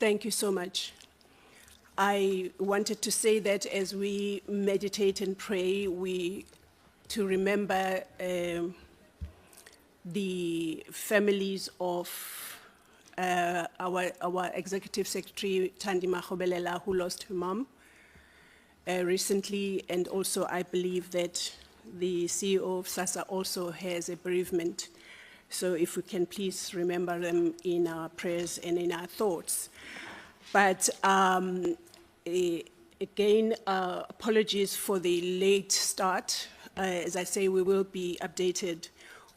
Thank you so much. I wanted to say that as we meditate and pray, to remember the families of our Executive Secretary, Thandima Gobelela, who lost her mom recently, and also I believe that the CEO of SASSA also has a bereavement. So if we can please remember them in our prayers and in our thoughts. But again, apologies for the late start. As I say, we will be updated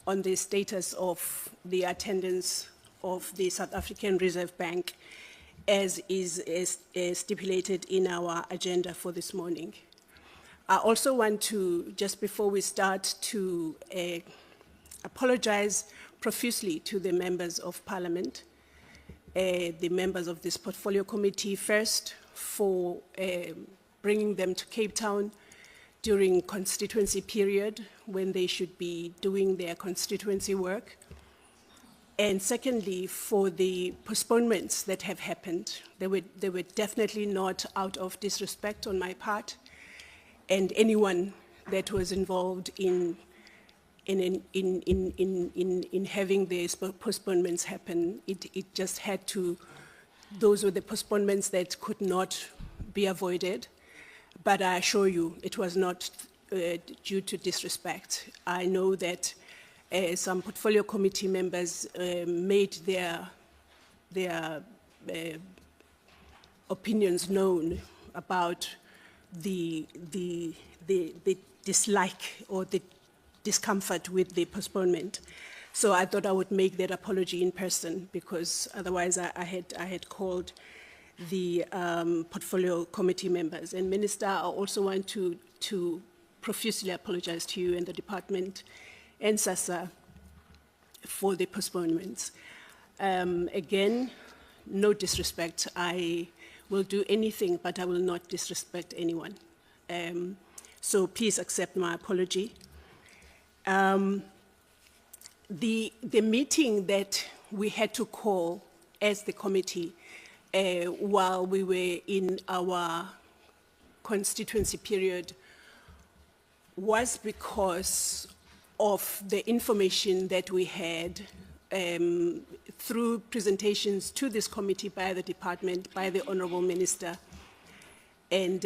on the status of the attendance of the South African Reserve Bank as is stipulated in our agenda for this morning. I also want to, just before we start, to apologize profusely to the members of Parliament, the members of this portfolio committee first, for bringing them to Cape Town during constituency period when they should be doing their constituency work. And secondly, for the postponements that have happened. They were definitely not out of disrespect on my part, and anyone that was involved in having these postponements happen, it just had to, those were the postponements that could not be avoided. But I assure you, it was not due to disrespect. I know that some portfolio committee members made their opinions known about the dislike or the discomfort with the postponement. So I thought I would make that apology in person, because otherwise I had called the portfolio committee members. And Minister, I also want to profusely apologize to you and the department and SASSA for the postponements. Again, no disrespect. I will do anything, but I will not disrespect anyone. So please accept my apology. The meeting that we had to call as the committee while we were in our constituency period was because of the information that we had through presentations to this committee by the department, by the Honorable Minister, and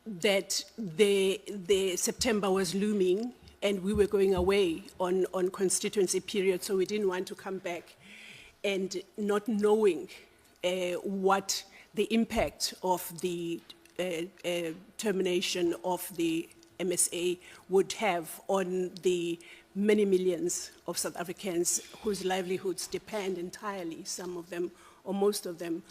that the September was looming and we were going away on constituency period, so we didn't want to come back and not knowing what the impact of the termination of the MSA would have on the many millions of South Africans whose livelihoods depend entirely, some of them or most of them,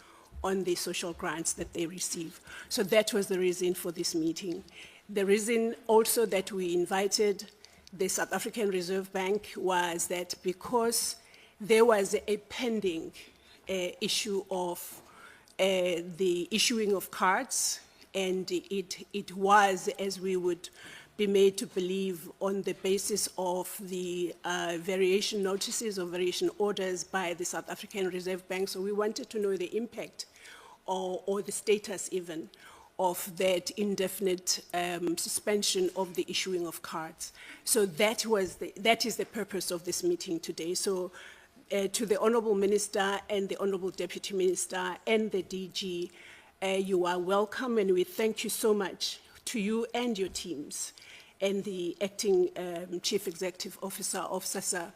on the social grants that they receive. So that was the reason for this meeting. The reason also that we invited the South African Reserve Bank was that because there was a pending issue of the issuing of cards, and it was, as we would be made to believe, on the basis of the variation notices or variation orders by the South African Reserve Bank. So we wanted to know the impact or the status even of that indefinite suspension of the issuing of cards. So that is the purpose of this meeting today. So to the Honourable Minister and the Honourable Deputy Minister and the DG, you are welcome, and we thank you so much to you and your teams and the acting Chief Executive Officer of SASSA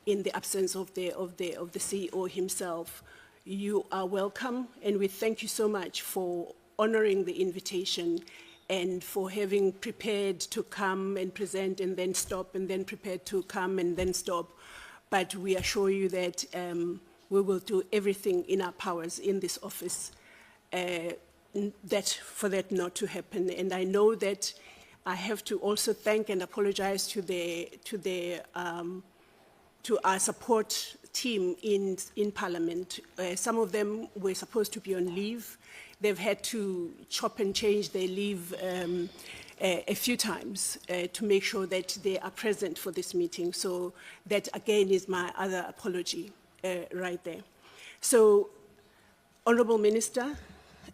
in the absence of the CEO himself. You are welcome, and we thank you so much for honoring the invitation and for having prepared to come and present and then stop, and then prepared to come and then stop. But we assure you that we will do everything in our powers in this office for that not to happen. And I know that I have to also thank and apologize to our support team in Parliament. Some of them were supposed to be on leave. They've had to chop and change their leave a few times to make sure that they are present for this meeting. So that, again, is my other apology right there. So, Honourable Minister,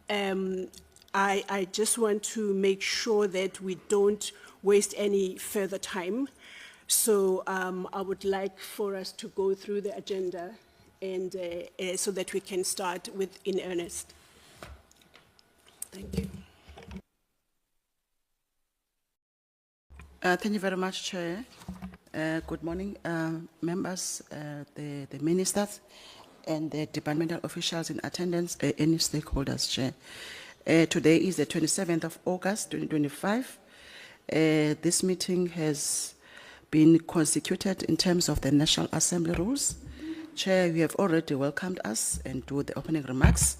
I just want to make sure that we don't waste any further time. So I would like for us to go through the agenda and so that we can start with in earnest. Thank you. Thank you very much, Chair. Good morning, members, the ministers, and the departmental officials in attendance, any stakeholders, Chair. Today is the 27th of August, 2025. This meeting has been constituted in terms of the National Assembly rules. Chair, you have already welcomed us and do the opening remarks.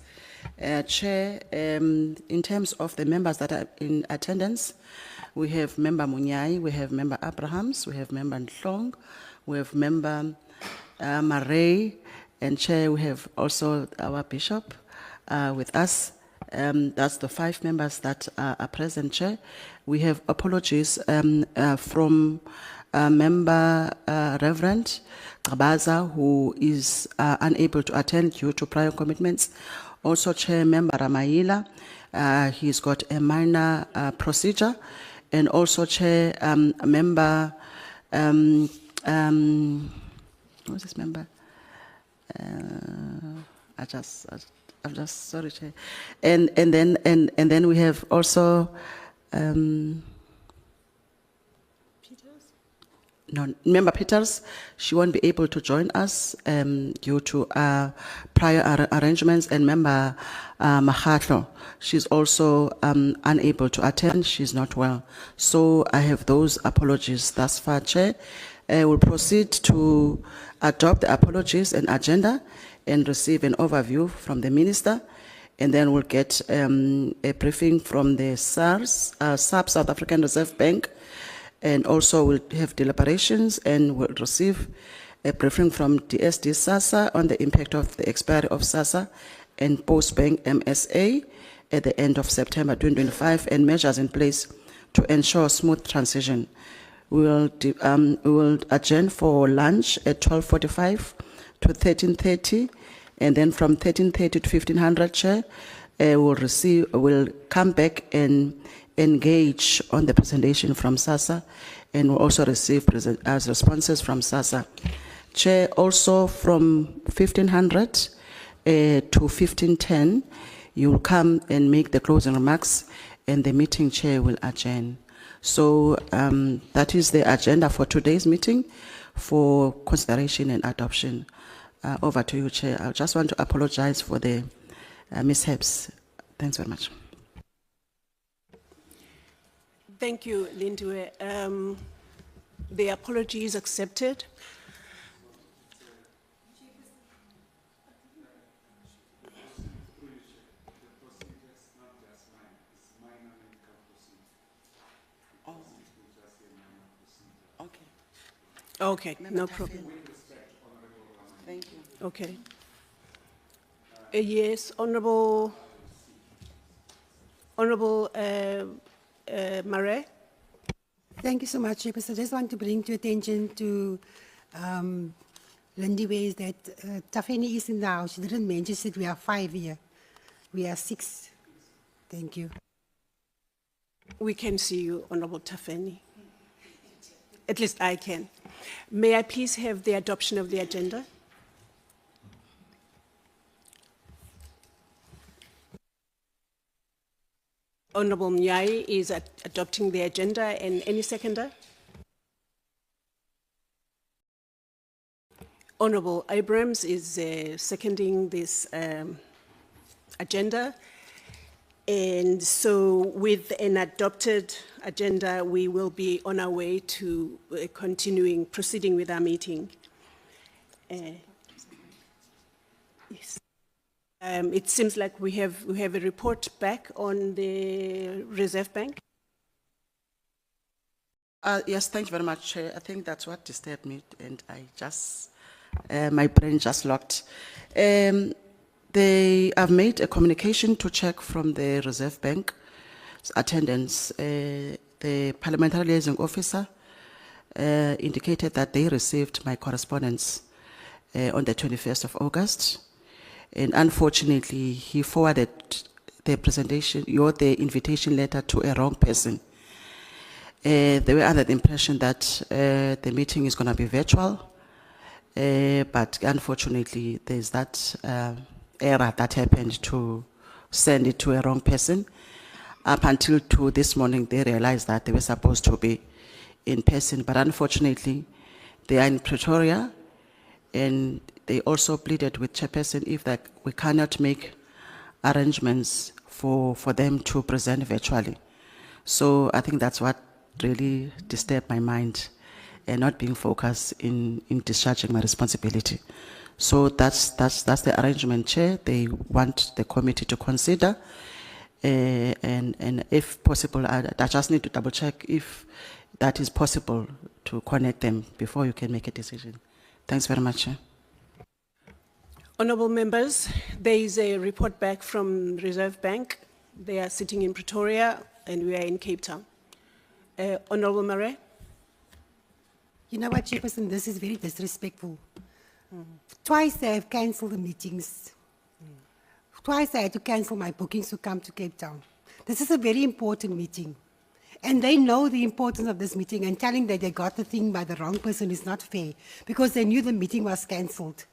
Chair, in terms of the members that are in attendance, we have Member Munyai, we have Member Abrahams, we have Member Nhlong, we have Member Marais, and Chair, we have also our Bishop with us. That's the 5 members that are present, Chair. We have apologies from Member Reverend Kabaza, who is unable to attend due to prior commitments. Also, Chair Member Ramaila, he's got a minor procedure. And also, Chair Member, what's this member? I'm just sorry, Chair. And then we have also Member Peters. She won't be able to join us due to prior arrangements, and Member Mahatlo, she's also unable to attend. She's not well. So I have those apologies thus far, Chair. We'll proceed to adopt the apologies and agenda and receive an overview from the Minister, and then we'll get a briefing from the SARS, South African Reserve Bank, and also we'll have deliberations and we'll receive a briefing from DSD SASSA on the impact of the expiry of SASSA and Postbank MSA at the end of September 2025 and measures in place to ensure smooth transition. We will adjourn for lunch at 12:45 to 13:30, and then from 13:30 to 1500, Chair, we'll come back and engage on the presentation from SASSA, and we'll also receive responses from SASSA. Chair, also from 1500 to 1510, you will come and make the closing remarks, and the meeting, Chair, will adjourn. So that is the agenda for today's meeting for consideration and adoption. Over to you, Chair. I just want to apologize for the mishaps. Thanks very much. Thank you, Lindiwe. The apology is accepted. Okay, no problem. Thank you. Okay. Yes, Honourable Marais. Thank you so much, Chairperson. I just want to bring to attention to Lindiwe is that Tafeni is in the house. She didn't mention that we are 5 here. We are 6. Thank you. We can see you, Honourable Tafeni. At least I can. May I please have the adoption of the agenda? Honourable Mnyai is adopting the agenda, and any seconder? Honourable Abrams is seconding this agenda. And so with an adopted agenda, we will be on our way to proceeding with our meeting. Yes. It seems like we have a report back on the Reserve Bank. Yes, thank you very much, Chair. I think that's what disturbed me, and I just, my brain just locked. They have made a communication to check from the Reserve Bank attendance. The Parliamentary Liaison Officer indicated that they received my correspondence on the 21st of August. And unfortunately, he forwarded the presentation, the invitation letter to a wrong person. They were under the impression that the meeting is going to be virtual, but unfortunately, there's that error that happened to send it to a wrong person. Up until this morning, they realized that they were supposed to be in person, but unfortunately, they are in Pretoria, and they also pleaded with chairperson if that we cannot make arrangements for them to present virtually. So I think that's what really disturbed my mind and not being focused in discharging my responsibility. So that's the arrangement, Chair. They want the committee to consider, and if possible, I just need to double check if that is possible to connect them before you can make a decision. Thanks very much, Chair. Honourable members, there is a report back from Reserve Bank. They are sitting in Pretoria and we are in Cape Town. Honourable Murray. You know what, Chairperson, this is very disrespectful. Twice they have cancelled the meetings. Twice I had to cancel my bookings to come to Cape Town. This is a very important meeting. And they know the importance of this meeting, and telling that they got the thing by the wrong person is not fair, because they knew the meeting was cancelled.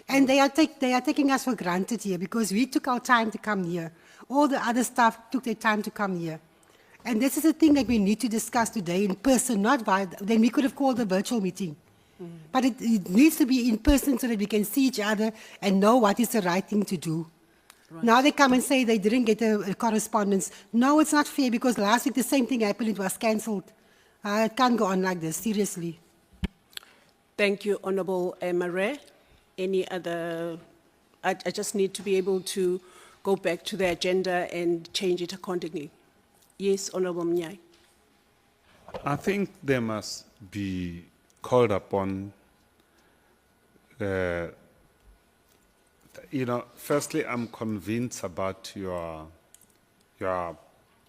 And they are taking us for granted here, because we took our time to come here. All the other staff took their time to come here. And this is a thing that we need to discuss today in person, not via, then we could have called a virtual meeting. But it needs to be in person so that we can see each other and know what is the right thing to do. Right. Now they come and say they didn't get a correspondence. No, it's not fair, because last week the same thing happened, it was cancelled. It can't go on like this, seriously. Thank you, Honourable Murray. Any other? I just need to be able to go back to the agenda and change it accordingly. Yes, Honourable Mnyai. I think they must be called upon. Firstly, I'm convinced about your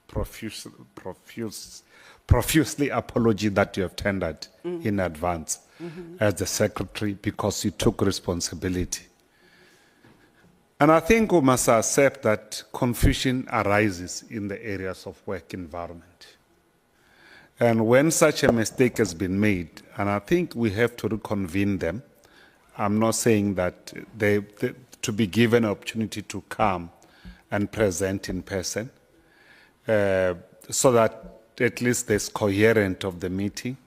profusely apology that you have tendered in advance as the secretary, because you took responsibility. And I think we must accept that confusion arises in the areas of work environment. And when such a mistake has been made, and I think we have to reconvene them, I'm not saying that they to be given an opportunity to come and present in person, so that at least there's coherence of the meeting,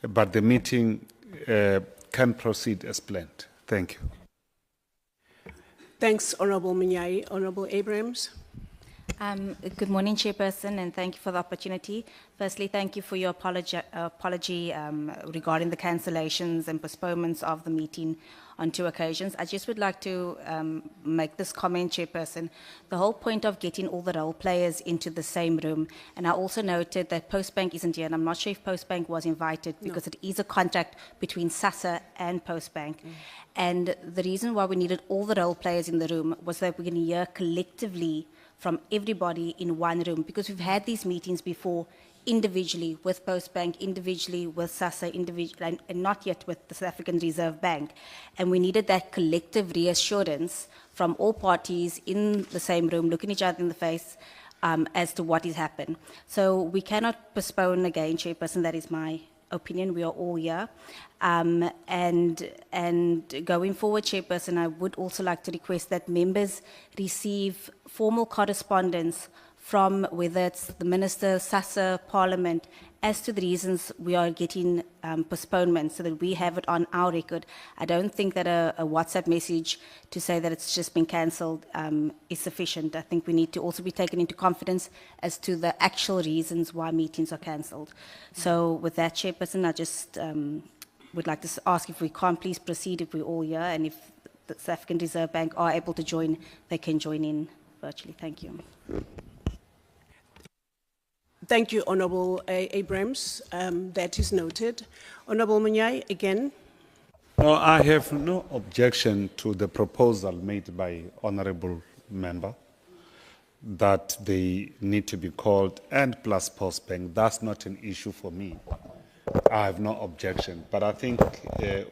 but the meeting can proceed as planned. Thank you. Thanks, Honourable Mnyai. Honourable Abrams. Good morning, Chairperson, and thank you for the opportunity. Firstly, thank you for your apology regarding the cancellations and postponements of the meeting on 2 occasions. I just would like to make this comment, Chairperson. The whole point of getting all the role players into the same room, and I also noted that Postbank isn't here, and I'm not sure if Postbank was invited, because it is a contract between SASSA and Postbank. And the reason why we needed all the role players in the room was that we can hear collectively from everybody in one room, because we've had these meetings before individually with Postbank, individually with SASSA, individually, and not yet with the South African Reserve Bank. And we needed that collective reassurance from all parties in the same room, looking each other in the face, as to what has happened. So we cannot postpone again, Chairperson, that is my opinion. We are all here. And going forward, Chairperson, I would also like to request that members receive formal correspondence from whether it's the Minister, SASSA, Parliament, as to the reasons we are getting postponements, so that we have it on our record. I don't think that a WhatsApp message to say that it's just been cancelled is sufficient. I think we need to also be taken into confidence as to the actual reasons why meetings are cancelled. So with that, Chairperson, I just would like to ask if we can't please proceed if we're all here, and if the South African Reserve Bank are able to join, they can join in virtually. Thank you. Thank you, Honourable Abrams. That is noted. Honourable Mnyai, again. No, I have no objection to the proposal made by Honourable Member that they need to be called, and plus Postbank. That's not an issue for me. I have no objection, but I think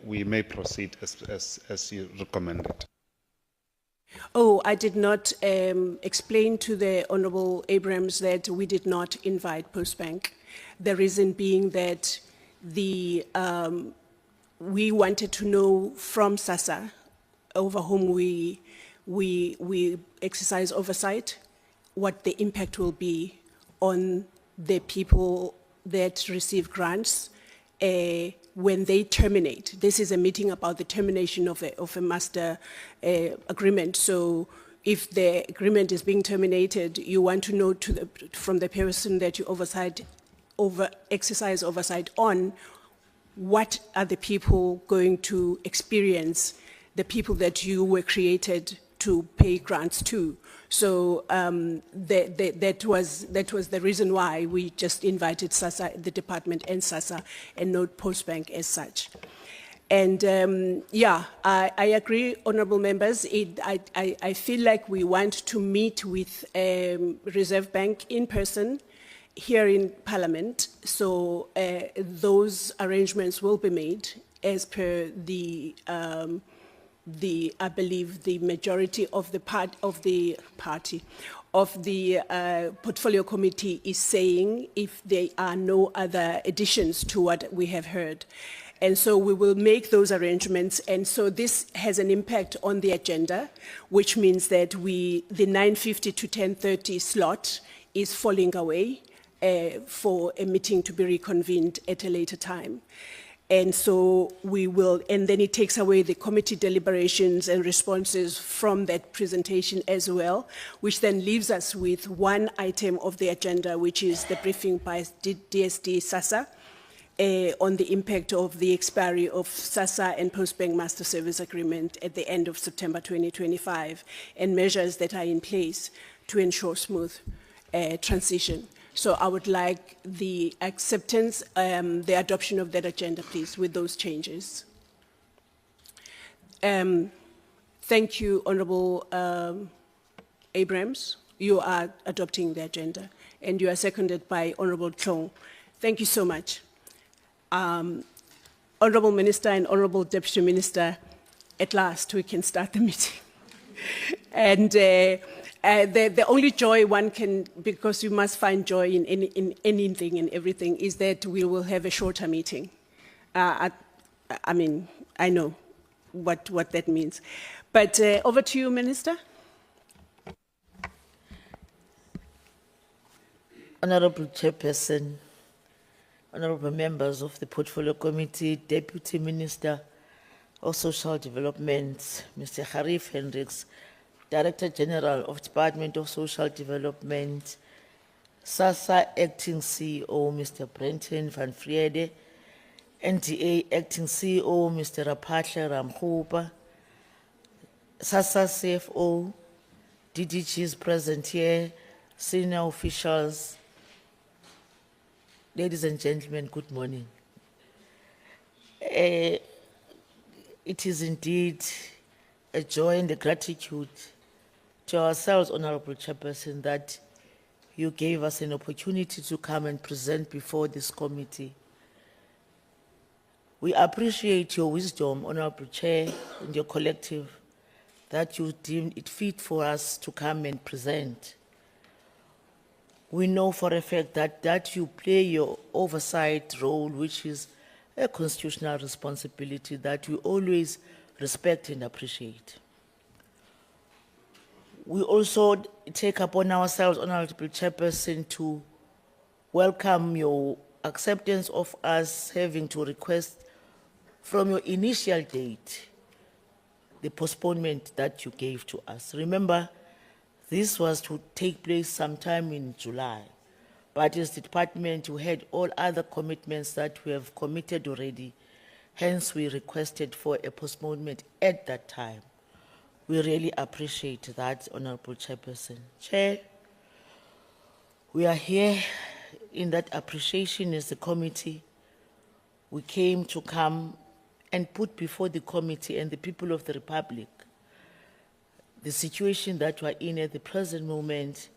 we may proceed as you recommended. Oh, I did not explain to the Honorable Abrams that we did not invite Postbank. The reason being that we wanted to know from SASSA, over whom we exercise oversight, what the impact will be on the people that receive grants when they terminate. This is a meeting about the termination of a master agreement. So if the agreement is being terminated, you want to know from the person that you exercise oversight on, what are the people going to experience, the people that you were created to pay grants to. So that was the reason why we just invited SASSA, the department, and SASSA, and not Postbank as such. And yeah, I agree, honorable members. I feel like we want to meet with Reserve Bank in person here in Parliament. So those arrangements will be made as per I believe the majority of the portfolio committee is saying, if there are no other additions to what we have heard. And so we will make those arrangements. And so this has an impact on the agenda, which means that the 9:50 to 10:30 slot is falling away for a meeting to be reconvened at a later time. And so we will, and then it takes away the committee deliberations and responses from that presentation as well, which then leaves us with one item of the agenda, which is the briefing by DSD SASSA on the impact of the expiry of SASSA and Postbank Master Service Agreement at the end of September 2025, and measures that are in place to ensure smooth transition. So I would like the acceptance, the adoption of that agenda, please, with those changes. Thank you, Honorable Abrams. You are adopting the agenda, and you are seconded by Honorable Chong. Thank you so much. Honorable Minister and Honorable Deputy Minister, at last we can start the meeting. And the only joy one can, because you must find joy in anything and everything, is that we will have a shorter meeting. I mean, I know what that means. But over to you, Minister. Honorable Chairperson, honorable members of the Portfolio Committee, Deputy Minister of Social Development, Mr. Harif Hendricks, Director General of Department of Social Development, SASSA Acting CEO, Mr. Brenton van Vriede, NDA Acting CEO, Mr. Rapatla Ramkhupa, SASSA CFO, DDGs present here, senior officials. Ladies and gentlemen, good morning. It is indeed a joy and a gratitude to ourselves, Honorable Chairperson, that you gave us an opportunity to come and present before this committee. We appreciate your wisdom, Honorable Chair, and your collective, that you deemed it fit for us to come and present. We know for a fact that you play your oversight role, which is a constitutional responsibility that we always respect and appreciate. We also take upon ourselves, Honorable Chairperson, to welcome your acceptance of us having to request from your initial date the postponement that you gave to us. Remember, this was to take place sometime in July, but as the department, we had all other commitments that we have committed already. Hence, we requested for a postponement at that time. We really appreciate that, Honorable Chairperson. Chair, we are here in that appreciation as a committee. We came to come and put before the committee and the people of the Republic the situation that we're in at the present moment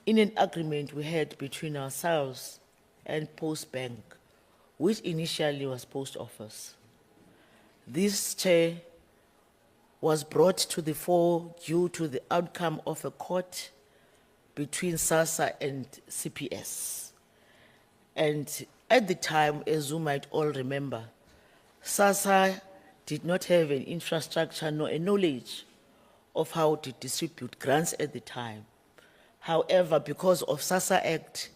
in an agreement we had between ourselves and Postbank, which initially was Post Office. This, Chair, was brought to the fore due to the outcome of a court between SASSA and CPS. And at the time, as you might all remember, SASSA did not have an infrastructure nor a knowledge of how to distribute grants at the time. However, because of SASSA Act,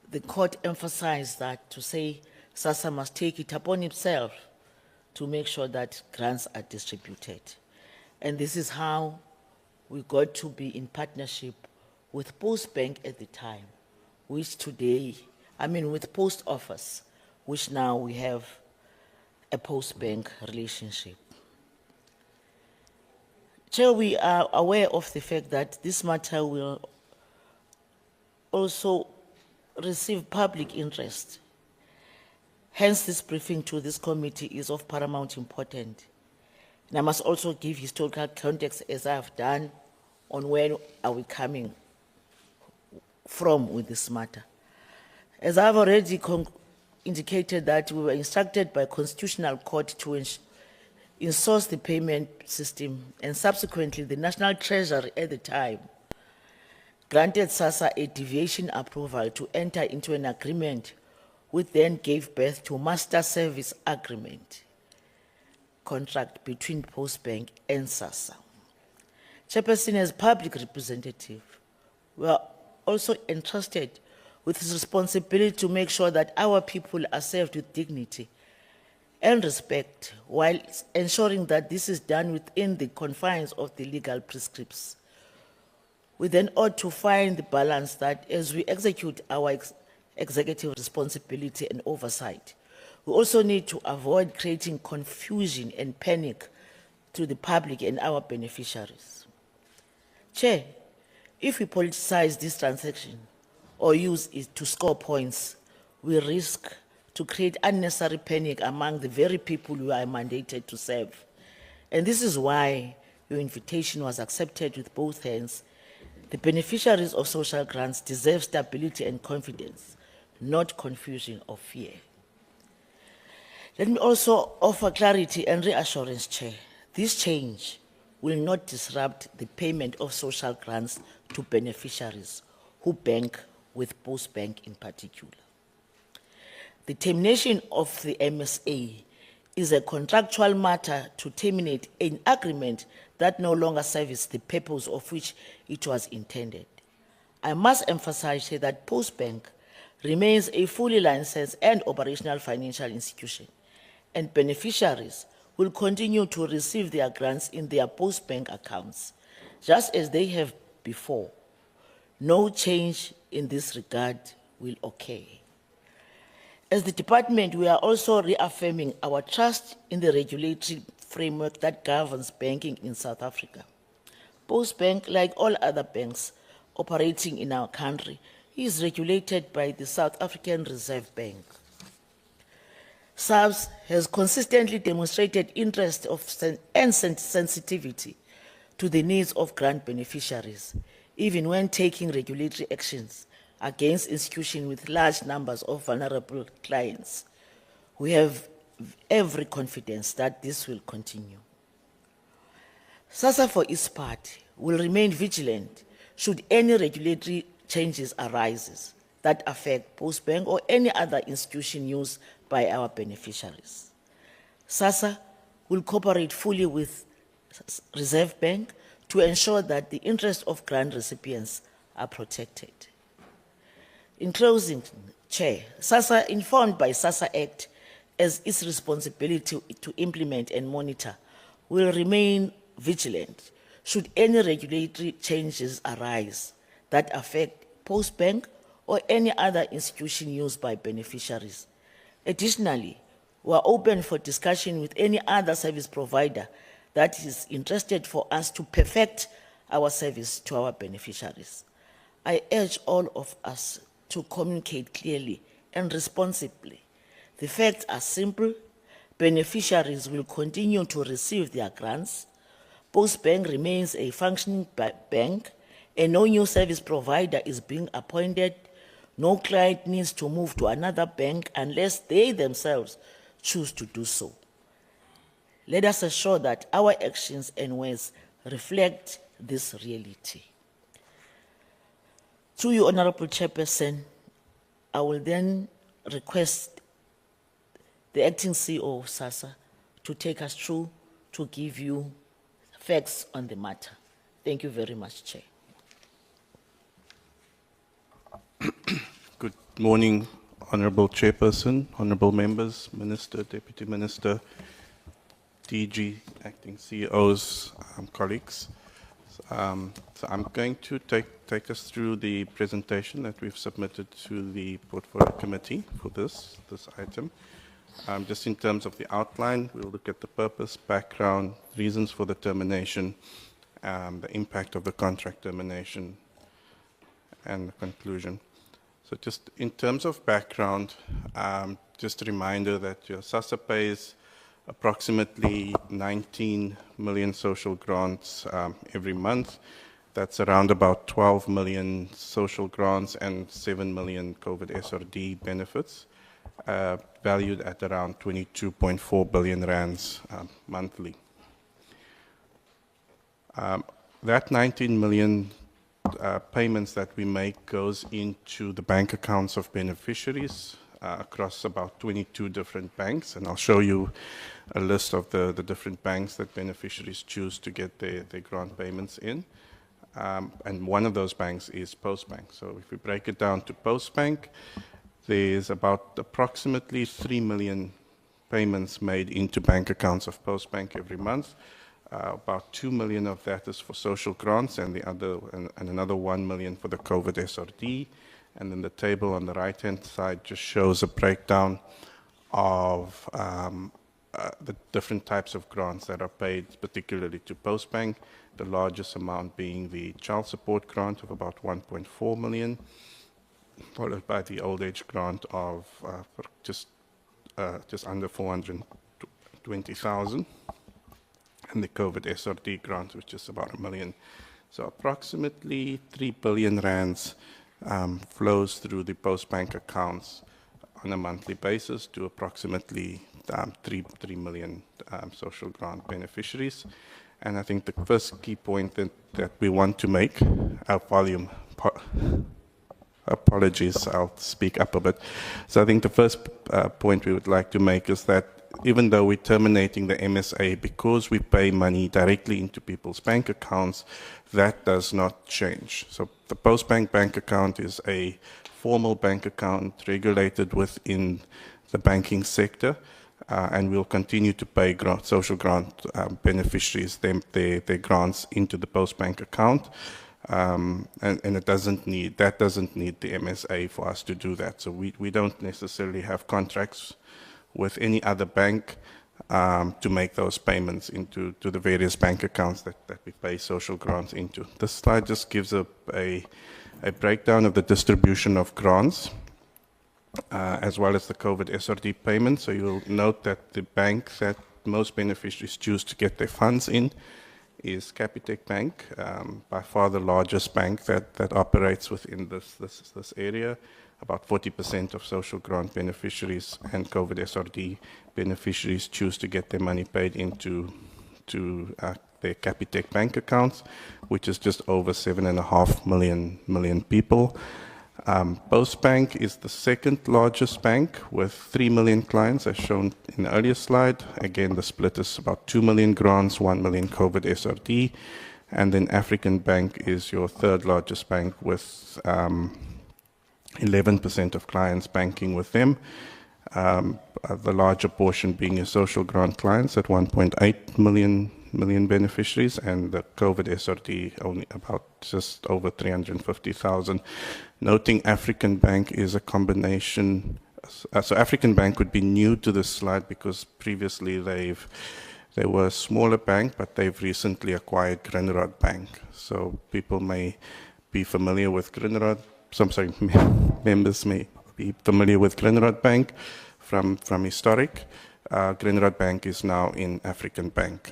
the court emphasized that to say SASSA must take it upon itself to make sure that grants are distributed. And this is how we got to be in partnership with Post Bank at the time, which today, with Post Office, which now we have a Post Bank relationship. Chair, we are aware of the fact that this matter will also receive public interest. Hence, this briefing to this committee is of paramount importance. And I must also give historical context, as I have done, on where are we coming from with this matter. As I have already indicated that we were instructed by Constitutional Court to in-source the payment system, and subsequently the National Treasury at the time granted SASSA a deviation approval to enter into an agreement which then gave birth to Master Service Agreement contract between Post Bank and SASSA. Chairperson, as public representative, we are also entrusted with this responsibility to make sure that our people are served with dignity and respect, while ensuring that this is done within the confines of the legal prescripts. We then ought to find the balance that as we execute our executive responsibility and oversight, we also need to avoid creating confusion and panic to the public and our beneficiaries. Chair, if we politicize this transaction or use it to score points, we risk to create unnecessary panic among the very people we are mandated to serve. And this is why your invitation was accepted with both hands. The beneficiaries of social grants deserve stability and confidence, not confusion or fear. Let me also offer clarity and reassurance, Chair. This change will not disrupt the payment of social grants to beneficiaries who bank with Post Bank in particular. The termination of the MSA is a contractual matter to terminate an agreement that no longer serves the purpose of which it was intended. I must emphasize here that Post Bank remains a fully licensed and operational financial institution, and beneficiaries will continue to receive their grants in their Post Bank accounts, just as they have before. No change in this regard will occur. As the department, we are also reaffirming our trust in the regulatory framework that governs banking in South Africa. Post Bank, like all other banks operating in our country, is regulated by the South African Reserve Bank. SARS has consistently demonstrated interest and sensitivity to the needs of grant beneficiaries, even when taking regulatory actions against institutions with large numbers of vulnerable clients. We have every confidence that this will continue. SASSA, for its part, will remain vigilant should any regulatory changes arise that affect Post Bank or any other institution used by our beneficiaries. SASSA will cooperate fully with Reserve Bank to ensure that the interests of grant recipients are protected. In closing, Chair, SASSA, informed by SASSA Act as its responsibility to implement and monitor, will remain vigilant should any regulatory changes arise that affect Post Bank or any other institution used by beneficiaries. Additionally, we are open for discussion with any other service provider that is interested for us to perfect our service to our beneficiaries. I urge all of us to communicate clearly and responsibly. The facts are simple. Beneficiaries will continue to receive their grants. Post Bank remains a functioning bank, and no new service provider is being appointed. No client needs to move to another bank unless they themselves choose to do so. Let us ensure that our actions and words reflect this reality. Through you, Honorable Chairperson, I will then request the acting CEO of SASSA to take us through to give you facts on the matter. Thank you very much, Chair. Good morning, Honorable Chairperson, Honorable Members, Minister, Deputy Minister, DG, Acting CEOs, colleagues. So I'm going to take us through the presentation that we've submitted to the Portfolio Committee for this item. Just in terms of the outline, we'll look at the purpose, background, reasons for the termination, the impact of the contract termination, and the conclusion. So just in terms of background, just a reminder that SASSA pays approximately 19 million social grants every month. That's around about 12 million social grants and 7 million COVID SRD benefits, valued at around 22.4 billion rands monthly. That 19 million payments that we make goes into the bank accounts of beneficiaries across about 22 different banks, and I'll show you a list of the different banks that beneficiaries choose to get their grant payments in. And one of those banks is Postbank. So if we break it down to Postbank, there's about approximately 3 million payments made into bank accounts of Postbank every month. About 2 million of that is for social grants, and another 1 million for the COVID SRD. And then the table on the right-hand side just shows a breakdown of the different types of grants that are paid, particularly to Postbank. The largest amount being the child support grant of about 1.4 million, followed by the old age grant of just under 420,000. And the COVID SRD grant, which is about 1 million. So approximately 3 billion rands flows through the Postbank accounts on a monthly basis to approximately 3 million social grant beneficiaries. And I think the first key point that we want to make, our volume, apologies, I'll speak up a bit. So I think the first point we would like to make is that even though we're terminating the MSA, because we pay money directly into people's bank accounts, that does not change. So the Postbank bank account is a formal bank account regulated within the banking sector, and we'll continue to pay social grant beneficiaries their grants into the Postbank account. And that doesn't need the MSA for us to do that. So we don't necessarily have contracts with any other bank to make those payments into the various bank accounts that we pay social grants into. This slide just gives a breakdown of the distribution of grants as well as the COVID SRD payments. So you'll note that the bank that most beneficiaries choose to get their funds in is Capitec Bank, by far the largest bank that operates within this area. About 40% of social grant beneficiaries and COVID SRD beneficiaries choose to get their money paid into their Capitec Bank accounts, which is just over 7.5 million people. Postbank is the second largest bank with 3 million clients, as shown in the earlier slide. Again, the split is about 2 million grants, 1 million COVID SRD. And then African Bank is your third largest bank with 11% of clients banking with them. The larger portion being your social grant clients at 1.8 million beneficiaries, and the COVID SRD only about just over 350,000. Noting African Bank is a combination. So African Bank would be new to this slide because previously they were a smaller bank, but they've recently acquired Grindrod Bank. So people may be familiar with Grindrod. Members may be familiar with Grindrod Bank from historic. Grindrod Bank is now in African Bank.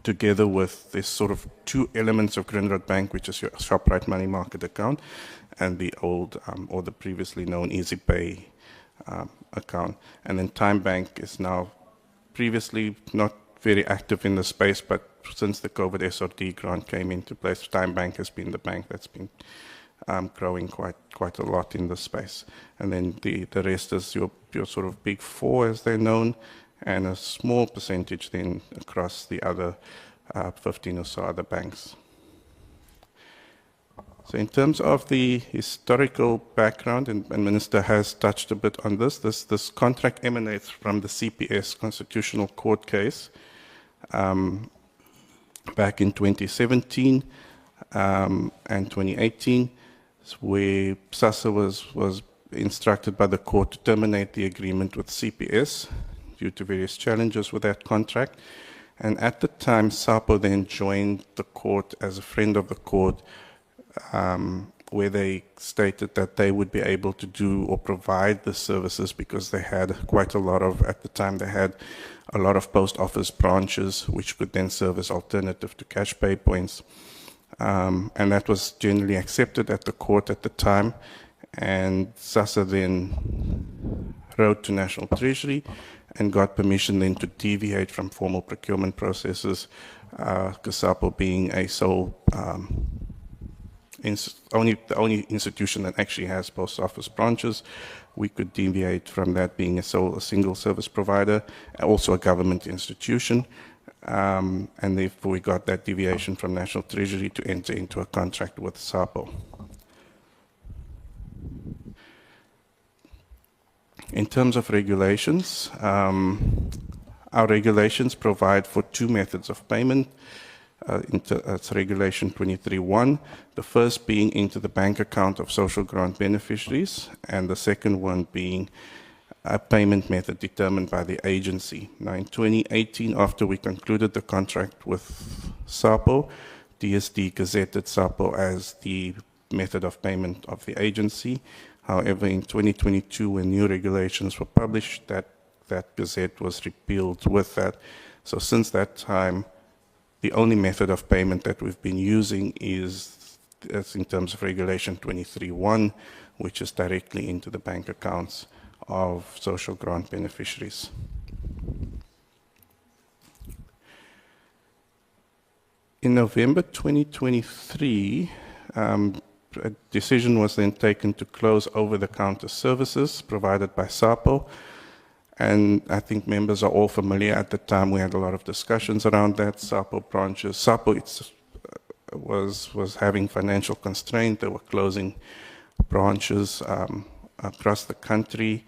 Together with this sort of two elements of Grindrod Bank, which is your Shoprite money market account and the old or the previously known EasyPay account. And then Time Bank is now previously not very active in the space, but since the COVID SRD grant came into place, Time Bank has been the bank that's been growing quite a lot in the space. And then the rest is your sort of big four, as they're known, and a small percentage then across the other 15 or so other banks. So in terms of the historical background, and Minister has touched a bit on this contract emanates from the CPS Constitutional Court case back in 2017 and 2018, where SASSA was instructed by the court to terminate the agreement with CPS due to various challenges with that contract. And at the time, SAPO then joined the court as a friend of the court, where they stated that they would be able to do or provide the services because they had quite a lot of, at the time, they had a lot of post office branches which could then serve as alternative to cash pay points. And that was generally accepted at the court at the time. And SASSA then wrote to National Treasury and got permission then to deviate from formal procurement processes, CASAPO being a sole the only institution that actually has post office branches. We could deviate from that being a single service provider, also a government institution, and therefore we got that deviation from National Treasury to enter into a contract with SAPO. In terms of regulations, our regulations provide for two methods of payment. It's Regulation 23.1, the first being into the bank account of social grant beneficiaries, and the second one being a payment method determined by the agency. Now, in 2018, after we concluded the contract with SAPO, DSD gazetted SAPO as the method of payment of the agency. However, in 2022, when new regulations were published, that gazette was repealed with that. So since that time, the only method of payment that we've been using is in terms of Regulation 23.1, which is directly into the bank accounts of social grant beneficiaries. In November 2023, a decision was then taken to close over-the-counter services provided by SAPO. And I think members are all familiar. At the time, we had a lot of discussions around that. SAPO branches, SAPO was having financial constraint. They were closing branches across the country,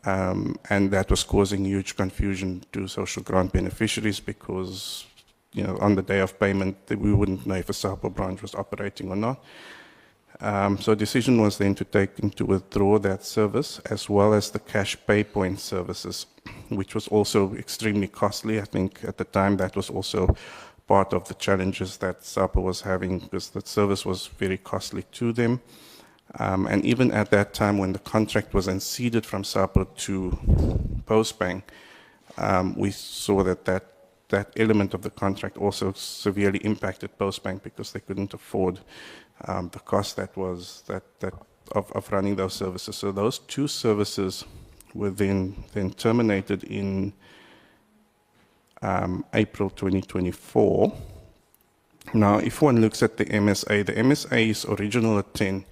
and that was causing huge confusion to social grant beneficiaries because, on the day of payment, we wouldn't know if a SAPO branch was operating or not. So a decision was then to withdraw that service, as well as the cash pay point services, which was also extremely costly. I think at the time that was also part of the challenges that SAPO was having, because the service was very costly to them. And even at that time, when the contract was ceded from SAPO to Postbank, we saw that element of the contract also severely impacted Postbank because they couldn't afford the cost of running those services. So those two services were then terminated in April 2024. Now, if one looks at the MSA's original intent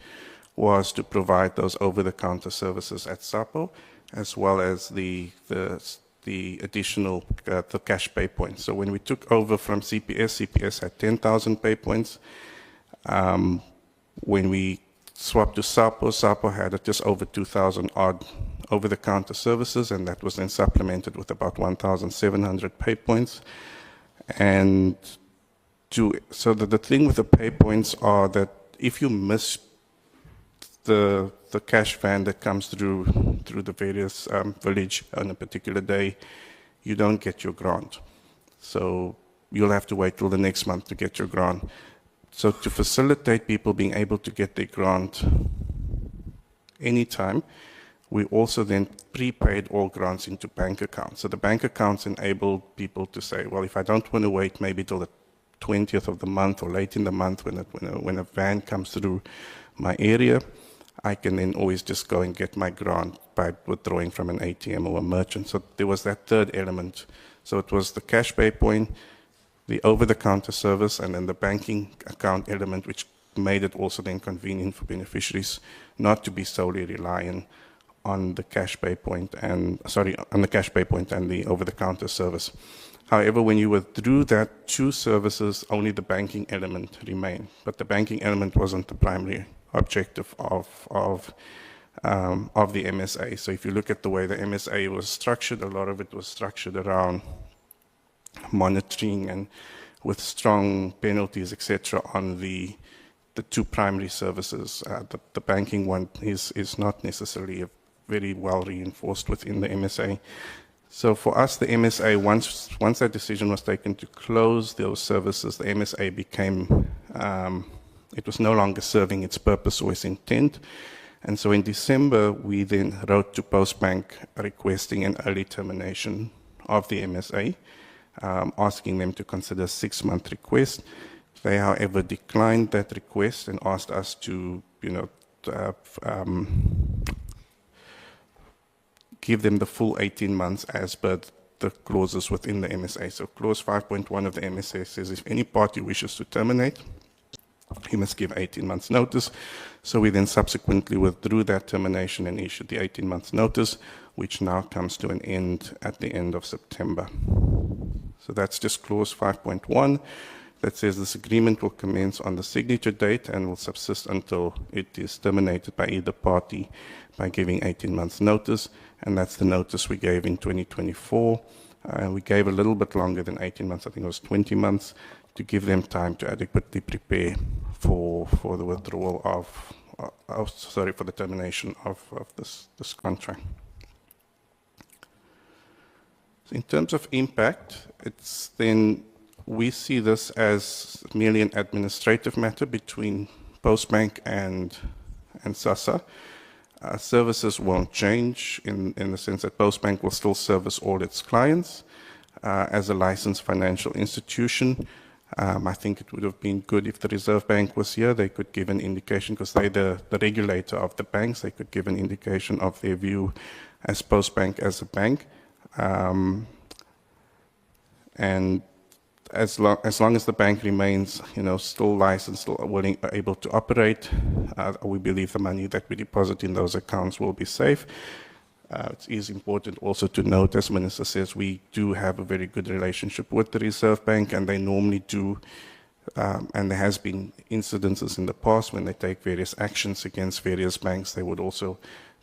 was to provide those over-the-counter services at SAPO, as well as the additional the cash pay points. So when we took over from CPS had 10,000 pay points. When we swapped to SAPO had just over 2,000 odd over-the-counter services, and that was then supplemented with about 1,700 pay points. And so the thing with the pay points are that if you miss the cash van that comes through the various village on a particular day, you don't get your grant. So you'll have to wait till the next month to get your grant. So to facilitate people being able to get their grant anytime, we also then prepaid all grants into bank accounts. So the bank accounts enable people to say, well, if I don't want to wait maybe till the 20th of the month or late in the month when a van comes through my area, I can then always just go and get my grant by withdrawing from an ATM or a merchant. So there was that third element So it was the cash pay point, the over-the-counter service, and then the banking account element, which made it also then convenient for beneficiaries not to be solely reliant on the cash pay point and the over-the-counter service. However, when you withdrew that two services, only the banking element remained. But the banking element wasn't the primary objective of the MSA. So if you look at the way the MSA was structured, a lot of it was structured around monitoring and with strong penalties, etc., on the two primary services. The banking one is not necessarily very well reinforced within the MSA. So for us, the MSA, once that decision was taken to close those services, the MSA became, it was no longer serving its purpose or its intent. And so in December, we then wrote to Postbank requesting an early termination of the MSA, asking them to consider a 6-month request. They, however, declined that request and asked us to, give them the full 18 months as per the clauses within the MSA. So clause 5.1 of the MSA says if any party wishes to terminate, he must give 18 months notice. So we then subsequently withdrew that termination and issued the 18 months notice, which now comes to an end at the end of September. So that's just clause 5.1 that says this agreement will commence on the signature date and will subsist until it is terminated by either party by giving 18 months notice. And that's the notice we gave in 2024. We gave a little bit longer than 18 months, I think it was 20 months, to give them time to adequately prepare for the withdrawal for the termination of this contract. So in terms of impact, we see this as merely an administrative matter between Postbank and SASSA. Services won't change in the sense that Postbank will still service all its clients as a licensed financial institution. I think it would have been good if the Reserve Bank was here. They could give an indication, because they're the regulator of the banks. They could give an indication of their view as Postbank as a bank. And as long as the bank remains, still licensed, still able to operate, we believe the money that we deposit in those accounts will be safe. It is important also to note, as Minister says, we do have a very good relationship with the Reserve Bank, and they normally do, and there has been incidences in the past when they take various actions against various banks. They would also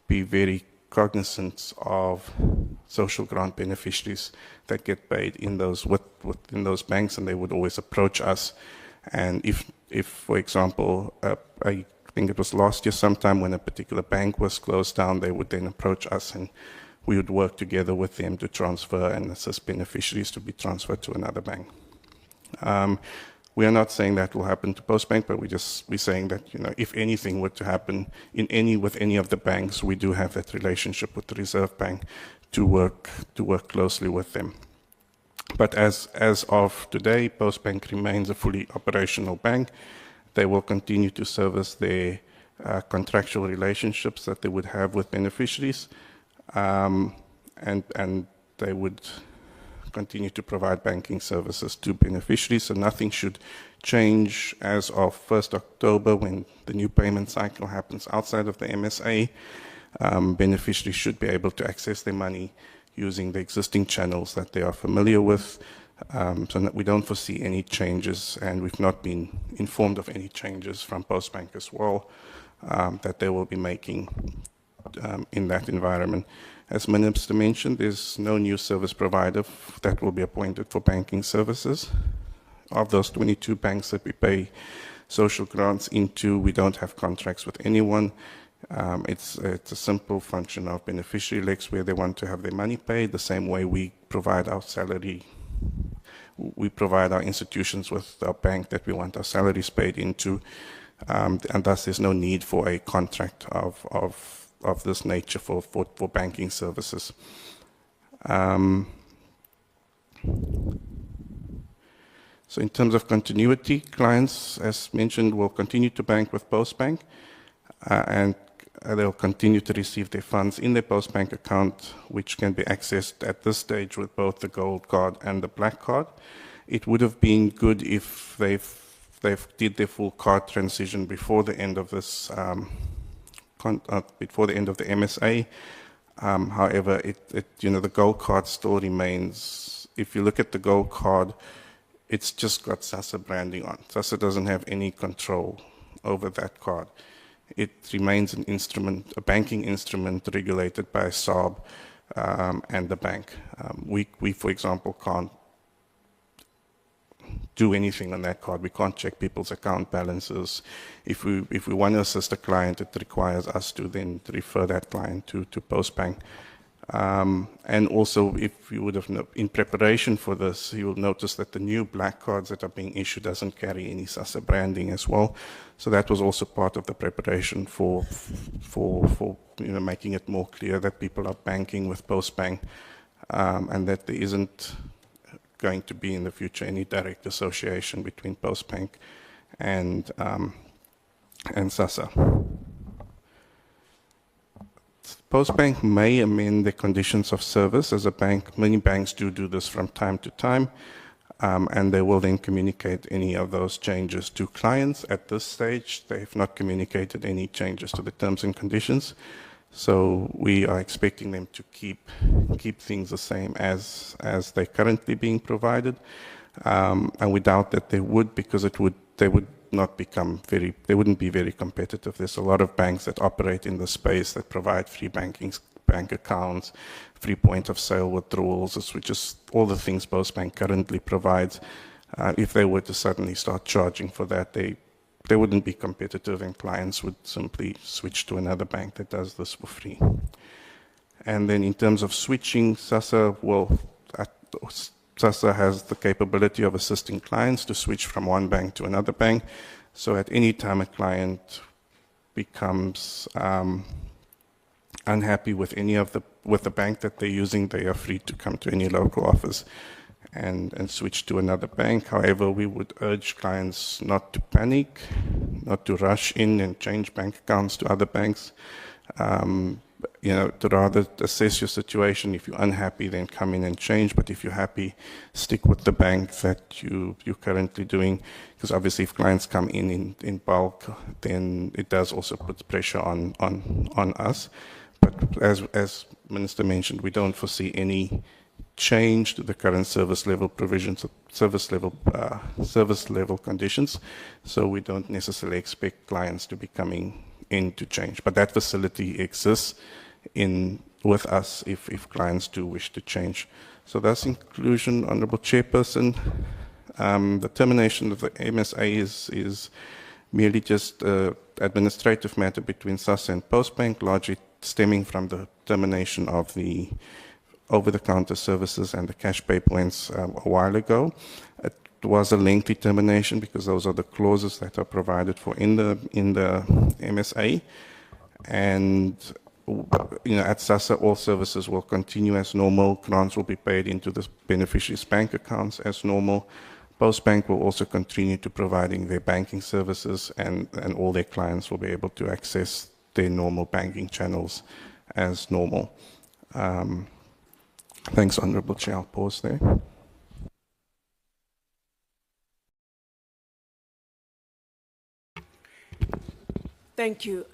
be very cognizant of social grant beneficiaries that get paid in within those banks, and they would always approach us. And if for example, I think it was last year sometime when a particular bank was closed down, they would then approach us and we would work together with them to transfer and assist beneficiaries to be transferred to another bank. We are not saying that will happen to Postbank, but we're saying that, if anything were to happen with any of the banks, we do have that relationship with the Reserve Bank to work closely with them. But as of today, Postbank remains a fully operational bank. They will continue to service their contractual relationships that they would have with beneficiaries, and they would continue to provide banking services to beneficiaries. So nothing should change as of 1st October when the new payment cycle happens outside of the MSA. Beneficiaries should be able to access their money using the existing channels that they are familiar with. So that we don't foresee any changes, and we've not been informed of any changes from Postbank as well that they will be making in that environment. As Minister mentioned, there's no new service provider that will be appointed for banking services. Of those 22 banks that we pay social grants into, we don't have contracts with anyone. It's a simple function of beneficiary elects where they want to have their money paid, the same way we provide our salary. We provide our institutions with our bank that we want our salaries paid into, and thus there's no need for a contract of this nature for banking services. So in terms of continuity, clients, as mentioned, will continue to bank with Postbank, and they'll continue to receive their funds in their Postbank account, which can be accessed at this stage with both the gold card and the black card. It would have been good if they've did their full card transition before the end of this, before the end of the MSA. However, the gold card still remains. If you look at the gold card, it's just got SASSA branding on. SASSA doesn't have any control over that card. It remains an instrument, a banking instrument regulated by SARB and the bank. We, for example, can't do anything on that card. We can't check people's account balances. If we want to assist a client, it requires us to then refer that client to Postbank. And also, if you would have, in preparation for this, you will notice that the new black cards that are being issued doesn't carry any SASSA branding as well. So that was also part of the preparation for making it more clear that people are banking with Postbank, and that there isn't going to be in the future any direct association between Postbank and SASSA. Postbank may amend the conditions of service as a bank. Many banks do this from time to time, and they will then communicate any of those changes to clients. At this stage, they have not communicated any changes to the terms and conditions, so we are expecting them to keep things the same as they're currently being provided, and we doubt that they would, because they wouldn't be very competitive. There's a lot of banks that operate in the space that provide free bank accounts, free point of sale withdrawals, which is all the things Postbank currently provides. If they were to suddenly start charging for that, they wouldn't be competitive, and clients would simply switch to another bank that does this for free. And then in terms of switching, SASSA has the capability of assisting clients to switch from one bank to another bank. So at any time a client becomes unhappy with the bank that they're using, they are free to come to any local office and switch to another bank. However, we would urge clients not to panic, not to rush in and change bank accounts to other banks. To rather assess your situation. If you're unhappy, then come in and change. But if you're happy, stick with the bank that you're currently doing. Because obviously, if clients come in bulk, then it does also put pressure on us. But as Minister mentioned, we don't foresee any change to the current service level provisions, service level conditions. So we don't necessarily expect clients to be coming in to change. But that facility exists with us if clients do wish to change. So that's inclusion, Honourable Chairperson. The termination of the MSA is merely just an administrative matter between SASSA and Postbank, largely stemming from the termination of the over-the-counter services and the cash pay points a while ago. It was a lengthy termination because those are the clauses that are provided for in the MSA. And at SASSA, all services will continue as normal. Grants will be paid into the beneficiaries' bank accounts as normal. Postbank will also continue to providing their banking services, and all their clients will be able to access their normal banking channels as normal. Thanks, Honourable Chair. I'll pause there. Thank you,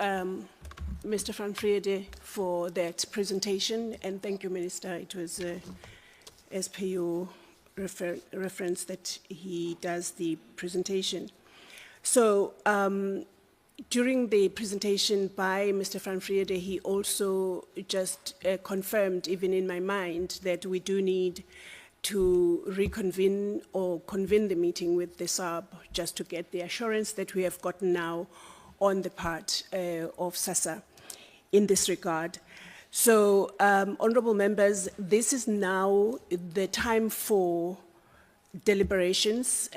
Mr. Van Vrede, for that presentation, and thank you, Minister. It was, as per your reference, that he does the presentation. So, during the presentation by Mr. Van Vrede, he also just confirmed, even in my mind, that we do need to reconvene or convene the meeting with the SARB just to get the assurance that we have gotten now on the part of SASSA in this regard. So, honourable members, this is now the time for deliberations.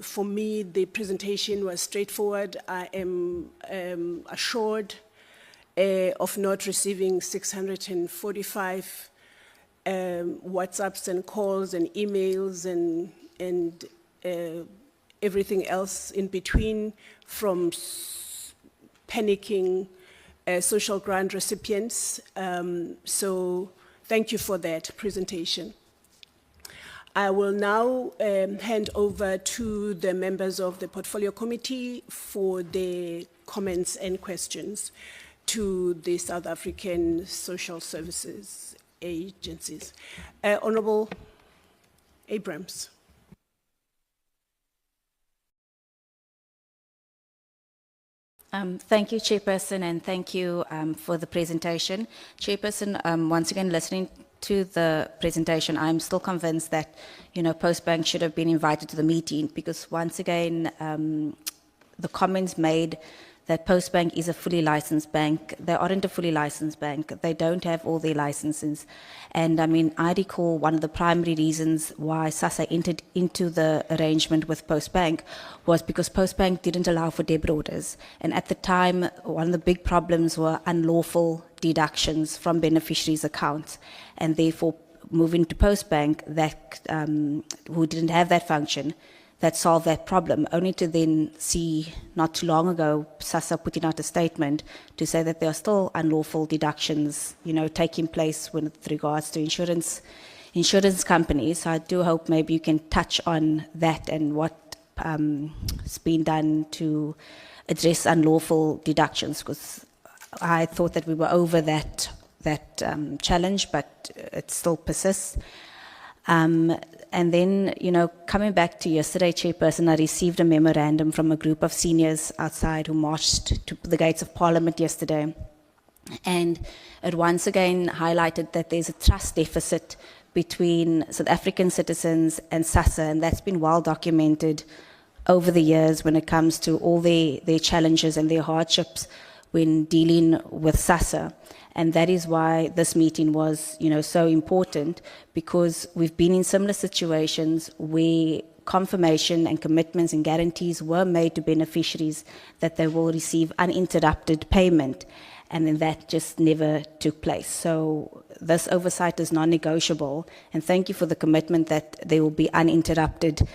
For me, the presentation was straightforward. I am assured of not receiving 645 WhatsApps and calls and emails and everything else in between, from panicking social grant recipients. So thank you for that presentation. I will now hand over to the members of the Portfolio Committee for their comments and questions to the South African Social Services Agencies. Honourable Abrams. Thank you, Chairperson, and thank you for the presentation. Chairperson, once again, listening to the presentation, I'm still convinced that, Postbank should have been invited to the meeting, because once again, the comments made that Postbank is a fully licensed bank. They aren't a fully licensed bank. They don't have all their licenses. And I recall one of the primary reasons why SASSA entered into the arrangement with Postbank was because Postbank didn't allow for debit orders. And at the time, one of the big problems were unlawful deductions from beneficiaries' accounts. And therefore, moving to Postbank, that, who didn't have that function, that solved that problem, only to then see not too long ago SASSA putting out a statement to say that there are still unlawful deductions, taking place with regards to insurance companies. So I do hope maybe you can touch on that and what's been done to address unlawful deductions, because I thought that we were over that challenge, but it still persists. And then, coming back to yesterday, Chairperson, I received a memorandum from a group of seniors outside who marched to the gates of Parliament yesterday. And it once again highlighted that there's a trust deficit between South African citizens and SASSA, and that's been well documented over the years when it comes to all their challenges and their hardships when dealing with SASSA. And that is why this meeting was, so important, because we've been in similar situations where confirmation and commitments and guarantees were made to beneficiaries that they will receive uninterrupted payment, and then that just never took place. So this oversight is non-negotiable, and thank you for the commitment that there will be uninterrupted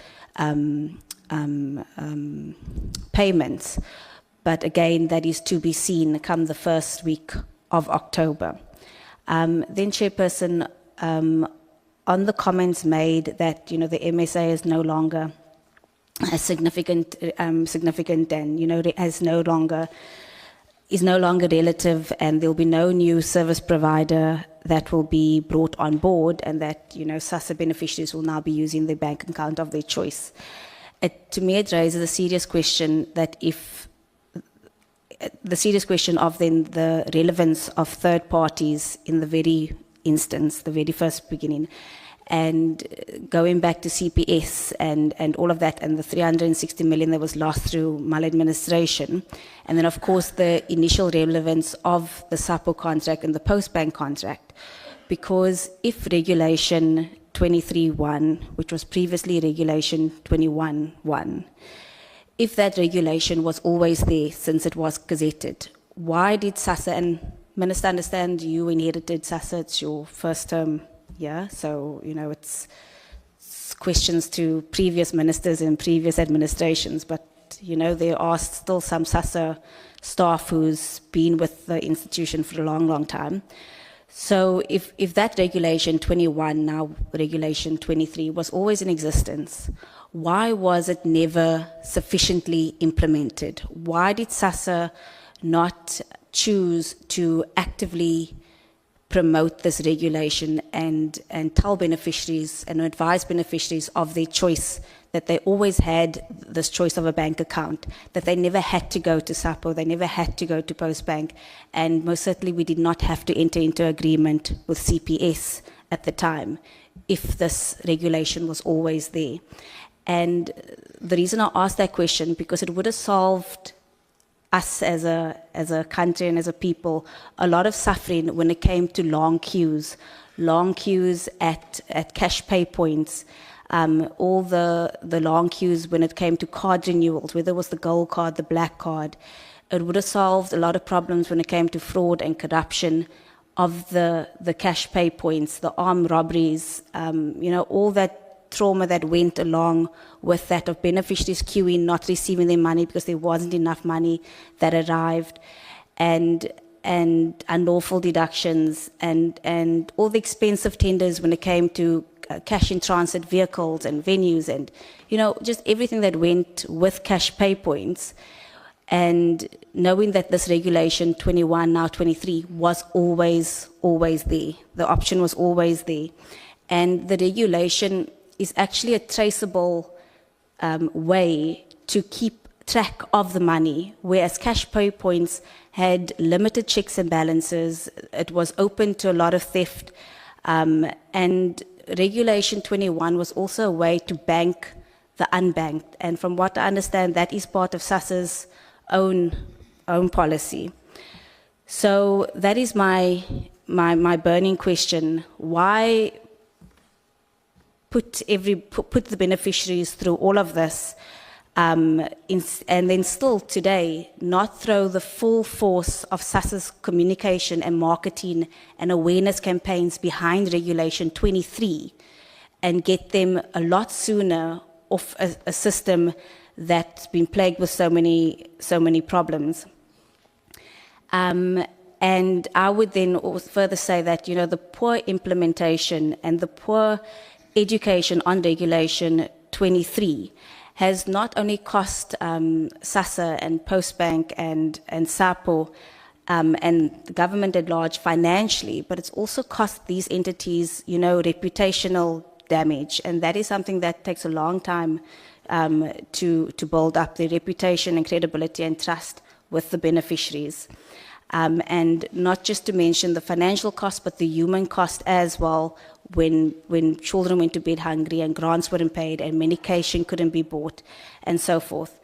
payments. But again, that is to be seen come the first week of October. Then, Chairperson, on the comments made that the MSA is no longer as significant, and is no longer relative, and there will be no new service provider that will be brought on board, and that SASSA beneficiaries will now be using the bank account of their choice. To me, it raises a serious question that the serious question of then the relevance of third parties in the very instance, the very first beginning, and going back to CPS and all of that, and the 360 million that was lost through maladministration, and then of course the initial relevance of the SAPO contract and the Postbank contract, because if Regulation 23.1, which was previously Regulation 21.1, if that regulation was always there since it was gazetted, why did SASSA, and Minister, understand you inherited SASSA, it's your first term here, so, it's questions to previous ministers and previous administrations, but, there are still some SASSA staff who's been with the institution for a long, long time. So if that Regulation 21, now Regulation 23, was always in existence, why was it never sufficiently implemented? Why did SASSA not choose to actively promote this regulation and tell beneficiaries and advise beneficiaries of their choice, that they always had this choice of a bank account, that they never had to go to SAPO, they never had to go to Postbank, and most certainly we did not have to enter into agreement with CPS at the time if this regulation was always there. And the reason I asked that question, because it would have solved us as a country and as a people a lot of suffering when it came to long queues at cash pay points, all the long queues when it came to card renewals, whether it was the gold card, the black card. It would have solved a lot of problems when it came to fraud and corruption of the cash pay points, the armed robberies, all that trauma that went along with that, of beneficiaries queuing, not receiving their money because there wasn't enough money that arrived. And unlawful deductions and all the expensive tenders when it came to cash in transit vehicles and venues and, you know, just everything that went with cash pay points. And knowing that this regulation 21, now 23, was always there. The option was always there. And the regulation is actually a traceable way to keep track of the money, whereas cash pay points had limited checks and balances. It was open to a lot of theft. And Regulation 21 was also a way to bank the unbanked. And from what I understand, that is part of SASSA's own policy. So that is my burning question. Why put the beneficiaries through all of this, and then still today not throw the full force of SASSA's communication and marketing and awareness campaigns behind Regulation 23 and get them a lot sooner off a system that's been plagued with so many problems. And I would then also further say that, you know, the poor implementation and the poor education on Regulation 23 has not only cost SASSA and Postbank and SAPO and the government at large financially, but it's also cost these entities, you know, reputational damage. And that is something that takes a long time to build up their reputation and credibility and trust with the beneficiaries. And not just to mention the financial cost, but the human cost as well, when children went to bed hungry and grants weren't paid and medication couldn't be bought and so forth.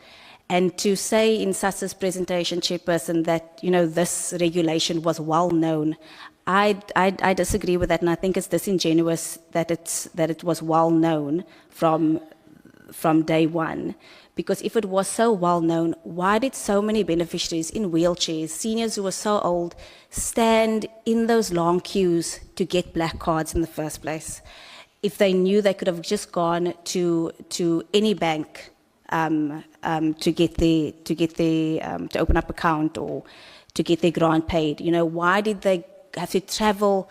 And to say in SASSA's presentation, Chairperson, that, you know, this regulation was well known, I disagree with that, and I think it's disingenuous that it was well known from day one. Because if it was so well known, why did so many beneficiaries in wheelchairs, seniors who were so old, stand in those long queues to get black cards in the first place? If they knew they could have just gone to any bank to open up account or to get their grant paid, you know, why did they have to travel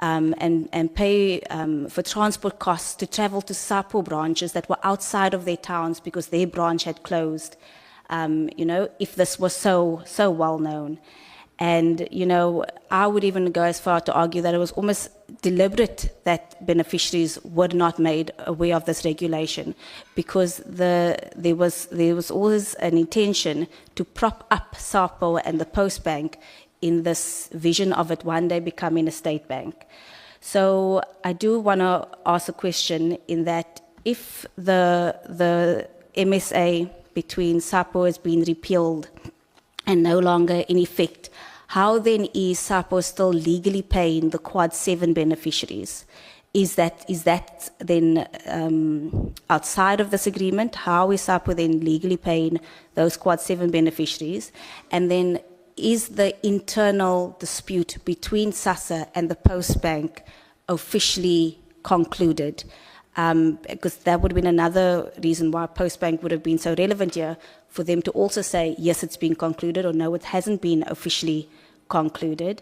and pay for transport costs to travel to SAPO branches that were outside of their towns because their branch had closed, you know, if this was so well known. And, you know, I would even go as far to argue that it was almost deliberate that beneficiaries were not made aware of this regulation, because there was always an intention to prop up SAPO and the Postbank in this vision of it one day becoming a state bank. So I do want to ask a question in that if the MSA between SAPO has been repealed and no longer in effect, how then is SAPO still legally paying the Quad 7 beneficiaries? Is that then outside of this agreement? How is SAPO then legally paying those Quad 7 beneficiaries? And then is the internal dispute between SASSA and the Postbank officially concluded? Because that would have been another reason why Postbank would have been so relevant here, for them to also say, yes, it's been concluded, or no, it hasn't been officially concluded.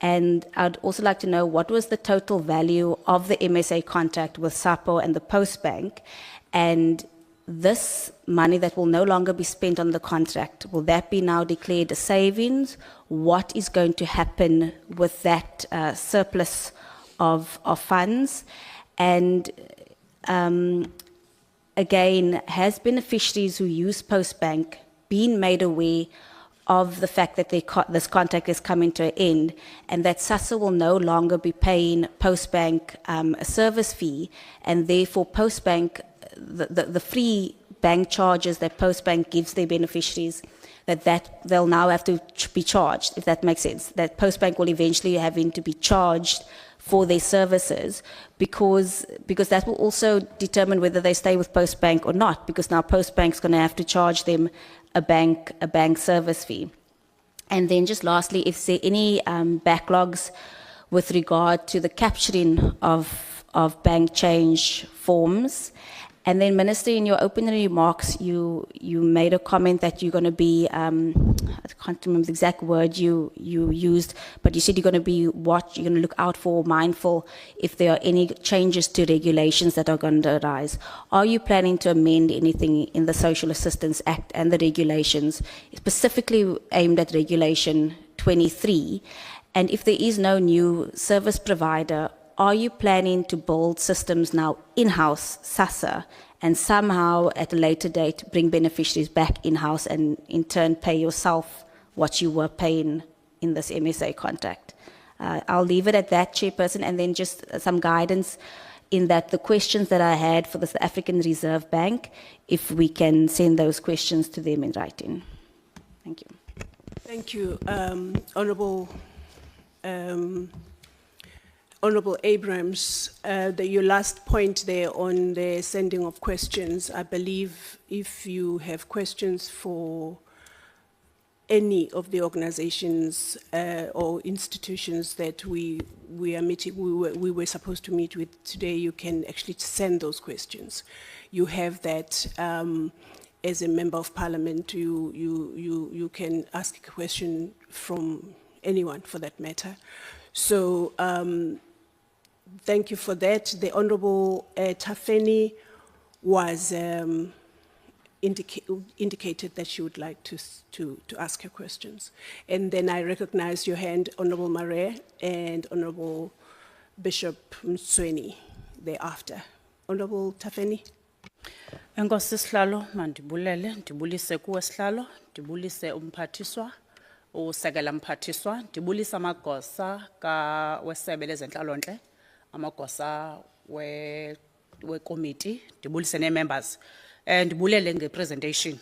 And I'd also like to know what was the total value of the MSA contract with SAPO and the Postbank, and this money that will no longer be spent on the contract, will that be now declared a savings? What is going to happen with that surplus of funds? And again, has beneficiaries who use Postbank been made aware of the fact that this contract is coming to an end, and that SASSA will no longer be paying Postbank a service fee, and therefore Postbank, the free bank charges that Postbank gives their beneficiaries, that they'll now have to be charged, if that makes sense, that Postbank will eventually having to be charged for their services, because that will also determine whether they stay with Postbank or not, because now Postbank's going to have to charge them a bank service fee. And then just lastly, if there any backlogs with regard to the capturing of bank change forms, And then, Minister, in your opening remarks, you made a comment that you're going to be, I can't remember the exact word you used, but you said you're going to be you're going to look out for, mindful if there are any changes to regulations that are going to arise. Are you planning to amend anything in the Social Assistance Act and the regulations, specifically aimed at Regulation 23? And if there is no new service provider, are you planning to build systems now in-house, SASSA, and somehow at a later date bring beneficiaries back in-house and in turn pay yourself what you were paying in this MSA contract? I'll leave it at that, Chairperson, and then just some guidance in that the questions that I had for the South African Reserve Bank, if we can send those questions to them in writing. Thank you. Thank you, Honorable Abrams. Your last point there on the sending of questions, I believe if you have questions for any of the organizations or institutions that we are meeting, we were supposed to meet with today, you can actually send those questions. You have that as a member of parliament, you can ask a question from anyone for that matter. So thank you for that. The Honorable Tafeni was indicated that she would like to ask her questions. And then I recognize your hand, Honorable Mare and Honorable Bishop Msweni thereafter. Honorable Tafeni. Enkosi sihlalo mandibulele ndibulise kuwe sihlalo ndibulise umphathiswa usekela mphathiswa ndibulisa amagosa wesebe lezenhlalontle amagosa wekomiti ndibulise ne-members ndibulele nge-presentation.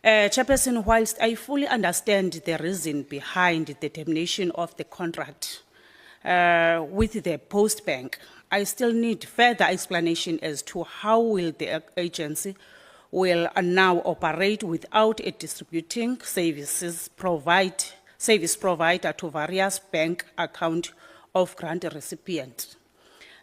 Chairperson, whilst I fully understand the reason behind the termination of the contract with the Post Bank, I still need further explanation as to how will the agency will now operate without a distributing service provider to various bank account of grant recipient.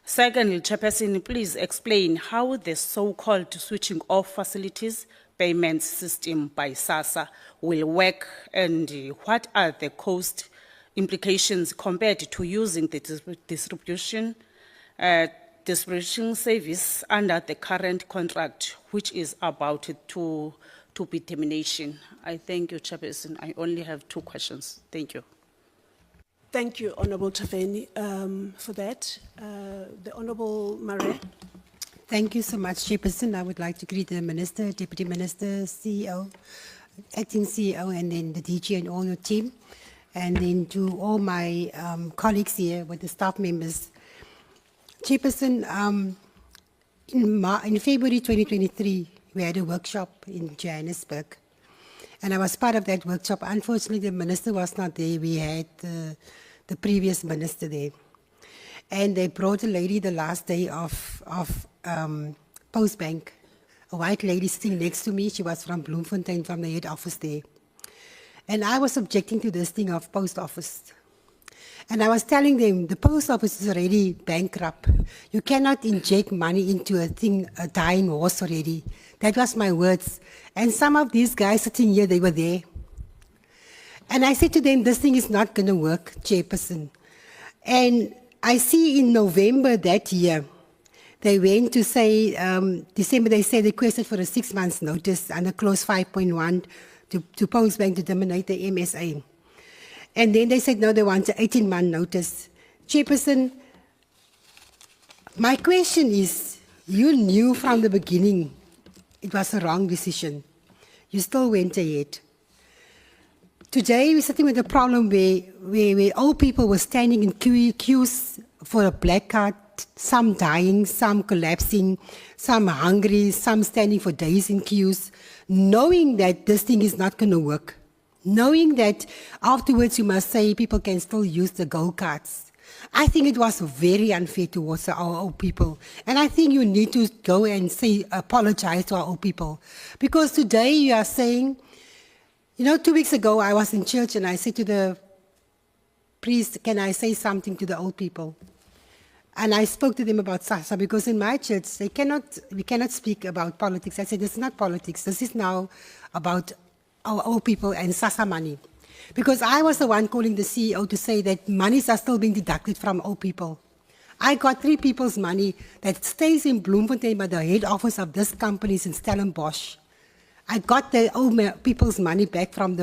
Secondly, Chairperson, please explain how the so-called switching off facilities payment system by SASSA will work and what are the cost implications compared to using the distribution service under the current contract, which is about to be termination. I thank you, Chairperson. I only have 2 questions. Thank you. Thank you, Honorable Tafeni, for that. The Honorable Mare. Thank you so much, Chairperson. I would like to greet the Minister, Deputy Minister, CEO, Acting CEO, and then the DG and all your team. And then to all my colleagues here with the staff members. Chairperson, in February 2023, we had a workshop in Johannesburg. And I was part of that workshop. Unfortunately, the minister was not there. We had the previous minister there. And they brought a lady the last day of Post Bank, a white lady sitting next to me. She was from Bloemfontein, from the head office there. And I was objecting to this thing of post office. And I was telling them, the post office is already bankrupt. You cannot inject money into a dying horse already. That was my words. And some of these guys sitting here, they were there. And I said to them, this thing is not going to work, Chairperson. And I see in November that year, they went to say, December, they said they requested for a 6 months notice under clause 5.1 to Post Bank to terminate the MSA. And then they said, no, they want an 18-month notice. Chairperson, my question is, you knew from the beginning it was a wrong decision. You still went ahead. Today, we're sitting with a problem where old people were standing in queues for a black card, some dying, some collapsing, some hungry, some standing for days in queues, knowing that this thing is not going to work. Knowing that afterwards you must say people can still use the gold cards. I think it was very unfair towards our old people. And I think you need to go and say, apologize to our old people. Because today you are saying, 2 weeks ago I was in church and I said to the priest, can I say something to the old people? And I spoke to them about SASSA because in my church, we cannot speak about politics. I said, this is not politics. This is now about our old people and SASSA money. Because I was the one calling the CEO to say that monies are still being deducted from old people. I got 3 people's money that stays in Bloemfontein by the head office of this company in Stellenbosch. I got the old people's money back from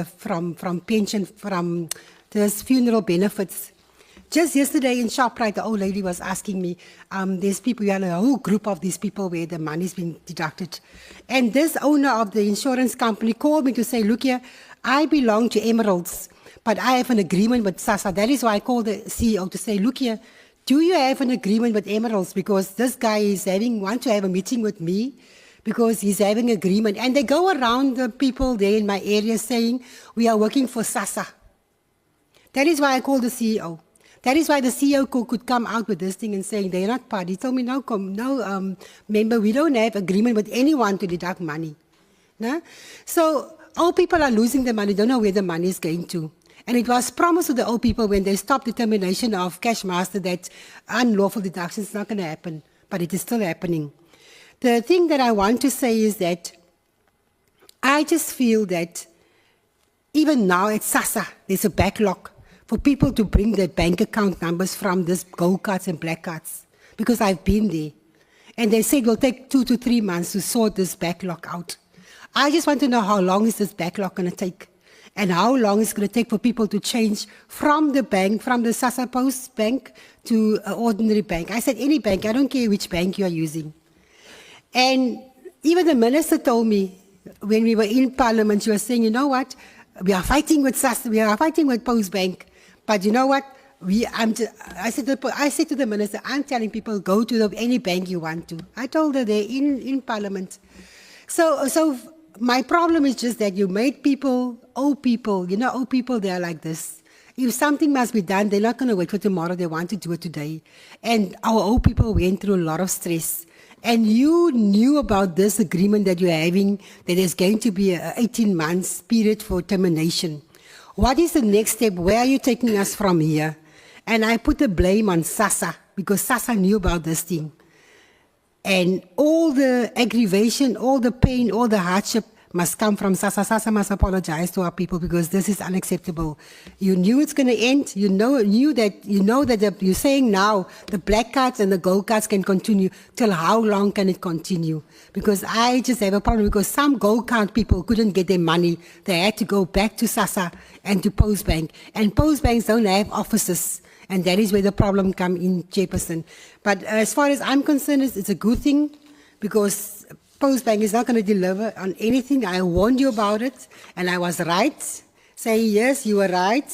pension, from this funeral benefits. Just yesterday in ShopRite, the old lady was asking me, there's people, you have a whole group of these people where the money's been deducted. And this owner of the insurance company called me to say, look here, I belong to Emeralds, but I have an agreement with SASSA. That is why I called the CEO to say, look here, do you have an agreement with Emeralds? Because this guy is want to have a meeting with me because he's having an agreement. And they go around the people there in my area saying, we are working for SASSA. That is why I called the CEO. That is why the CEO could come out with this thing and saying they're not part. He told me, no, member, we don't have agreement with anyone to deduct money. No? So old people are losing their money, don't know where the money is going to. And it was promised to the old people when they stopped the termination of Cashmaster that unlawful deduction is not going to happen, but it is still happening. The thing that I want to say is that I just feel that even now at SASSA, there's a backlog for people to bring their bank account numbers from this gold cards and black cards, because I've been there. And they said it will take 2 to 3 months to sort this backlog out. I just want to know how long is this backlog going to take? And how long is it going to take for people to change from the bank, from the SASSA Post Bank to an ordinary bank? I said, any bank, I don't care which bank you are using. And even the minister told me, when we were in Parliament, she was saying, you know what, we are fighting with SASSA, we are fighting with Post Bank, but you know what, I said to the minister, I'm telling people, go to any bank you want to. I told her there in Parliament. So my problem is just that you made people, old people, old people, they are like this. If something must be done, they're not going to wait for tomorrow, they want to do it today. And our old people went through a lot of stress. And you knew about this agreement that you're having, that there's going to be an 18 months period for termination. What is the next step? Where are you taking us from here? And I put the blame on SASSA, because SASSA knew about this thing. And all the aggravation, all the pain, all the hardship must come from SASSA. SASSA must apologize to our people, because this is unacceptable. You knew it's going to end. You know that you're saying now the black cards and the gold cards can continue. Till how long can it continue? Because I just have a problem, because some gold card people couldn't get their money. They had to go back to SASSA and to Post Bank. And Post Banks don't have offices. And that is where the problem comes in, Chairperson. But as far as I'm concerned, it's a good thing, because Post Bank is not going to deliver on anything. I warned you about it, and I was right, saying, yes, you were right,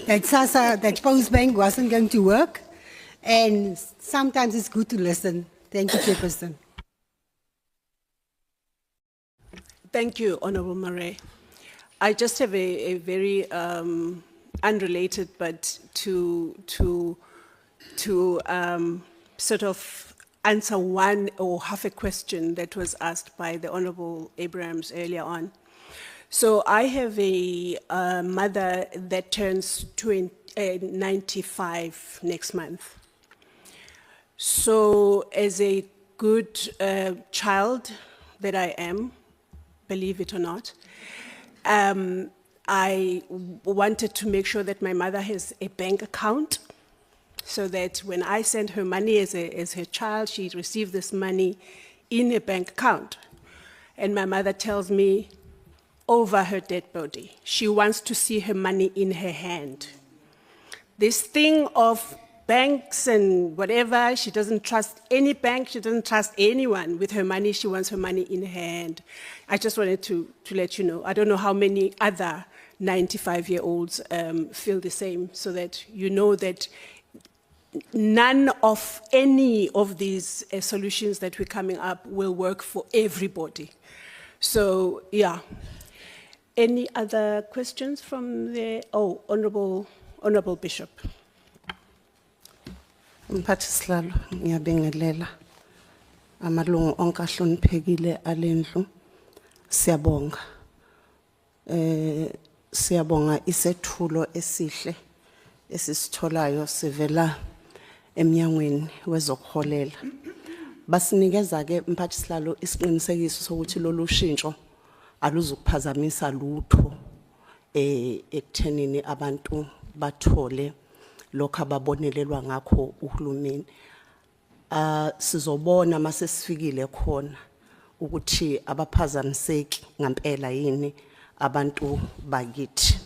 that SASSA, that Post Bank wasn't going to work. And sometimes it's good to listen. Thank you, Chairperson. Thank you, Honorable Murray. I just have a very unrelated, but to sort of answer one or half a question that was asked by the Honorable Abrahams earlier on. So I have a mother that turns 95 next month. So as a good child that I am, believe it or not, I wanted to make sure that my mother has a bank account, so that when I send her money as her child, she received this money in a bank account. And my mother tells me, over her dead body, she wants to see her money in her hand. This thing of banks and whatever, she doesn't trust any bank, she doesn't trust anyone with her money, she wants her money in her hand. I just wanted to let you know. I don't know how many other 95-year-olds feel the same, so that you know that none of any of these solutions that we're coming up will work for everybody. So, yeah. Any other questions from the, Honorable Bishop. Mphathi Sihlalo, ngiyabingelela amalungu onke ahloniphekile alendlu. Siyabonga. Siyabonga isethulo esihle esisitholayo sivela emnyangweni wezokuholela. Basinikeza ke mphathi sihlalo isiqinisekiso sokuthi lolu shintsho aluzukuphazamisa lutho ekuthenini abantu bathole lokho ababonelelwa ngakho uhulumeni. Sizobona mase sifikile khona ukuthi abaphazamiseki ngempela yini abantu bakithi.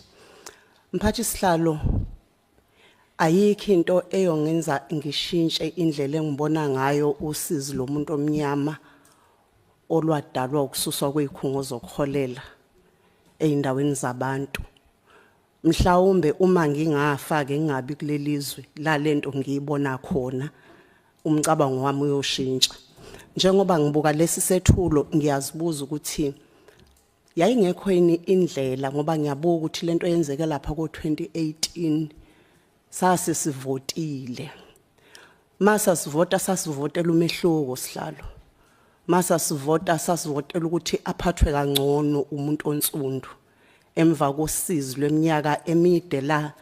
Mphathi sihlalo, ayikho into eyongenza ngishintshe indlela engibona ngayo usizi lomuntu omnyama olwadalwa ukususwa kwezikhungo zokuholela eindaweni zabantu. Mhlawumbe uma ngingafa ke ngingabi kulelizwe la lento ngiyibona khona umcabango wami uyoshintsha. Njengoba ngibuka lesi sethulo ngiyazibuza ukuthi yayingekho yini indlela ngoba ngiyabuka ukuthi lento yenzeke lapha ko-2018 sasivotile. Masa sivota sasivotela umehluko sihlalo. Masa sasivotela ukuthi aphathwe kangcono umuntu onsundu emva kosizi lweminyaka emide la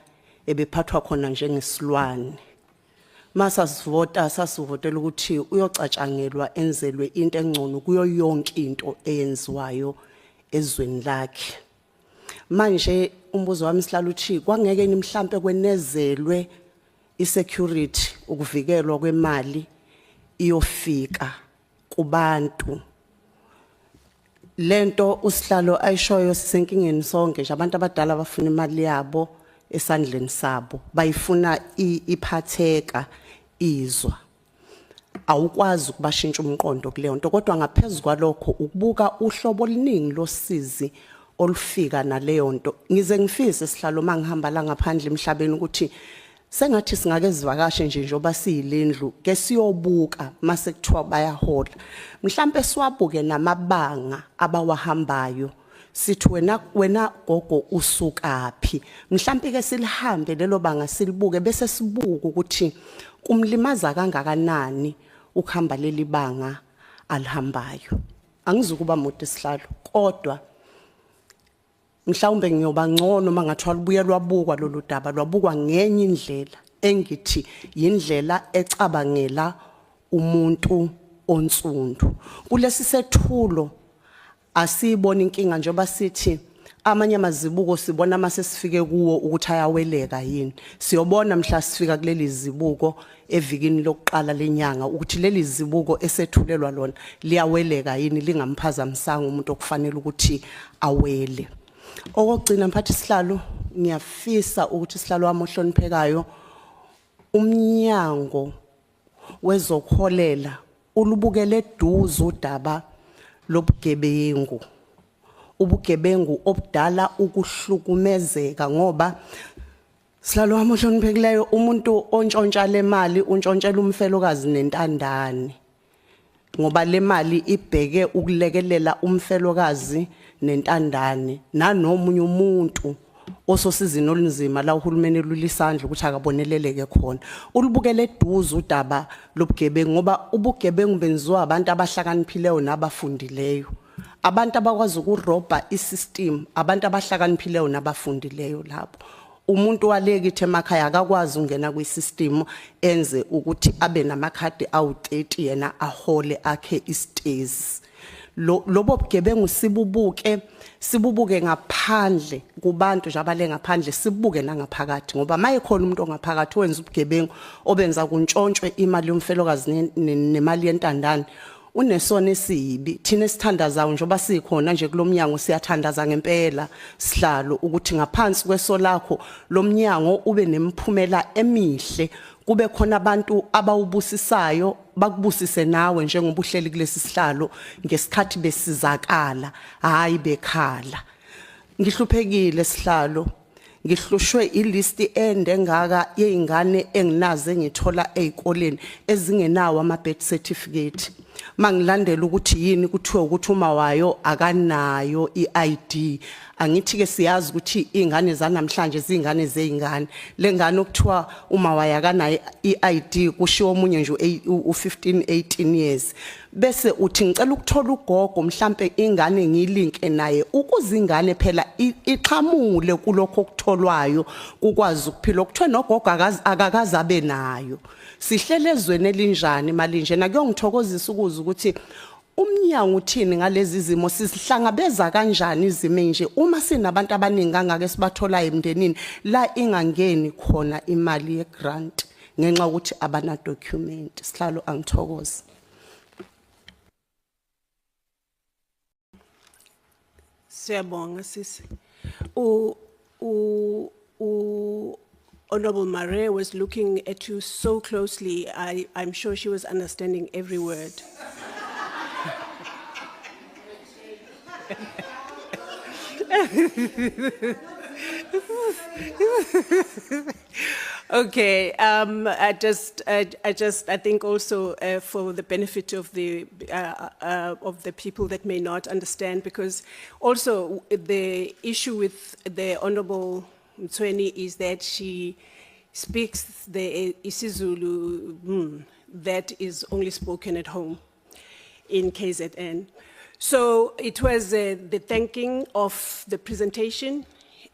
ebephathwa khona njengesilwane. Masa sasivotela ukuthi uyocatshangelwa enzelwe into engcono kuyo yonke into eyenziwayo ezweni lakhe. Manje umbuzo wami sihlalo uthi kwangeke ni mhlambe kwenezelwe isecurity ukuvikelwa kwemali iyofika kubantu. Lento usihlalo ayishoyo sisenkingeni sonke nje abantu abadala bafuna imali yabo esandleni sabo, bayifuna iphatheka izwa. Awukwazi ukubashintsha umqondo kuleyo nto, kodwa ngaphezulu kwalokho ukubuka uhlobo oluningi losizi olufika naleyo nto. Ngize ngifise sihlalo mangihamba la ngaphandle emhlabeni ukuthi sengathi singake zivakashe njengoba siyilendlu ke siyobuka mase kuthiwa bayahola. Mhlambe siwabuke namabanga abawahambayo. Sithi wena gogo usukaphi? Mhlambe ke silihambe lelo banga silibuke bese sibuka ukuthi kumlimaza kangakanani ukuhamba leli banga alihambayo. Angizukuba mude sihlalo, kodwa mhlawumbe ngiyoba ngcono mangathi walubuye lwabukwa lolu daba lwabukwa ngenye indlela engithi yindlela ecabangela umuntu onsundu. Kulesi sethulo asibona inkinga njengoba sithi amanye amazibuko sibona mase sifike kuwo ukuthi ayaweleka yini. Siyobona mhla sifika kuleli zibuko evikini lokuqala lenyanga ukuthi leli zibuko esethulelwa lona liyaweleka yini lingamphazamisanga umuntu okufanele ukuthi awele. Okugcina mphathi sihlalo ngiyafisa ukuthi sihlalo wami ohloniphekayo umnyango wezokuholela ulubukele eduze udaba lobugebengu. Ubugebengu obudala ukuhlukumezeka ngoba sihlalo wami ohloniphekileyo umuntu ontshontsha le mali untshontshelwa umfelokazi nentandane. Ngoba le mali ibheke ukulekelela umfelokazi nentandane nanomunye umuntu ososizini olunzima la uhulumeni lulisandla ukuthi akaboneleleke khona. Ulubukele eduze udaba lobugebengu ngoba ubugebengu benziwa abantu abahlakaniphileyo nabafundileyo. Abantu abakwazi ukurobha isystem, abantu abahlakaniphileyo nabafundileyo lapho. Umuntu walekithi emakhaya akakwazi ungena kwisystem enze ukuthi abe namakhadi awu30 yena ahole akhe istairs. Lobo bugebengu sibubuke ngaphandle kubantu nje abale ngaphandle sibuke nangaphakathi ngoba maye khona umuntu ongaphakathi wenza ubugebengu obenza kuntshontshwe imali yomfelokazi nemali yentandane unesona esibi. Thina sithandazayo njengoba sikhona nje kulomnyango siyathandaza ngempela sihlalo ukuthi ngaphansi kweso lakho lomnyango ube nemphumela emihle, kube khona abantu abawubusisayo bakubusise nawe njengoba uhleli kulesi sihlalo ngesikhathi besizakala hayi bekhala. Ngihluphekile sihlalo, ngihlushwe ilisti ende engaka yeingane enginazo engithola ezikoleni ezingenawo ama birth certificate. Mangilandela ukuthi yini kuthiwe ukuthi uma wayo akanayo iID Angithi ke siyazi ukuthi ingane zanamhlanje zingane zeingane. Lengane okuthiwa uma wayakana iID kushiwo omunye nje u15 18 years. Bese uthi ngicela ukuthola ugogo mhlambe ingane ngiyilinke naye ukuze ingane phela iqhamule kulokho okutholwayo ukwazi ukuphila okuthiwa nogogo akakazabe nayo. Sihlele ezweni elinjani malinje na kuyongithokozisa ukuza ukuthi umnyango uthini ngalezi zimo sisihlangabeza kanjani izimo nje uma sinabantu abaningi kangaka sibathola emndenini la ingangeni khona imali ye grant ngenxa ukuthi abana document sihlalo angithokoza. Siyabonga sisi. Honorable Mare was looking at you so closely. I'm sure she was understanding every word. Okay, I think also for the benefit of the people that may not understand, because also the issue with the Honorable Mtsweni is that she speaks the isiZulu that is only spoken at home in KZN. So it was the thanking of the presentation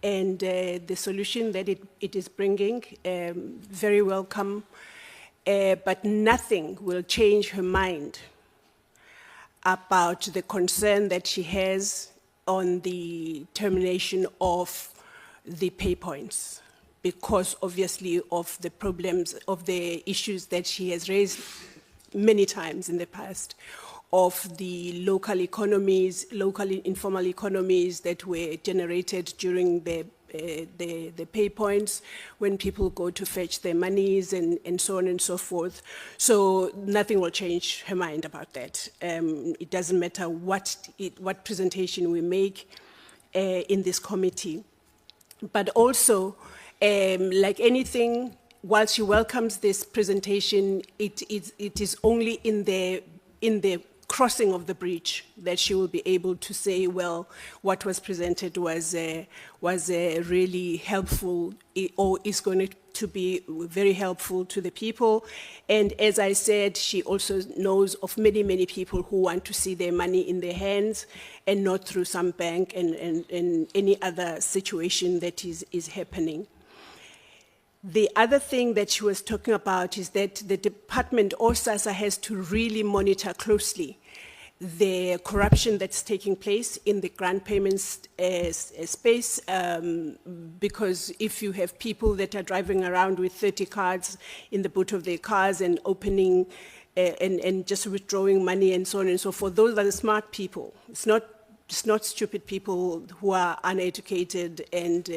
and the solution that it is bringing, very welcome, but nothing will change her mind about the concern that she has on the termination of the pay points, because obviously of the problems, of the issues that she has raised many times in the past, of the local economies, locally informal economies that were generated during the pay points when people go to fetch their monies and so on and so forth. So nothing will change her mind about that. It doesn't matter what presentation we make in this committee. But also, like anything, while she welcomes this presentation, it is only in the crossing of the bridge that she will be able to say, well, what was presented was really helpful, or is going to be very helpful to the people. And as I said, she also knows of many, many people who want to see their money in their hands and not through some bank and any other situation that is happening. The other thing that she was talking about is that the department or SASSA has to really monitor closely the corruption that's taking place in the grant payments space, because if you have people that are driving around with 30 cards in the boot of their cars and opening and just withdrawing money and so on and so forth, those are the smart people. It's not stupid people who are uneducated and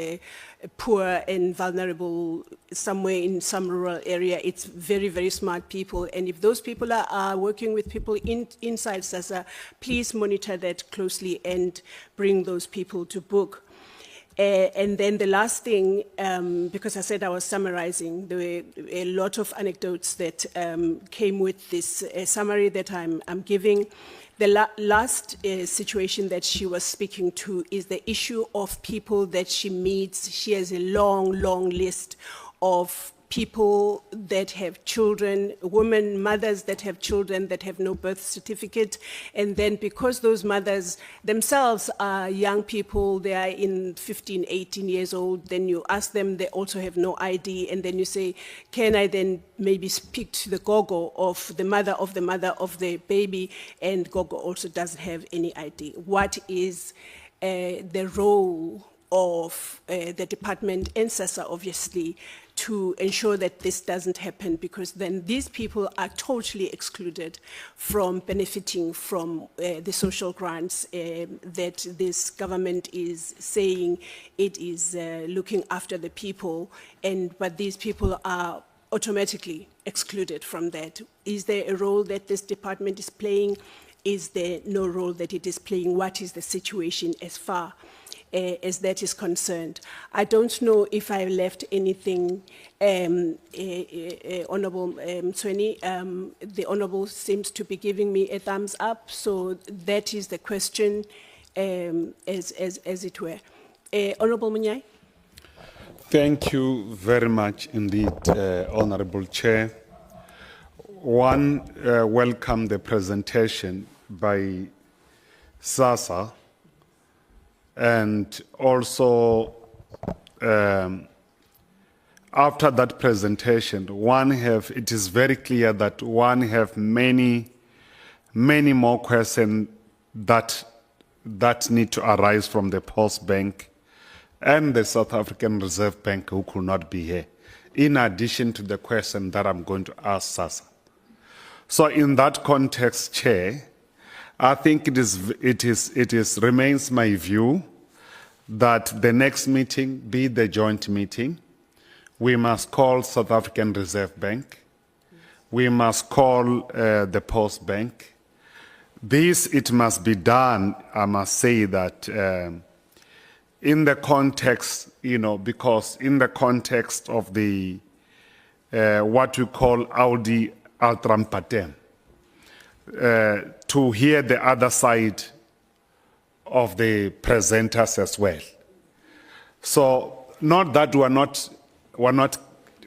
poor and vulnerable somewhere in some rural area. It's very, very smart people. And if those people are working with people inside SASSA, please monitor that closely and bring those people to book. And then the last thing, because I said I was summarizing, there were a lot of anecdotes that came with this summary that I'm giving. The last situation that she was speaking to is the issue of people that she meets. She has a long, long list of people that have children, women, mothers that have children that have no birth certificate. And then because those mothers themselves are young people, they are in 15, 18 years old, then you ask them, they also have no ID. And then you say, can I then maybe speak to the gogo of the mother of the baby? And gogo also doesn't have any ID. What is the role of the department and SASSA, obviously, to ensure that this doesn't happen, because then these people are totally excluded from benefiting from the social grants that this government is saying it is looking after the people, but these people are automatically excluded from that. Is there a role that this department is playing? Is there no role that it is playing? What is the situation as far as that is concerned? I don't know if I left anything, Honourable Mtsweni. The Honourable seems to be giving me a thumbs up, so that is the question, as it were. Honorable Munyai. Thank you very much indeed, Honorable Chair. One, welcome the presentation by SASSA, and also after that presentation, it is very clear that one have many more questions that need to arise from the Post Bank and the South African Reserve Bank, who could not be here, in addition to the question that I'm going to ask SASSA. So in that context, Chair, I think it remains my view that the next meeting be the joint meeting. We must call South African Reserve Bank. We must call the Post Bank. It must be done, I must say that, in the context, because in the context of the, what we call Audi Altram Patem, to hear the other side of the presenters as well. So, not that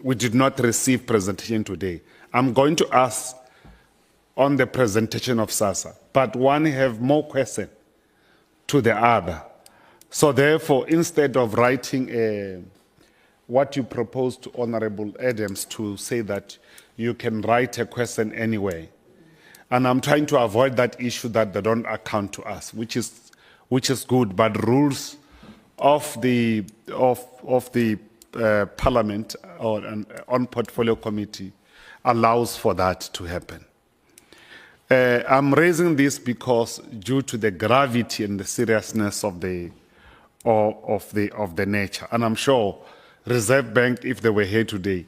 we did not receive presentation today. I'm going to ask on the presentation of SASSA, but one have more questions to the other. So therefore, instead of writing what you proposed to Honorable Adams to say that you can write a question anyway, and I'm trying to avoid that issue that they don't account to us, which is good, but rules of the Parliament or on Portfolio Committee allows for that to happen. I'm raising this because due to the gravity and the seriousness of the nature, and I'm sure Reserve Bank, if they were here today,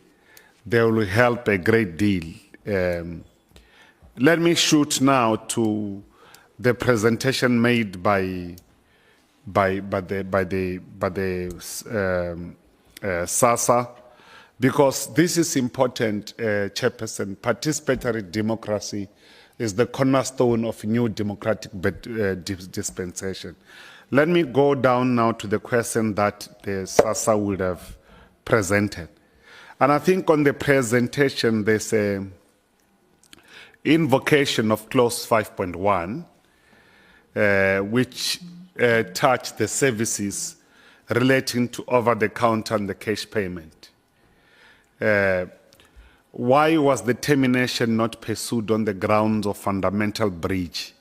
they will help a great deal. Let me shoot now to the presentation made by SASSA, because this is important, Chairperson. Participatory democracy is the cornerstone of new democratic dispensation. Let me go down now to the question that the SASSA would have presented. And I think on the presentation, there's an invocation of clause 5.1, which touch the services relating to over-the-counter and the cash payment. Why was the termination not pursued on the grounds of fundamental breach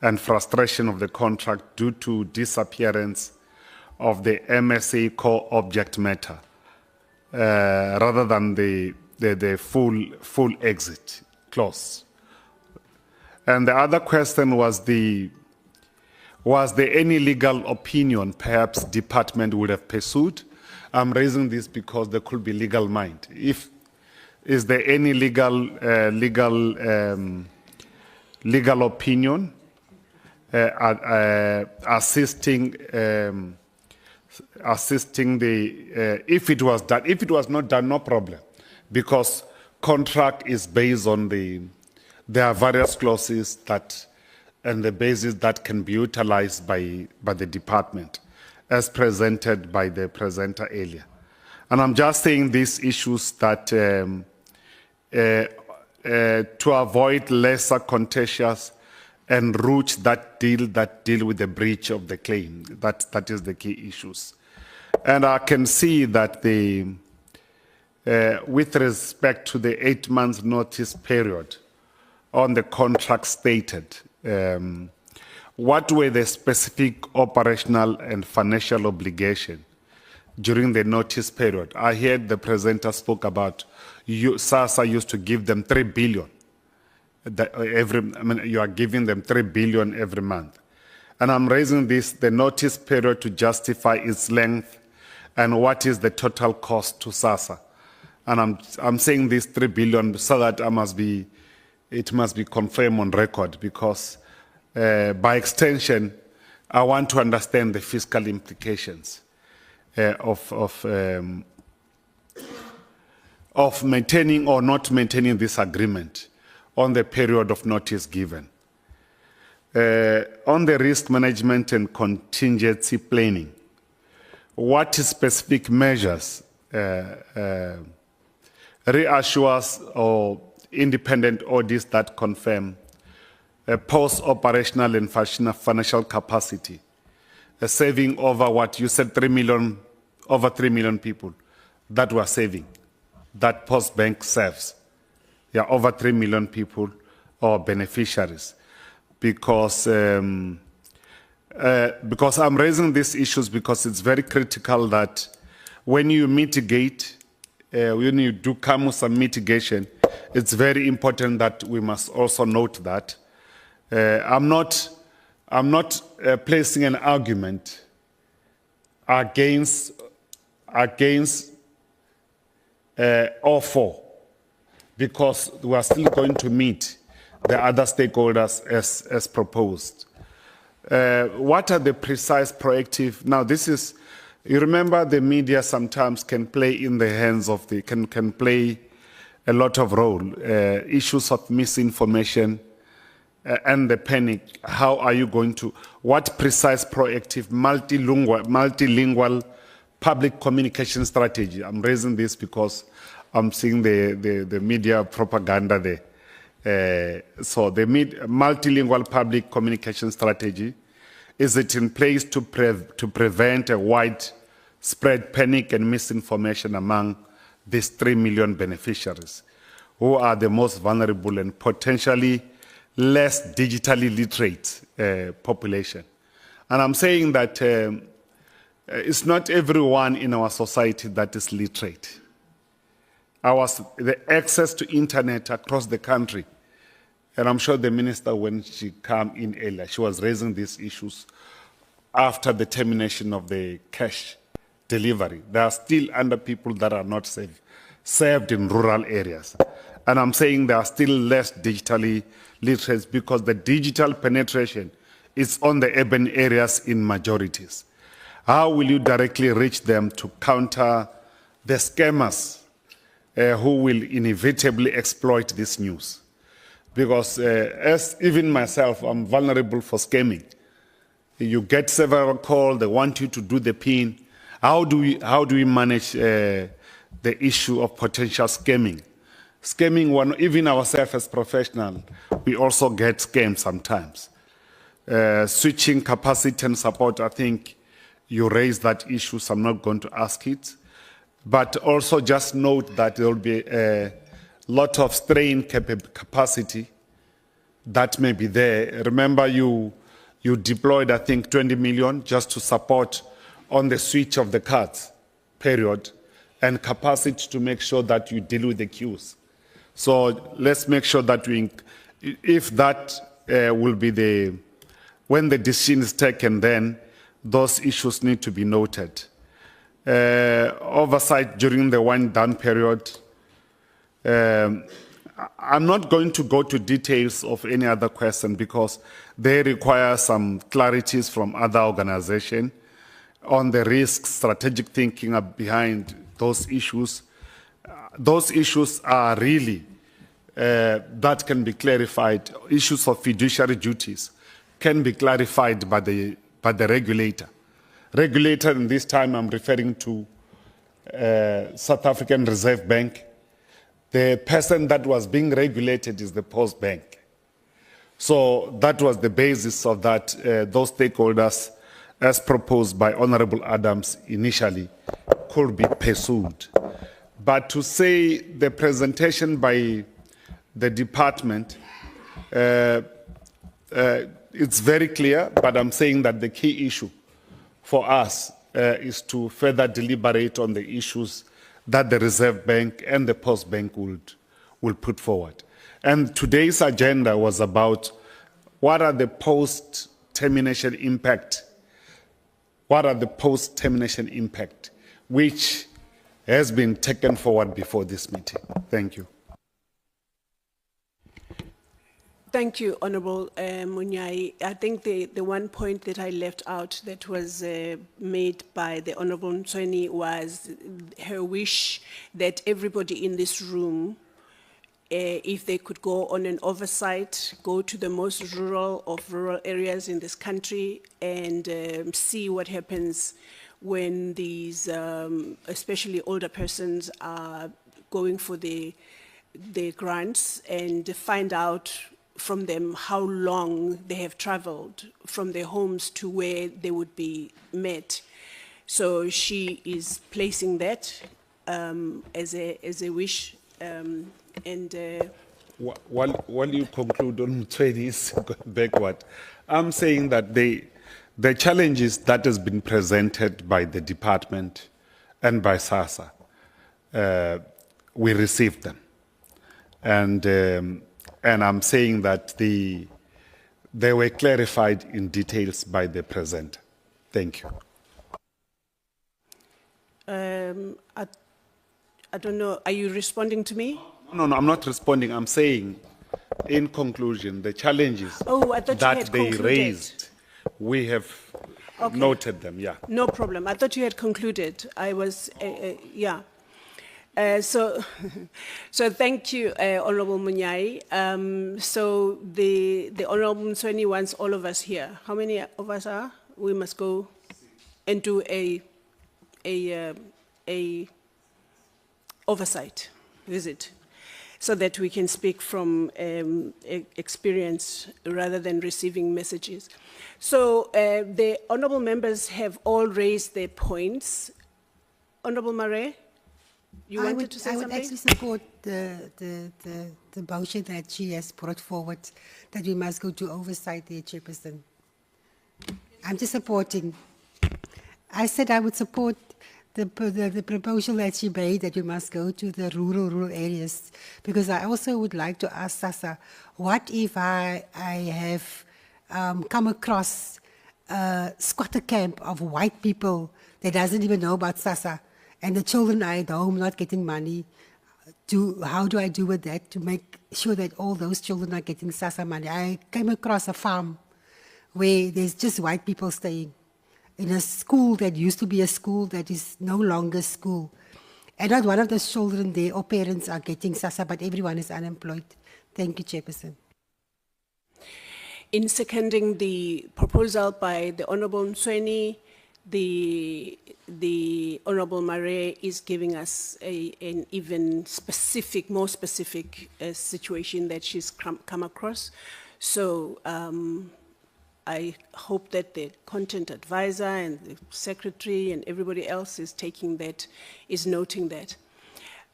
and frustration of the contract due to disappearance of the MSA core object matter, rather than the full exit clause? And the other question was there any legal opinion perhaps department would have pursued? I'm raising this because there could be legal mind. Is there any legal opinion assisting the if it was done? If it was not done, no problem, because contract is based on there are various clauses that and the basis that can be utilized by the department, as presented by the presenter earlier. And I'm just saying these issues that to avoid lesser contentious and root that deal with the breach of the claim. That is the key issues. And I can see that with respect to the 8 months notice period on the contract stated, what were the specific operational and financial obligation during the notice period? I heard the presenter spoke about SASSA used to give them 3 billion. You are giving them 3 billion every month. And I'm raising the notice period to justify its length and what is the total cost to SASSA. And I'm saying this 3 billion so that it must be confirmed on record, because by extension, I want to understand the fiscal implications of maintaining or not maintaining this agreement on the period of notice given. On the risk management and contingency planning, what specific measures reassures or independent audits that confirm post-operational and financial capacity, saving over what you said, 3 million, over 3 million people that were saving, that Postbank serves. Yeah, over 3 million people or beneficiaries. Because I'm raising these issues because it's very critical that when you mitigate, when you do come with some mitigation, it's very important that we must also note that. I'm not placing an argument against or for, because we are still going to meet the other stakeholders as proposed. What are the precise proactive? Now, this is, you remember the media sometimes can play in the hands of the, can play a lot of role. Issues of misinformation and the panic. How are you going to, what precise proactive multilingual public communication strategy? I'm raising this because I'm seeing the media propaganda there. So the multilingual public communication strategy, is it in place to prevent a widespread panic and misinformation among these 3 million beneficiaries, who are the most vulnerable and potentially less digitally literate population? And I'm saying that it's not everyone in our society that is literate. The access to internet across the country, and I'm sure the minister, when she came in earlier, she was raising these issues after the termination of the cash delivery. There are still under people that are not served in rural areas. And I'm saying there are still less digitally literate because the digital penetration is on the urban areas in majorities. How will you directly reach them to counter the scammers who will inevitably exploit this news? Because as even myself, I'm vulnerable for scamming. You get several calls, they want you to do the PIN. How do we manage the issue of potential scamming? Scamming, even ourselves as professionals, we also get scammed sometimes. Switching capacity and support, I think you raised that issue, so I'm not going to ask it. But also just note that there will be a lot of strain capacity that may be there. Remember, you deployed, I think, 20 million just to support on the switch of the cards, period, and capacity to make sure that you deal with the queues. So let's make sure that if that will be when the decision is taken, then those issues need to be noted. Oversight during the wind-down period. I'm not going to go to details of any other question because they require some clarities from other organizations on the risks, strategic thinking behind those issues. Those issues are really, that can be clarified. Issues of fiduciary duties can be clarified by the regulator. Regulator, in this time I'm referring to South African Reserve Bank. The person that was being regulated is the Postbank. So that was the basis of that, those stakeholders, as proposed by Honorable Adams initially, could be pursued. But to say the presentation by the department, it's very clear, but I'm saying that the key issue for us is to further deliberate on the issues that the Reserve Bank and the Postbank will put forward. And today's agenda was about what are the post-termination impact, which has been taken forward before this meeting. Thank you. Thank you, Honorable Munyai. I think the one point that I left out that was made by the Honorable Mtsweni was her wish that everybody in this room, if they could go on an oversight, go to the most rural of rural areas in this country and see what happens when these, especially older persons, are going for the grants, and find out from them how long they have traveled from their homes to where they would be met. So she is placing that as a wish, and While you conclude on Mtswedi's backward, I'm saying that the challenges that has been presented by the department and by SASSA, we received them. And I'm saying that they were clarified in details by the presenter. Thank you. I don't know, are you responding to me? No, I'm not responding. I'm saying, in conclusion, the challenges Oh, I thought you that had they concluded. raised, we have noted them, yeah. No problem. I thought you had concluded. I was, yeah. So thank you, Honorable Munyai. So the Honorable Msweni wants all of us here. How many of us are? We must go and do a oversight visit, so that we can speak from experience rather than receiving messages. So the honorable members have all raised their points. Honorable Mare, you wanted to say I would something? actually support the motion that she has brought forward, that we must go to oversight there, Chairperson. I'm just supporting. I said I would support the proposal that she made, that we must go to the rural areas, because I also would like to ask SASSA, what if I have come across a squatter camp of white people that doesn't even know about SASSA, and the children are at home not getting money? How do I do with that to make sure that all those children are getting SASSA money? I came across a farm where there's just white people staying in a school that used to be a school that is no longer school. And not one of those children there or parents are getting SASSA, but everyone is unemployed. Thank you, Chairperson. In seconding the proposal by the Honorable Msweni, the Honorable Mare is giving us an even more specific situation that she's come across. So I hope that the content advisor and the secretary and everybody else is noting that.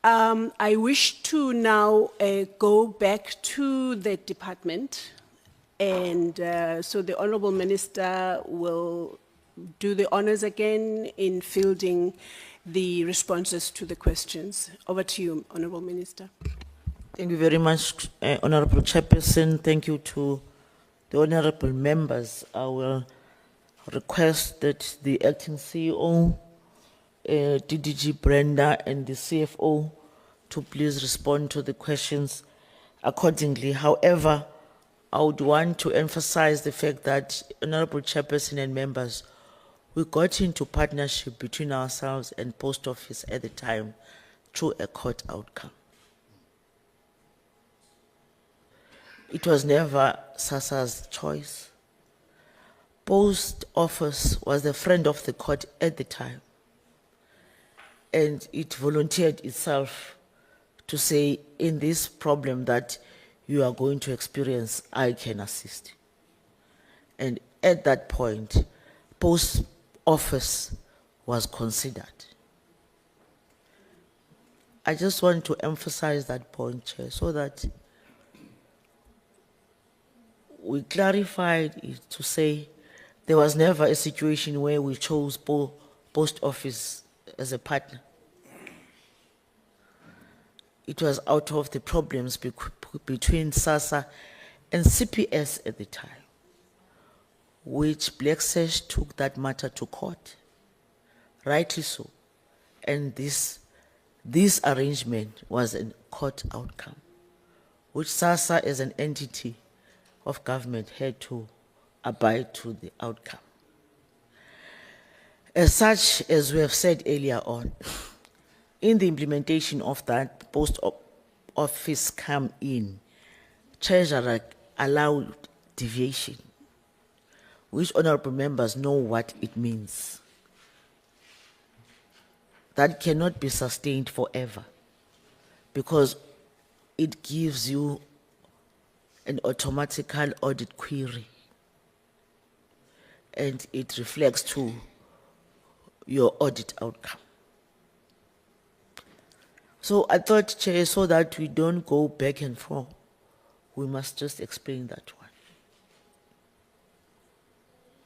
I wish to now go back to the department, and so the Honorable Minister will do the honors again in fielding the responses to the questions. Over to you, Honorable Minister. Thank you very much, Honorable Chairperson. Thank you to the honorable members. I will request that the acting CEO, DDG Brenda, and the CFO to please respond to the questions accordingly. However, I would want to emphasize the fact that, Honorable Chairperson and members, we got into partnership between ourselves and Post Office at the time through a court outcome. It was never SASSA's choice. Post Office was the friend of the court at the time, and it volunteered itself to say, in this problem that you are going to experience, I can assist. And at that point, Post Office was considered. I just want to emphasize that point, Chair, so that we clarified it to say there was never a situation where we chose Post Office as a partner. It was out of the problems between SASSA and CPS at the time, which Black Sash took that matter to court, rightly so. And this arrangement was a court outcome, which SASSA as an entity of government had to abide to the outcome. As such, as we have said earlier on, in the implementation of that, Post Office come in, Treasurer allowed deviation, which honorable members know what it means. that cannot be sustained forever because it gives you an automatical audit query and it reflects to your audit outcome. So I thought, Chair, so that we don't go back and forth, we must just explain that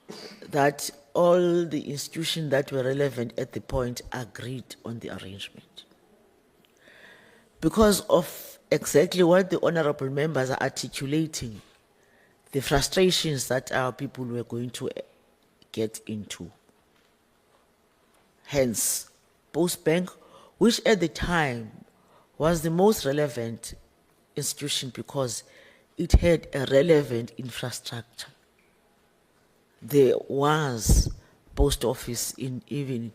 one. That all the institutions that were relevant at the point agreed on the arrangement. Because of exactly what the honorable members are articulating, the frustrations that our people were going to get into. Hence, Post Bank, which at the time was the most relevant institution because it had a relevant infrastructure. There was post office in even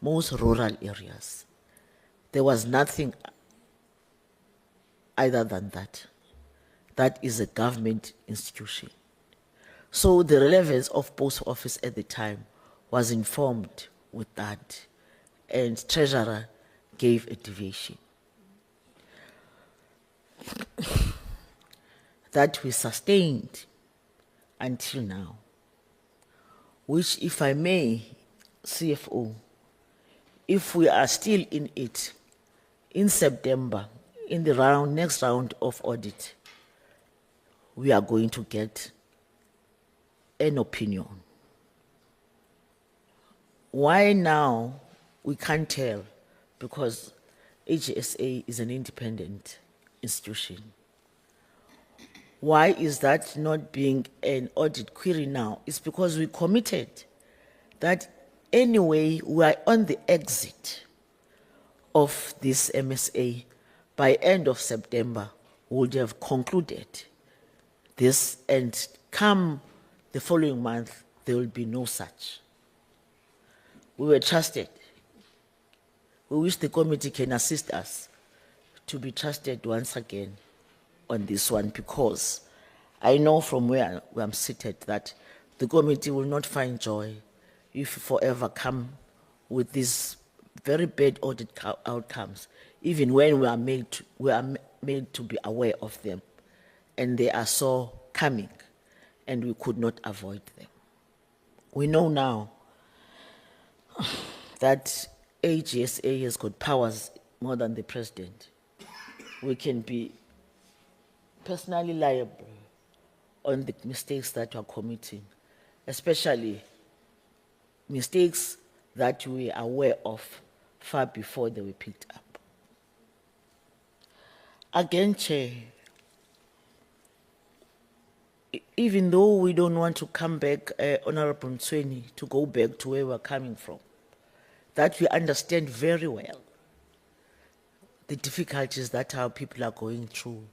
most rural areas. There was nothing other than that. That is a government institution. So the relevance of post office at the time was informed with that, and treasurer gave a deviation. That we sustained until now, which, if I may, CFO, if we are still in it, in September, in the next round of audit, we are going to get an opinion. Why now? We can't tell, because HSA is an independent institution. Why is that not being an audit query now? It's because we committed that anyway we are on the exit of this MSA. By end of September, we would have concluded this, and come the following month, there will be no such. We were trusted. We wish the committee can assist us to be trusted once again on this one, because I know from where I'm seated that the committee will not find joy if we forever come with these very bad audit outcomes, even when we are made to be aware of them, and they are so coming, and we could not avoid them. We know now that AGSA has got powers more than the president. We can be personally liable on the mistakes that we are committing, especially mistakes that we are aware of far before they were picked up. Again, Chair, even though we don't want to come back, Honorable Mtsweni, to go back to where we're coming from, that we understand very well the difficulties that our people are going through,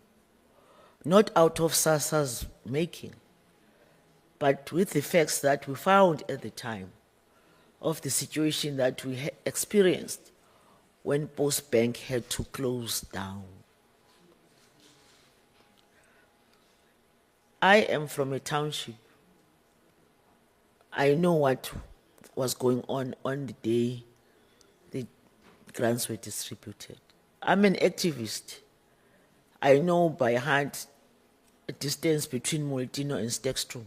not out of SASSA's making, but with the facts that we found at the time of the situation that we experienced when Post Bank had to close down. I am from a township. I know what was going on the day the grants were distributed. I'm an activist. I know by heart a distance between Molteno and Stekstrom,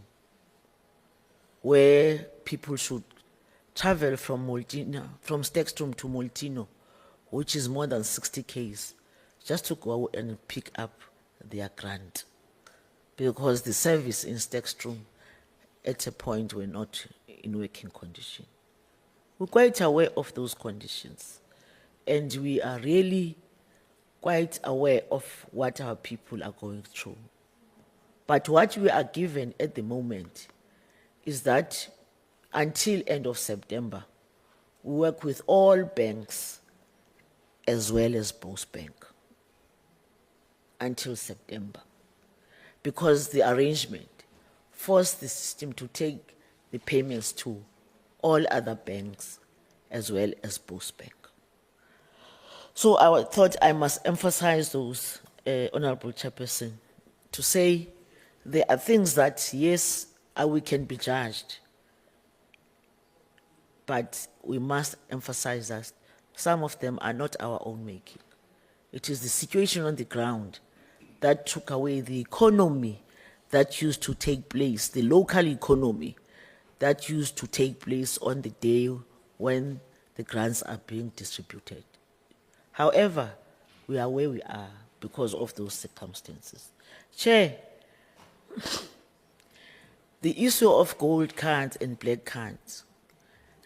where people should travel from Stekstrom to Molteno, which is more than 60 km, just to go and pick up their grant, because the service in Stekstrom at a point were not in working condition. We're quite aware of those conditions, and we are really quite aware of what our people are going through. But what we are given at the moment is that until end of September, we work with all banks as well as Post Bank until September, because the arrangement forced the system to take the payments to all other banks as well as Post Bank. So I thought I must emphasize those, Honorable Chairperson, to say there are things that, yes, we can be judged, but we must emphasize that some of them are not our own making. It is the situation on the ground that took away the economy that used to take place, the local economy that used to take place on the day when the grants are being distributed. However, we are where we are because of those circumstances. Chair, the issue of gold cards and black cards,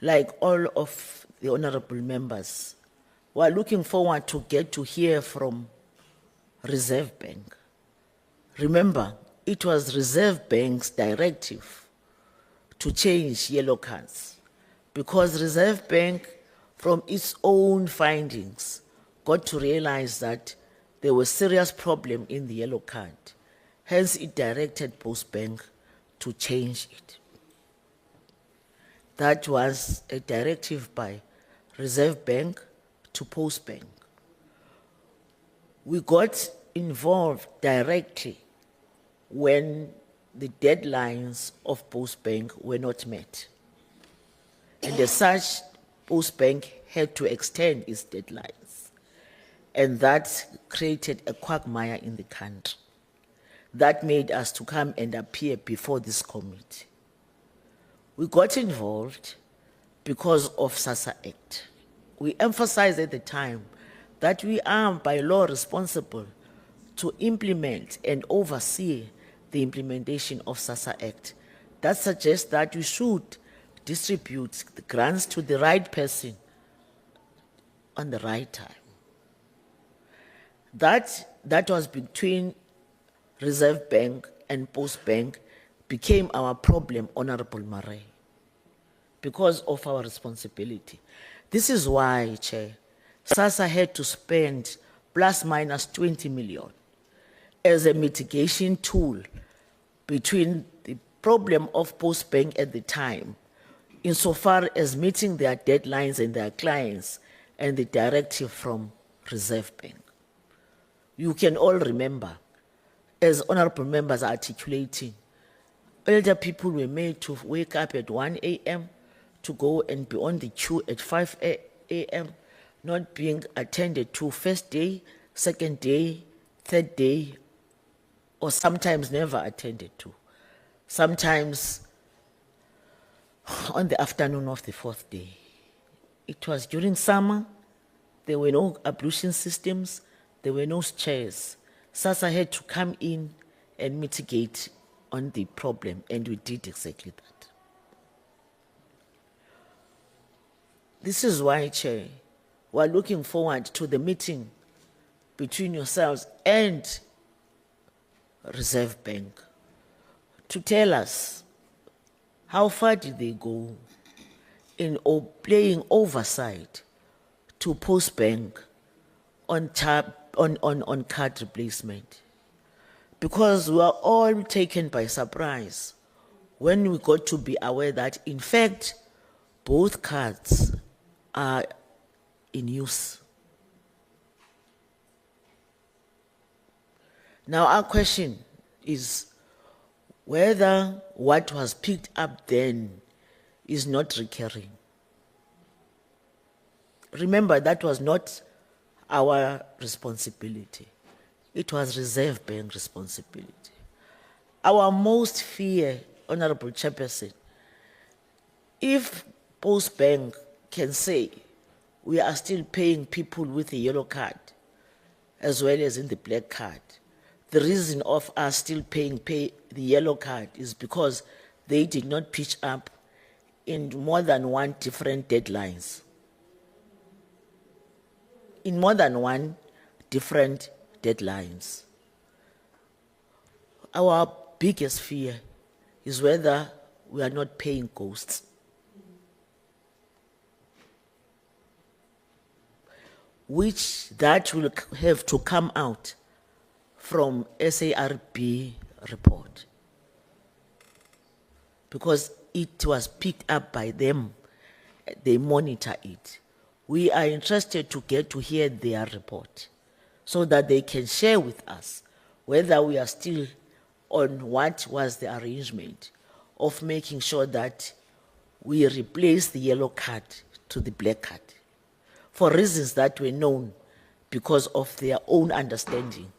like all of the honorable members, we are looking forward to get to hear from Reserve Bank. Remember, it was Reserve Bank's directive to change yellow cards because Reserve Bank, from its own findings, got to realize that there was serious problem in the yellow card. Hence, it directed Post Bank to change it. That was a directive by Reserve Bank to Post Bank. We got involved directly when the deadlines of Post Bank were not met. And as such, Post Bank had to extend its deadlines. And that created a quagmire in the country. That made us to come and appear before this committee. We got involved because of SASSA Act. We emphasized at the time that we are by law responsible to implement and oversee the implementation of SASSA Act. That suggests that we should distribute the grants to the right person on the right time. That was between Reserve Bank and Post Bank became our problem, Honorable Murray, because of our responsibility. This is why, Chair, SASSA had to spend plus minus 20 million as a mitigation tool between the problem of Post Bank at the time, insofar as meeting their deadlines and their clients, and the directive from Reserve Bank. You can all remember, as honorable members are articulating, elder people were made to wake up at 1 a.m. to go and be on the queue at 5 a.m., not being attended to first day, second day, third day, or sometimes never attended to. Sometimes on the afternoon of the fourth day. It was during summer, there were no ablution systems, there were no chairs. SASSA had to come in and mitigate on the problem, and we did exactly that. This is why, Chair, we're looking forward to the meeting between yourselves and Reserve Bank to tell us how far did they go in playing oversight to Post Bank on card replacement. Because we were all taken by surprise when we got to be aware that, in fact, both cards are in use. Now, our question is whether what was picked up then is not recurring. Remember, that was not our responsibility. It was Reserve Bank responsibility. Our most fear, Honorable Chairperson, if Post Bank can say we are still paying people with a yellow card as well as in the black card, the reason of us still paying the yellow card is because they did not pitch up in more than one different deadlines. In more than one different deadlines. Our biggest fear is whether we are not paying ghosts. Which that will have to come out from SARB report. Because it was picked up by them, they monitor it. We are interested to get to hear their report so that they can share with us whether we are still on what was the arrangement of making sure that we replace the yellow card to the black card. for reasons that were known because of their own understanding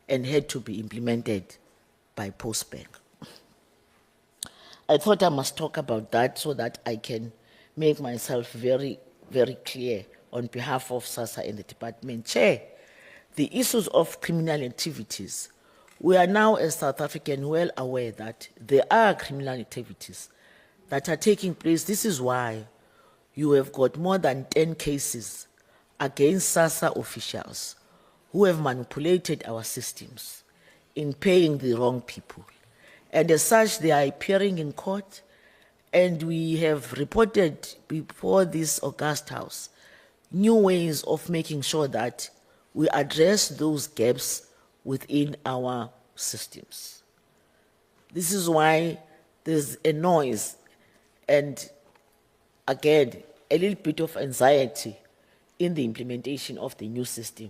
and had to be implemented by Postbank. I thought I must talk about that so that I can make myself very, very clear on behalf of SASSA and the department. Chair, the issues of criminal activities, we are now as South African well aware that there are criminal activities that are taking place. This is why you have got more than 10 cases against SASSA officials who have manipulated our systems in paying the wrong people. And as such, they are appearing in court, and we have reported before this August House new ways of making sure that we address those gaps within our systems. This is why there's a noise and, again, a little bit of anxiety in the implementation of the new system,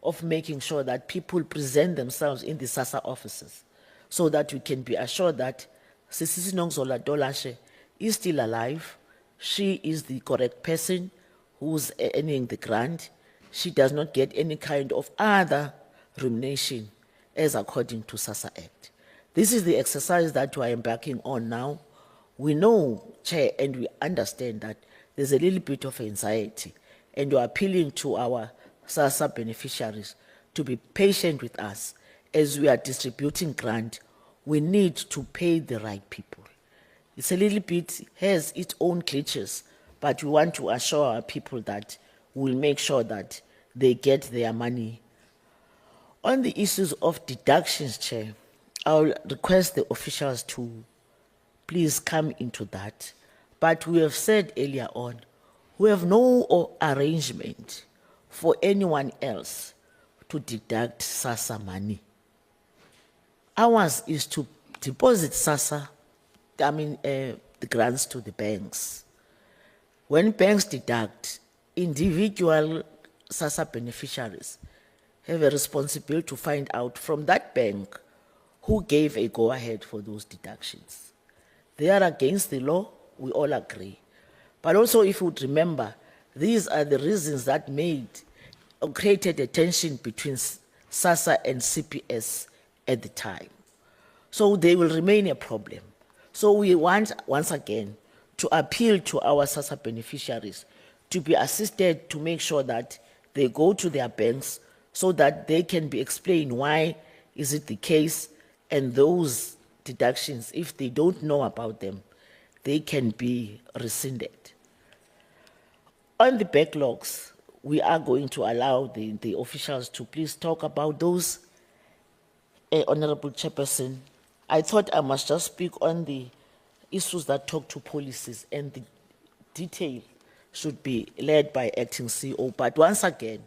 of making sure that people present themselves in the SASSA offices so that we can be assured that Sisisi Nongzola Dolashe is still alive. She is the correct person who's earning the grant. She does not get any kind of other remuneration as according to SASSA Act. This is the exercise that we are embarking on now. We know, Chair, and we understand that there's a little bit of anxiety, and we're appealing to our SASSA beneficiaries to be patient with us as we are distributing grant. We need to pay the right people. It's a little bit, has its own glitches, but we want to assure our people that we'll make sure that they get their money. On the issues of deductions, Chair, I'll request the officials to please come into that. But we have said earlier on, we have no arrangement for anyone else to deduct SASSA money. Ours is to deposit SASSA, the grants to the banks. When banks deduct, individual SASSA beneficiaries have a responsibility to find out from that bank who gave a go-ahead for those deductions. They are against the law, we all agree. But also, if you would remember, these are the reasons that made or created a tension between SASSA and CPS at the time. So they will remain a problem. So we want, once again, to appeal to our SASSA beneficiaries to be assisted to make sure that they go to their banks so that they can be explained why is it the case, and those deductions, if they don't know about them, they can be rescinded. On the backlogs, we are going to allow the officials to please talk about those. Honorable Chairperson, I thought I must just speak on the issues that talk to policies, and the detail should be led by acting CEO. But once again,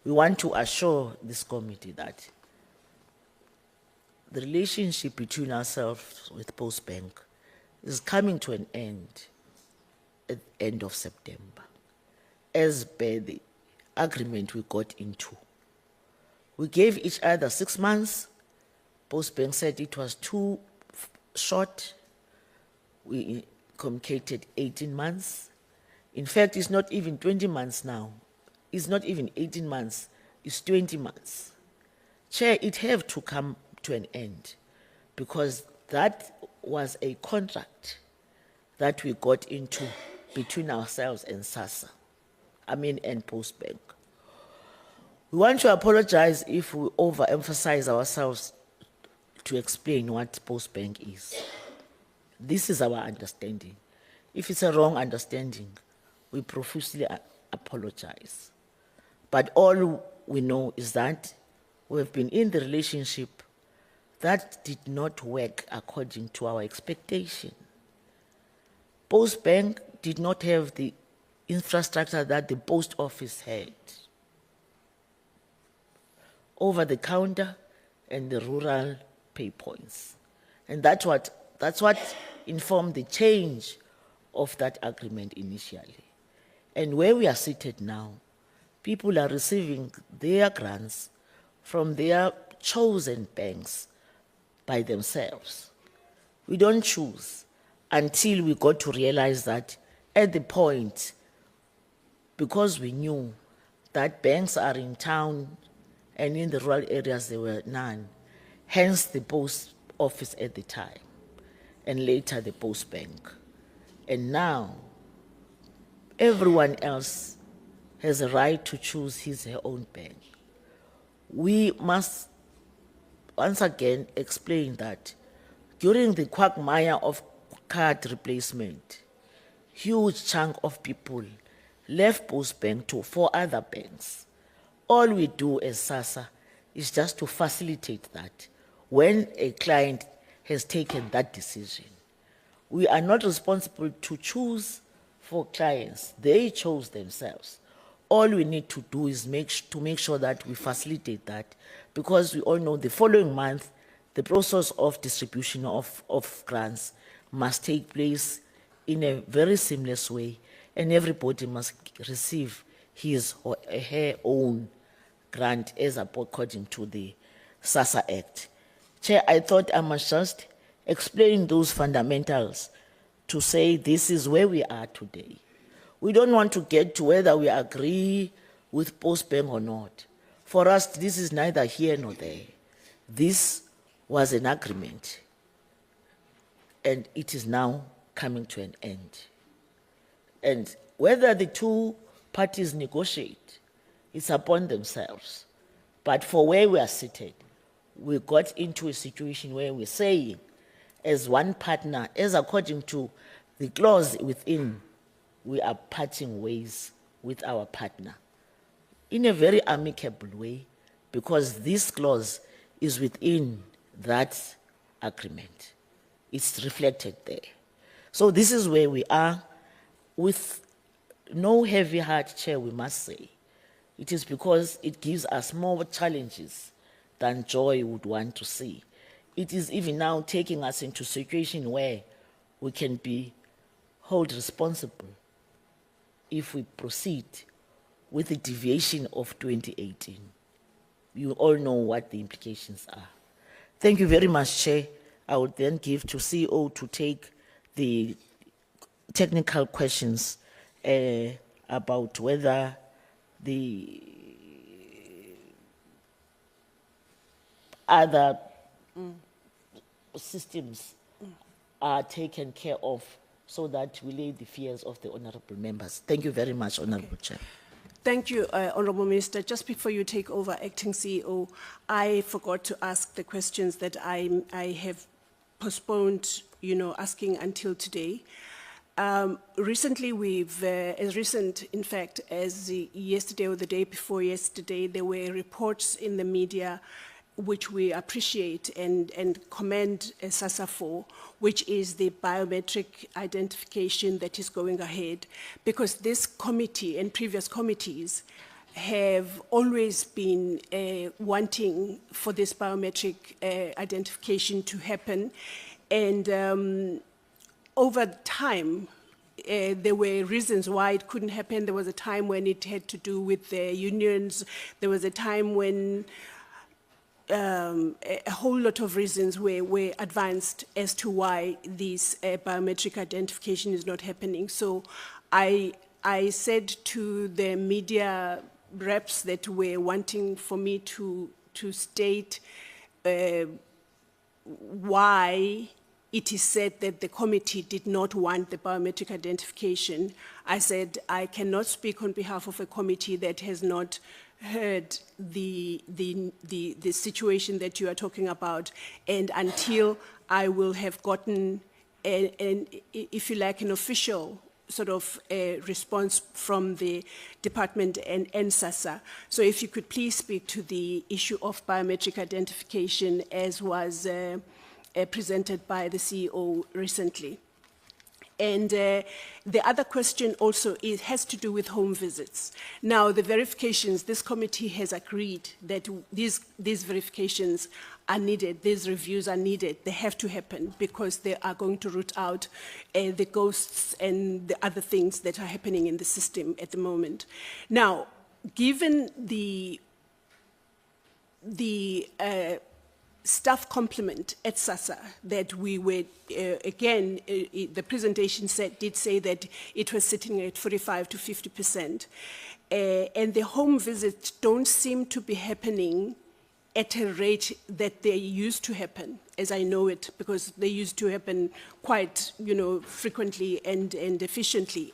we want to assure this committee that the relationship between ourselves with Postbank is coming to an end at the end of September, as per the agreement we got into. We gave each other 6 months. Postbank said it was too short. We communicated 18 months. In fact, it's not even 20 months now. It's not even 18 months. It's 20 months. Chair, it have to come to an end because that was a contract that we got into between ourselves and SASSA, and Postbank. We want to apologize if we overemphasize ourselves to explain what Postbank is. This is our understanding. If it's a wrong understanding, we profusely apologize. But all we know is that we have been in the relationship that did not work according to our expectation. Postbank did not have the infrastructure that the post office had. Over the counter and the rural pay points. And that's what informed the change of that agreement initially. And where we are seated now, people are receiving their grants from their chosen banks by themselves. We don't choose until we got to realize that at the point because we knew that banks are in town and in the rural areas there were none. Hence the post office at the time, and later the post bank. And now, everyone else has a right to choose his or her own bank. We must once again explain that during the quagmire of card replacement, huge chunk of people left Post Bank for other banks. All we do as SASSA is just to facilitate that when a client has taken that decision. We are not responsible to choose for clients. They chose themselves. All we need to do is make sure that we facilitate that, because we all know the following month, the process of distribution of grants must take place in a very seamless way, and everybody must receive his or her own grant as according to the SASSA Act. Chair, I thought I must just explain those fundamentals to say this is where we are today. We don't want to get to whether we agree with Post Bank or not. For us, this is neither here nor there. This was an agreement, and it is now coming to an end. And whether the two parties negotiate, it's upon themselves. But for where we are seated, we got into a situation where we're saying, as one partner, as according to the clause within, we are parting ways with our partner in a very amicable way, because this clause is within that agreement. It's reflected there. So this is where we are, with no heavy heart, Chair, we must say. It is because it gives us more challenges than joy would want to see. It is even now taking us into a situation where we can be held responsible if we proceed with the deviation of 2018. You all know what the implications are. Thank you very much, Chair. I would then give to CEO to take the technical questions about whether the other systems are taken care of, so that we lay the fears of the honorable members. Thank you very much, Honorable Chair. Thank you, Honourable Minister. Just before you take over, Acting CEO, I forgot to ask the questions that I have postponed, asking until today. Recently, as recent, in fact, as yesterday or the day before yesterday, there were reports in the media which we appreciate and commend SASSA for, which is the biometric identification that is going ahead, because this committee and previous committees have always been wanting for this biometric identification to happen. And over time, there were reasons why it couldn't happen. There was a time when it had to do with the unions. There was a time when a whole lot of reasons were advanced as to why this biometric identification is not happening. So I said to the media reps that were wanting for me to state why it is said that the committee did not want the biometric identification. I said I cannot speak on behalf of a committee that has not heard the situation that you are talking about, and until I will have gotten if you like, an official sort of a response from the department and SASSA. So if you could please speak to the issue of biometric identification as was presented by the CEO recently. And the other question also has to do with home visits. Now, the verifications, this committee has agreed that these verifications are needed, these reviews are needed, they have to happen because they are going to root out the ghosts and the other things that are happening in the system at the moment. Now, given the staff complement at SASSA that we were, the presentation did say that it was sitting at 45 to 50%. And the home visits don't seem to be happening at a rate that they used to happen, as I know it, because they used to happen quite, frequently and efficiently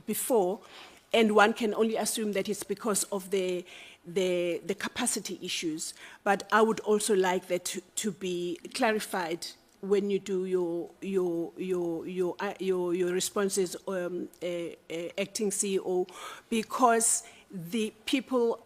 before. And one can only assume that it's because of the capacity issues. But I would also like that to be clarified when you do your responses, acting CEO, because the people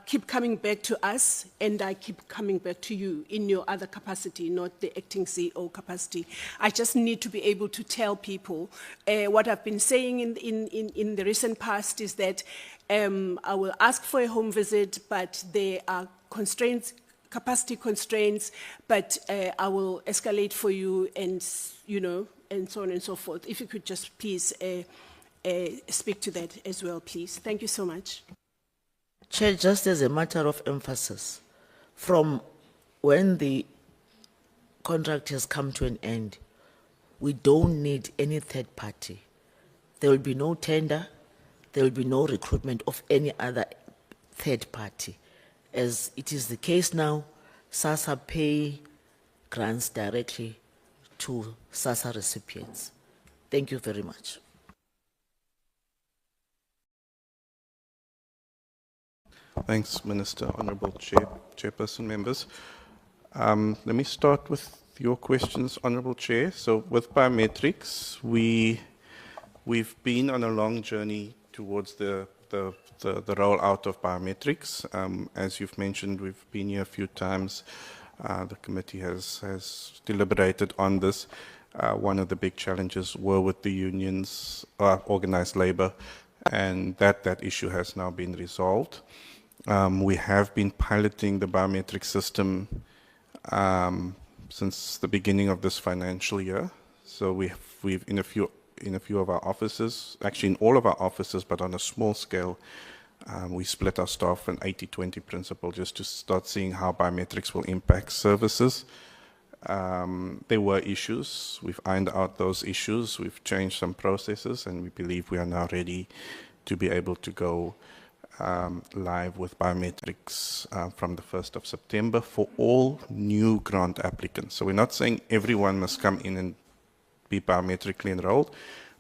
keep coming back to us, and I keep coming back to you in your other capacity, not the acting CEO capacity. I just need to be able to tell people what I've been saying in the recent past is that I will ask for a home visit, but there are constraints, capacity constraints, but I will escalate for you, and and so on and so forth. If you could just please speak to that as well, please. Thank you so much. Chair, just as a matter of emphasis, from when the contract has come to an end, we don't need any third party. There will be no tender, there will be no recruitment of any other third party. As it is the case now, SASSA pay grants directly to SASSA recipients. Thank you very much. Thanks, Minister, Honourable Chairperson, members. Let me start with your questions, Honourable Chair. So with biometrics, we've been on a long journey towards the rollout of biometrics. As you've mentioned, we've been here a few times. The committee has deliberated on this. One of the big challenges were with the unions, organised labour, and that issue has now been resolved. We have been piloting the biometric system since the beginning of this financial year. So we've in a few of our offices, actually in all of our offices, but on a small scale, we split our staff an 80-20 principle just to start seeing how biometrics will impact services. There were issues. We've ironed out those issues. We've changed some processes, and we believe we are now ready to be able to go live with biometrics from the 1st of September for all new grant applicants. So we're not saying everyone must come in and be biometrically enrolled,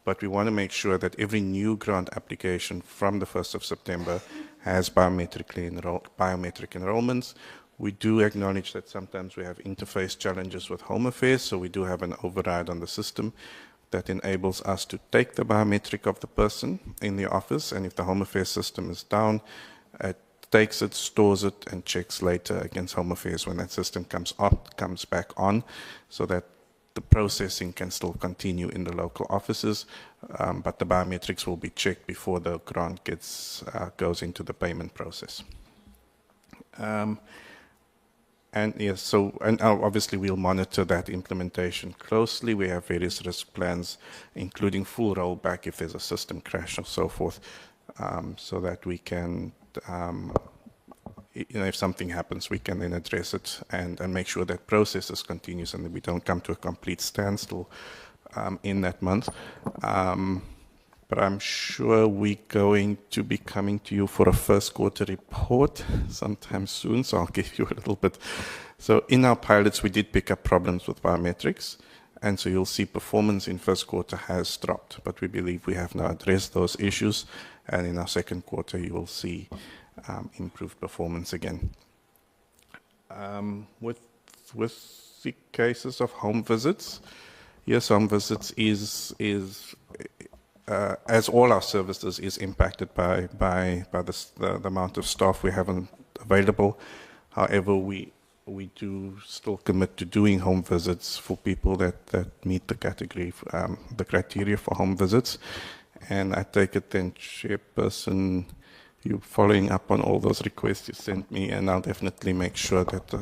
but we want to make sure that every new grant application from the 1st of September has biometric enrollments. We do acknowledge that sometimes we have interface challenges with Home Affairs, so we do have an override on the system that enables us to take the biometric of the person in the office, and if the Home Affairs system is down, it takes it, stores it, and checks later against Home Affairs when that system comes back on, so that the processing can still continue in the local offices, but the biometrics will be checked before the grant goes into the payment process. And yes, and obviously we'll monitor that implementation closely. We have various risk plans, including full rollback if there's a system crash or so forth, so that we can, if something happens, we can then address it and make sure that processes continues and that we don't come to a complete standstill in that month. But I'm sure we're going to be coming to you for a first quarter report sometime soon, so I'll give you a little bit. So in our pilots, we did pick up problems with biometrics, and so you'll see performance in first quarter has dropped, but we believe we have now addressed those issues, and in our second quarter, you will see improved performance again. With the cases of home visits, yes, home visits is as all our services, is impacted by the amount of staff we have available. However, we do still commit to doing home visits for people that meet the category, the criteria for home visits. And I take it then, Chairperson, you're following up on all those requests you sent me, and I'll definitely make sure that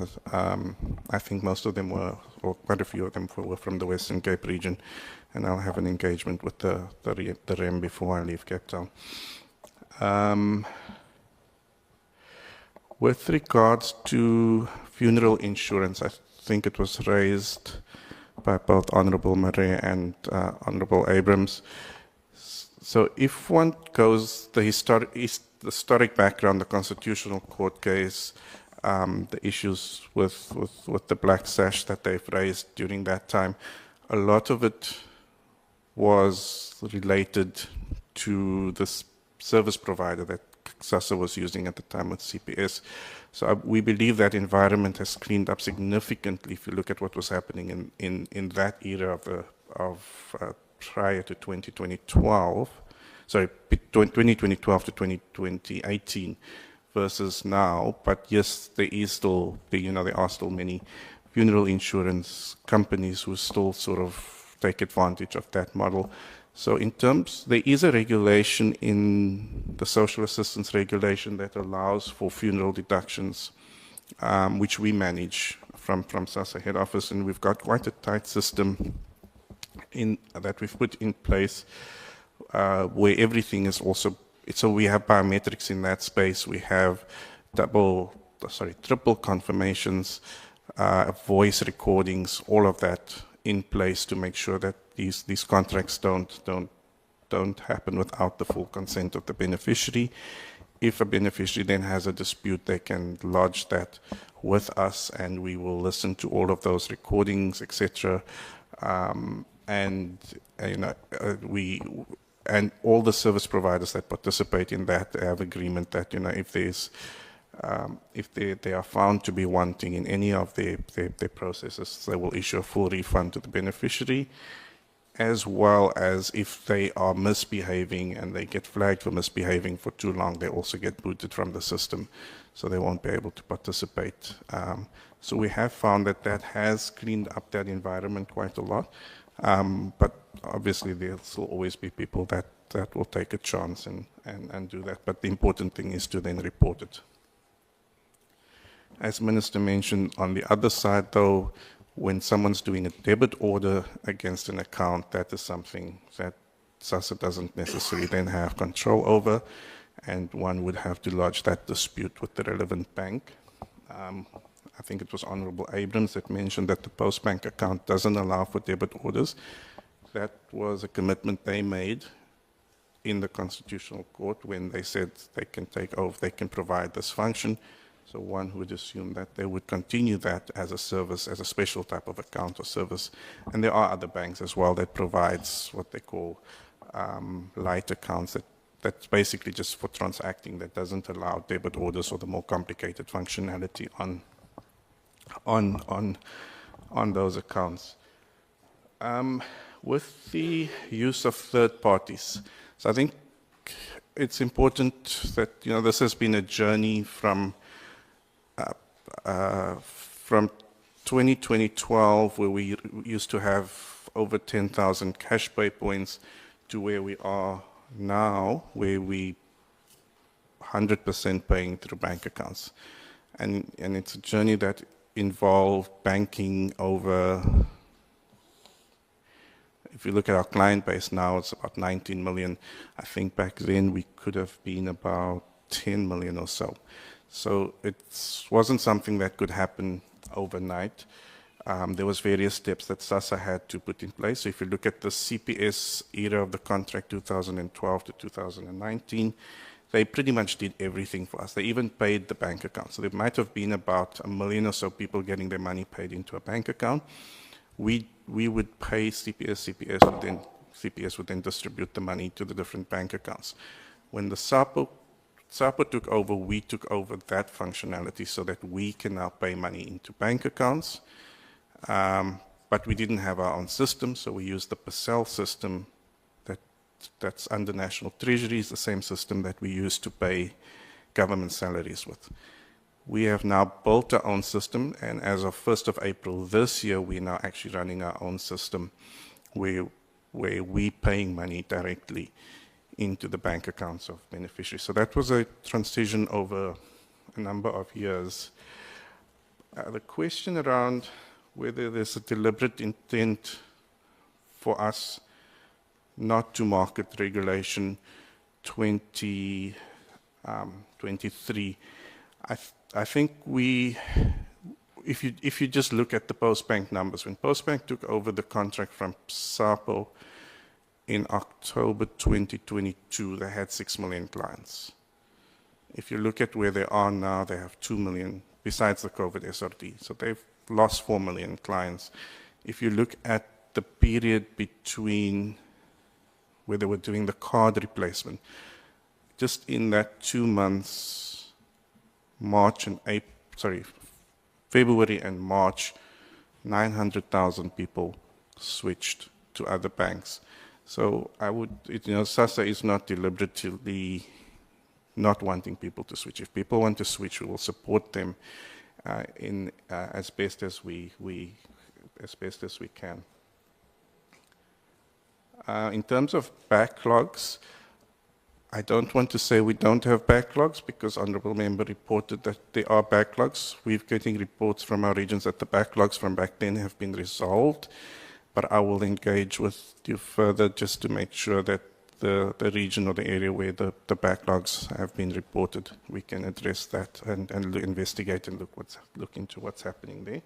I think most of them were, or quite a few of them were from the Western Cape region, and I'll have an engagement with the REM before I leave Cape Town. With regards to funeral insurance, I think it was raised by both Honorable Murray and Honorable Abrams. So if one goes the historic background, the Constitutional Court case, the issues with the black sash that they've raised during that time, a lot of it was related to this service provider that SASSA was using at the time with CPS. So we believe that environment has cleaned up significantly if you look at what was happening in that era of prior to 2012, sorry, 2012 to 2018 versus now. But yes, there is still, there are still many funeral insurance companies who still sort of take advantage of that model. So in terms, there is a regulation in the social assistance regulation that allows for funeral deductions, which we manage from SASSA head office, and we've got quite a tight system that we've put in place where everything is also, so we have biometrics in that space, we have triple confirmations, voice recordings, all of that in place to make sure that these contracts don't happen without the full consent of the beneficiary. If a beneficiary then has a dispute, they can lodge that with us, and we will listen to all of those recordings, etc. And all the service providers that participate in that have agreement that if they are found to be wanting in any of their processes, they will issue a full refund to the beneficiary, as well as if they are misbehaving and they get flagged for misbehaving for too long, they also get booted from the system, so they won't be able to participate. So we have found that has cleaned up that environment quite a lot, but obviously there'll still always be people that will take a chance and do that, but the important thing is to then report it. As Minister mentioned, on the other side, though, when someone's doing a debit order against an account, that is something that SASSA doesn't necessarily then have control over, and one would have to lodge that dispute with the relevant bank. I think it was Honorable Abrams that mentioned that the Postbank account doesn't allow for debit orders. That was a commitment they made in the Constitutional Court when they said they can take over, they can provide this function. So one would assume that they would continue that as a service, as a special type of account or service. And there are other banks as well that provides what they call light accounts that's basically just for transacting, that doesn't allow debit orders or the more complicated functionality on those accounts. With the use of third parties, so I think it's important that this has been a journey from 2012, where we used to have over 10,000 cash pay points, to where we are now, where we 100% paying through bank accounts. And it's a journey that involved banking over, if you look at our client base now, it's about 19 million. I think back then we could have been about 10 million or so. So it wasn't something that could happen overnight. There was various steps that SASSA had to put in place. So if you look at the CPS era of the contract, 2012 to 2019, they pretty much did everything for us. They even paid the bank account. So there might have been about 1 million or so people getting their money paid into a bank account. We would pay CPS, CPS would then distribute the money to the different bank accounts. When the SAPO took over, we took over that functionality so that we can now pay money into bank accounts. But we didn't have our own system, so we used the Pacel system that's under National Treasury, is the same system that we use to pay government salaries with. We have now built our own system, and as of 1st of April this year, we're now actually running our own system where we're paying money directly into the bank accounts of beneficiaries. So that was a transition over a number of years. The question around whether there's a deliberate intent for us not to market regulation 2023, I think if you just look at the Postbank numbers, when Postbank took over the contract from SAPO in October 2022, they had 6 million clients. If you look at where they are now, they have 2 million, besides the COVID SRD. So they've lost 4 million clients. If you look at the period between where they were doing the card replacement, just in that 2 months, February and March, 900,000 people switched to other banks. So SASSA is not deliberately not wanting people to switch. If people want to switch, we will support them as best as we can. In terms of backlogs, I don't want to say we don't have backlogs because Honourable Member reported that there are backlogs. We're getting reports from our regions that the backlogs from back then have been resolved, but I will engage with you further just to make sure that the region or the area where the backlogs have been reported, we can address that and investigate and look into what's happening there.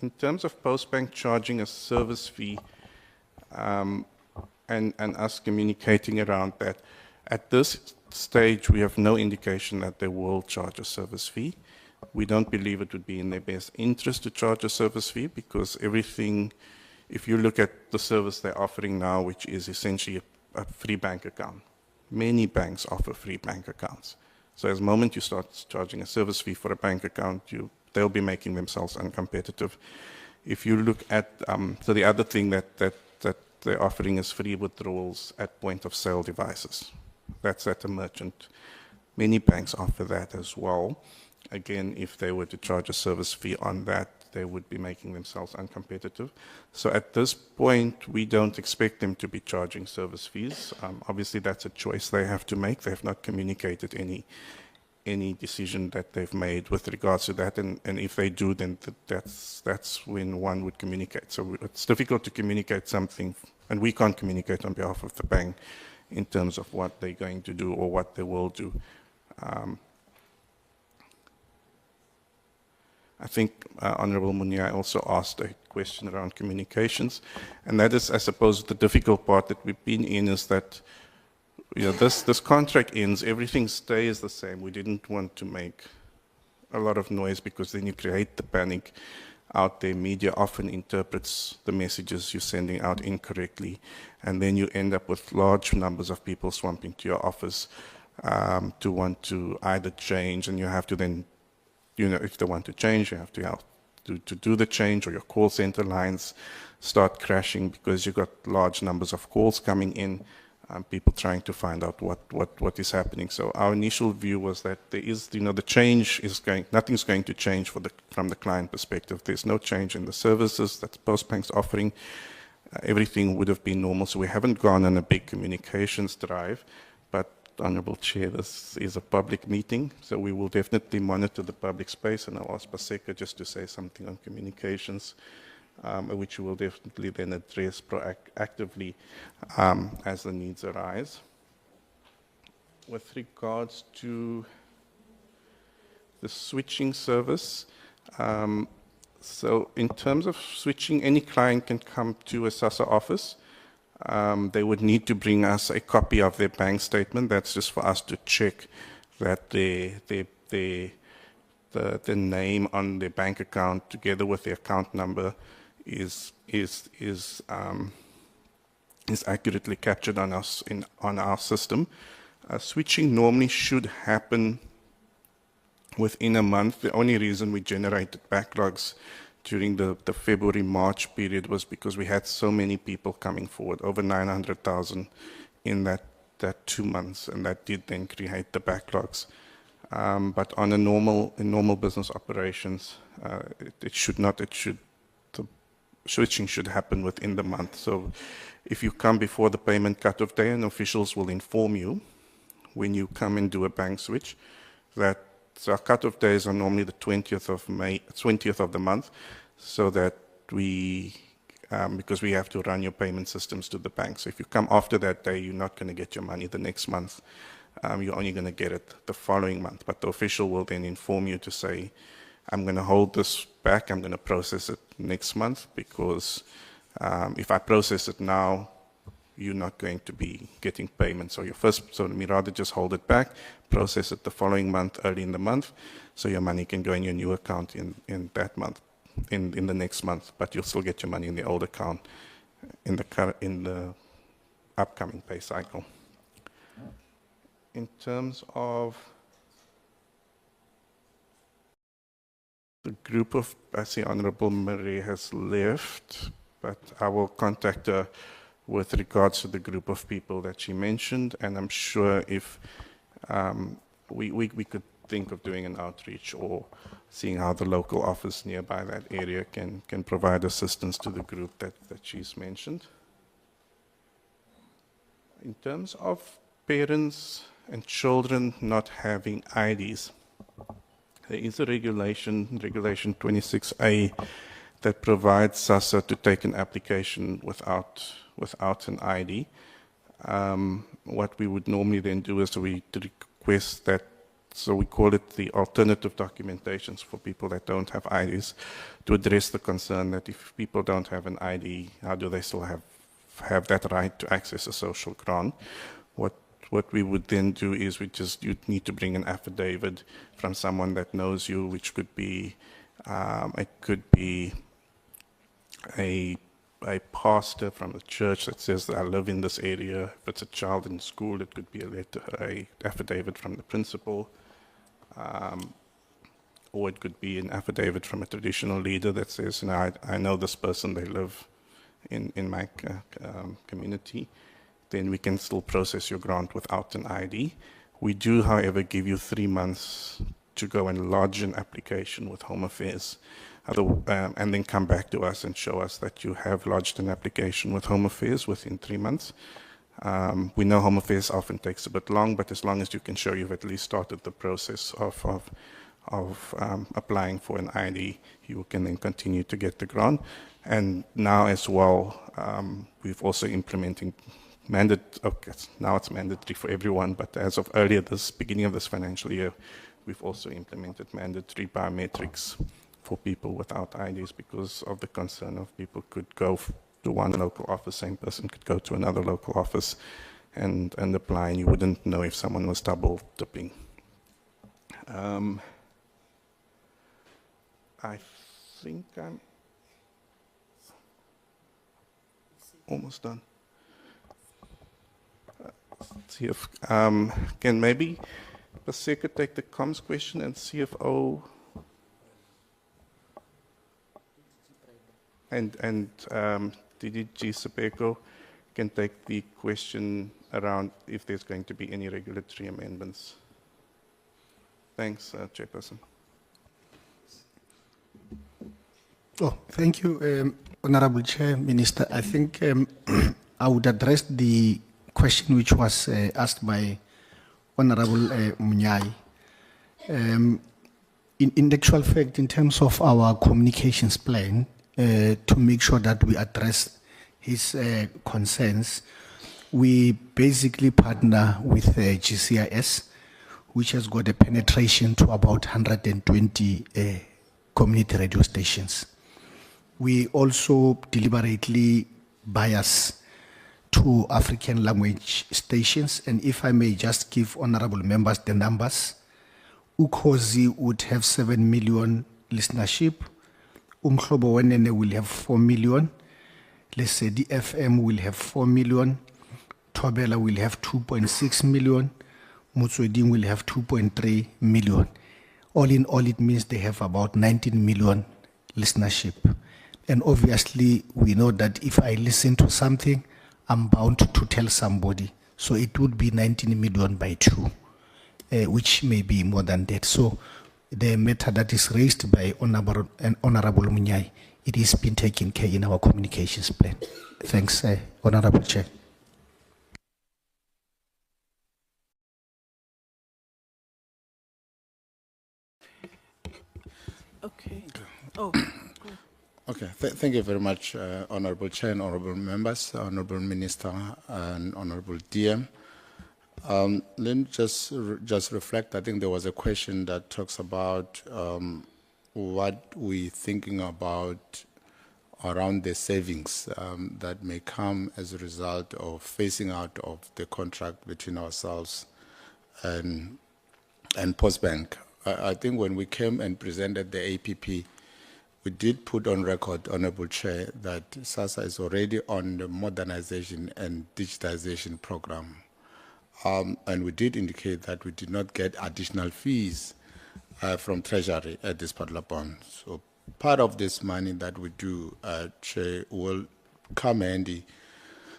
In terms of Postbank charging a service fee and us communicating around that, at this stage we have no indication that they will charge a service fee. We don't believe it would be in their best interest to charge a service fee because everything, if you look at the service they're offering now, which is essentially a free bank account, many banks offer free bank accounts. So as the moment you start charging a service fee for a bank account, they'll be making themselves uncompetitive. If you look at, so the other thing that they're offering is free withdrawals at point of sale devices. That's at a merchant. Many banks offer that as well. Again, if they were to charge a service fee on that, they would be making themselves uncompetitive. So at this point, we don't expect them to be charging service fees. Obviously, that's a choice they have to make. They have not communicated any decision that they've made with regards to that, and if they do, then that's when one would communicate. So it's difficult to communicate something, and we can't communicate on behalf of the bank in terms of what they're going to do or what they will do. I think Honourable Munia also asked a question around communications, and that is, I suppose, the difficult part that we've been in is that this contract ends, everything stays the same. We didn't want to make a lot of noise because then you create the panic out there. Media often interprets the messages you're sending out incorrectly, and then you end up with large numbers of people swamping to your office to want to either change, and you have to then, if they want to change, you have to do the change, or your call center lines start crashing because you've got large numbers of calls coming in. People trying to find out what is happening. So our initial view was that there is, the change is nothing's going to change from the client perspective. There's no change in the services that Postbank's offering. Everything would have been normal. So we haven't gone on a big communications drive, but Honourable Chair, this is a public meeting, so we will definitely monitor the public space, and I'll ask Paseka just to say something on communications, which we will definitely then address proactively as the needs arise. With regards to the switching service, so in terms of switching, any client can come to a SASSA office. They would need to bring us a copy of their bank statement. That's just for us to check that the name on their bank account together with the account number is accurately captured on our system. Switching normally should happen within a month. The only reason we generated backlogs during the February-March period was because we had so many people coming forward, over 900,000 in that 2 months, and that did then create the backlogs. But on in normal business operations, the switching should happen within the month. So if you come before the payment cutoff day, and officials will inform you when you come and do a bank switch, that so our cutoff days are normally the 20th of May, 20th of the month, so that we because we have to run your payment systems to the bank. So if you come after that day, you're not going to get your money the next month. You're only going to get it the following month. But the official will then inform you to say, I'm going to hold this back, I'm going to process it next month, because if I process it now, you're not going to be getting payment. So let me rather just hold it back, process it the following month, early in the month, so your money can go in your new account in that month, in the next month, but you'll still get your money in the old account in the upcoming pay cycle. In terms of the group of, I see Honorable Marie has left, but I will contact her with regards to the group of people that she mentioned, and I'm sure if we could think of doing an outreach or seeing how the local office nearby that area can provide assistance to the group that she's mentioned. In terms of parents and children not having IDs, there is a regulation 26A, that provides SASSA to take an application without an ID. What we would normally then do is we request that, so we call it the alternative documentations for people that don't have IDs, to address the concern that if people don't have an ID, how do they still have that right to access a social grant? What we would then do is you'd need to bring an affidavit from someone that knows you, which could be, it could be a pastor from a church that says that I live in this area. If it's a child in school, it could be a affidavit from the principal, or it could be an affidavit from a traditional leader that says, I know this person, they live in my community. Then we can still process your grant without an ID. We do, however, give you 3 months to go and lodge an application with Home Affairs, and then come back to us and show us that you have lodged an application with Home Affairs within 3 months. We know Home Affairs often takes a bit long, but as long as you can show you've at least started the process of applying for an ID, you can then continue to get the grant. And now as well, we've also implementing now it's mandatory for everyone, but as of beginning of this financial year, we've also implemented mandatory biometrics for people without IDs, because of the concern of people could go to one local office, same person could go to another local office and apply, and you wouldn't know if someone was double dipping. I think I'm almost done. Let's see if can maybe Paseka take the comms question, and CFO and DDG Sepeko can take the question around if there's going to be any regulatory amendments. Thanks, Chairperson. Oh, thank you, Honorable Chair, Minister. I think I would address the question which was asked by Honorable Munyai. In actual fact, in terms of our communications plan, to make sure that we address his concerns, we basically partner with GCIS, which has got a penetration to about 120 community radio stations. We also deliberately bias to African language stations, and if I may just give honorable members the numbers, Ukhozi would have 7 million listenership, Umhlobo Wenene will have 4 million, let's say DFM will have 4 million, Tobela will have 2.6 million, Mutsweding will have 2.3 million. All in all, it means they have about 19 million listenership. And obviously, we know that if I listen to something, I'm bound to tell somebody. So it would be 19 million by 2, which may be more than that. So the matter that is raised by Honorable Munyai, it is been taken care in our communications plan. Thanks, Honorable Chair. Okay. Oh, Okay, thank you very much, Honorable Chair and Honorable Members, Honorable Minister and Honorable DM. Let me just reflect. I think there was a question that talks about what we're thinking about around the savings that may come as a result of phasing out of the contract between ourselves and Postbank. I think when we came and presented the APP, we did put on record, Honorable Chair, that SASSA is already on the modernization and digitization program. And we did indicate that we did not get additional fees from Treasury at this particular point. So part of this money that we do, Chair, will come handy.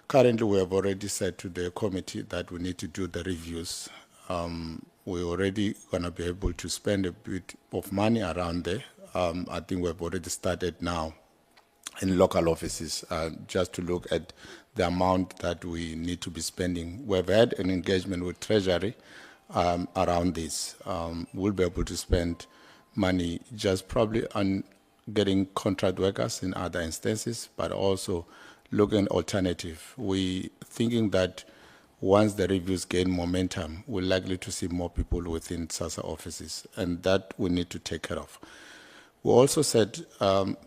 Currently, we have already said to the committee that we need to do the reviews. We're already going to be able to spend a bit of money around there. I think we've already started now in local offices just to look at the amount that we need to be spending. We've had an engagement with Treasury around this. We'll be able to spend money just probably on getting contract workers in other instances, but also looking at alternative. We're thinking that once the reviews gain momentum, we're likely to see more people within SASSA offices, and that we need to take care of. We also said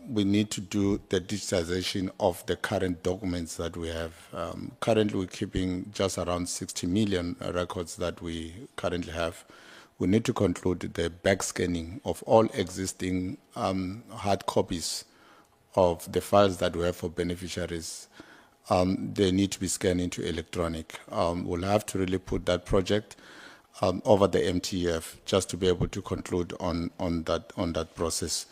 we need to do the digitization of the current documents that we have. Currently, we're keeping just around 60 million records that we currently have. We need to conclude the back scanning of all existing hard copies of the files that we have for beneficiaries. They need to be scanned into electronic. We'll have to really put that project over the MTF just to be able to conclude on that process.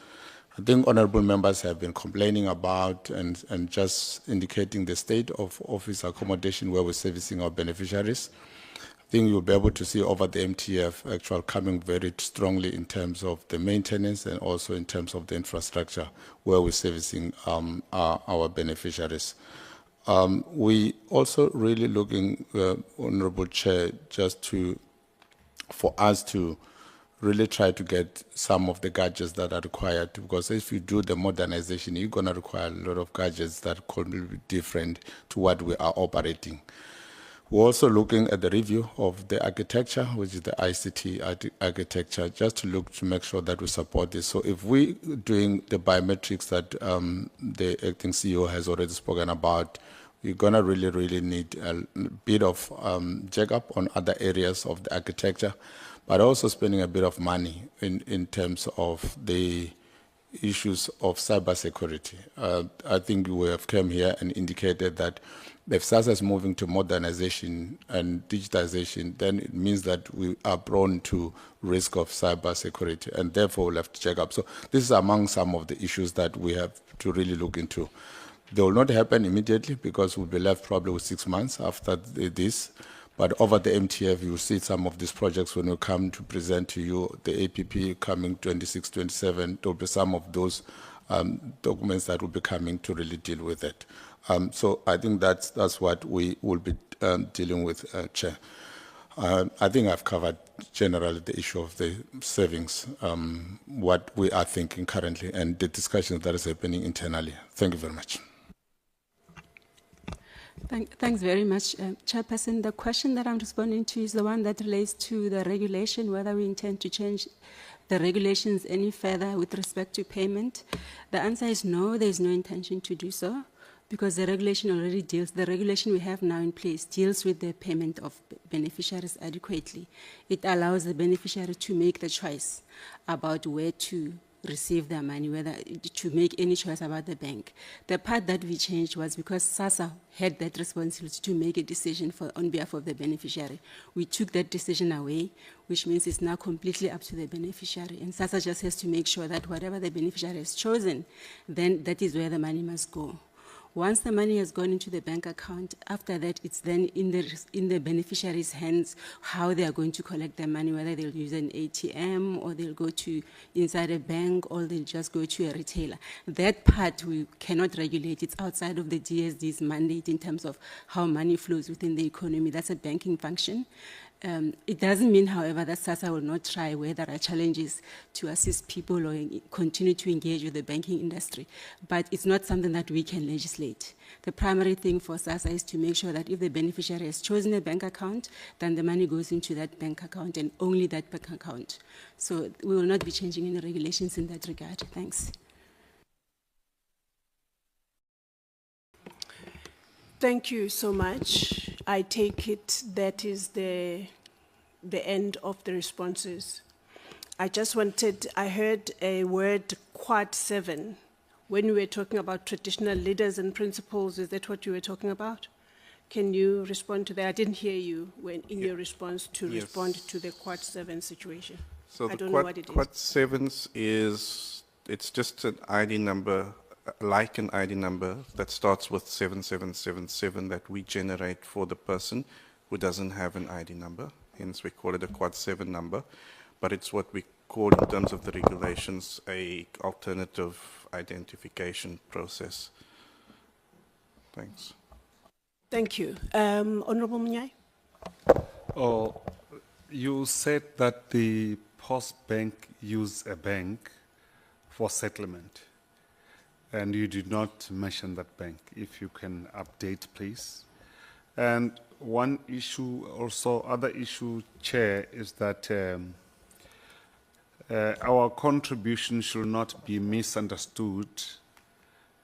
I think honorable members have been complaining about and just indicating the state of office accommodation where we're servicing our beneficiaries. I think you'll be able to see over the MTF actually coming very strongly in terms of the maintenance and also in terms of the infrastructure where we're servicing our beneficiaries. We also really looking, Honorable Chair, just for us to really try to get some of the gadgets that are required, because if you do the modernization, you're going to require a lot of gadgets that could be different to what we are operating. We're also looking at the review of the architecture, which is the ICT architecture, just to look to make sure that we support this. So if we're doing the biometrics that the acting CEO has already spoken about, we're going to really need a bit of jack-up on other areas of the architecture, but also spending a bit of money in terms of the issues of cybersecurity. I think we have come here and indicated that if SASSA is moving to modernization and digitization, then it means that we are prone to risk of cybersecurity, and therefore we'll have to check up. So this is among some of the issues that we have to really look into. They will not happen immediately because we'll be left probably with 6 months after this. But over the MTF, you'll see some of these projects when we come to present to you, the APP coming 26, 27, there'll be some of those documents that will be coming to really deal with it. So I think that's what we will be dealing with, Chair. I think I've covered generally the issue of the savings, what we are thinking currently, and the discussions that is happening internally. Thank you very much. Thanks very much, Chairperson. The question that I'm responding to is the one that relates to the regulation, whether we intend to change the regulations any further with respect to payment. The answer is no, there is no intention to do so, because the regulation already deals, the regulation we have now in place deals with the payment of beneficiaries adequately. It allows the beneficiary to make the choice about where to receive their money, whether to make any choice about the bank. The part that we changed was because SASSA had that responsibility to make a decision on behalf of the beneficiary. We took that decision away, which means it's now completely up to the beneficiary. And SASSA just has to make sure that whatever the beneficiary has chosen, then that is where the money must go. Once the money has gone into the bank account, after that, it's then in the beneficiary's hands how they are going to collect their money, whether they'll use an ATM or they'll go to inside a bank or they'll just go to a retailer. That part we cannot regulate. It's outside of the DSD's mandate in terms of how money flows within the economy. That's a banking function. It doesn't mean, however, that SASSA will not try where there are challenges to assist people or continue to engage with the banking industry. But it's not something that we can legislate. The primary thing for SASSA is to make sure that if the beneficiary has chosen a bank account, then the money goes into that bank account and only that bank account. So we will not be changing any regulations in that regard. Thanks. Thank you so much. I take it that is the end of the responses. I heard a word Quad 7. When we were talking about traditional leaders and principles, is that what you were talking about? Can you respond to that? I didn't hear you in your response to Yes. respond to the Quad 7 situation. So I the don't know what it is. Quad 7s it's just an ID number, like an ID number that starts with 7777 that we generate for the person who doesn't have an ID number. Hence, we call it a Quad 7 number. But it's what we call, in terms of the regulations, a alternative identification process. Thanks. Thank you. Honorable Munyai? Oh, you said that the Post Bank use a bank for settlement, and you did not mention that bank. If you can update, please. And one issue, also other issue, Chair, is that our contribution should not be misunderstood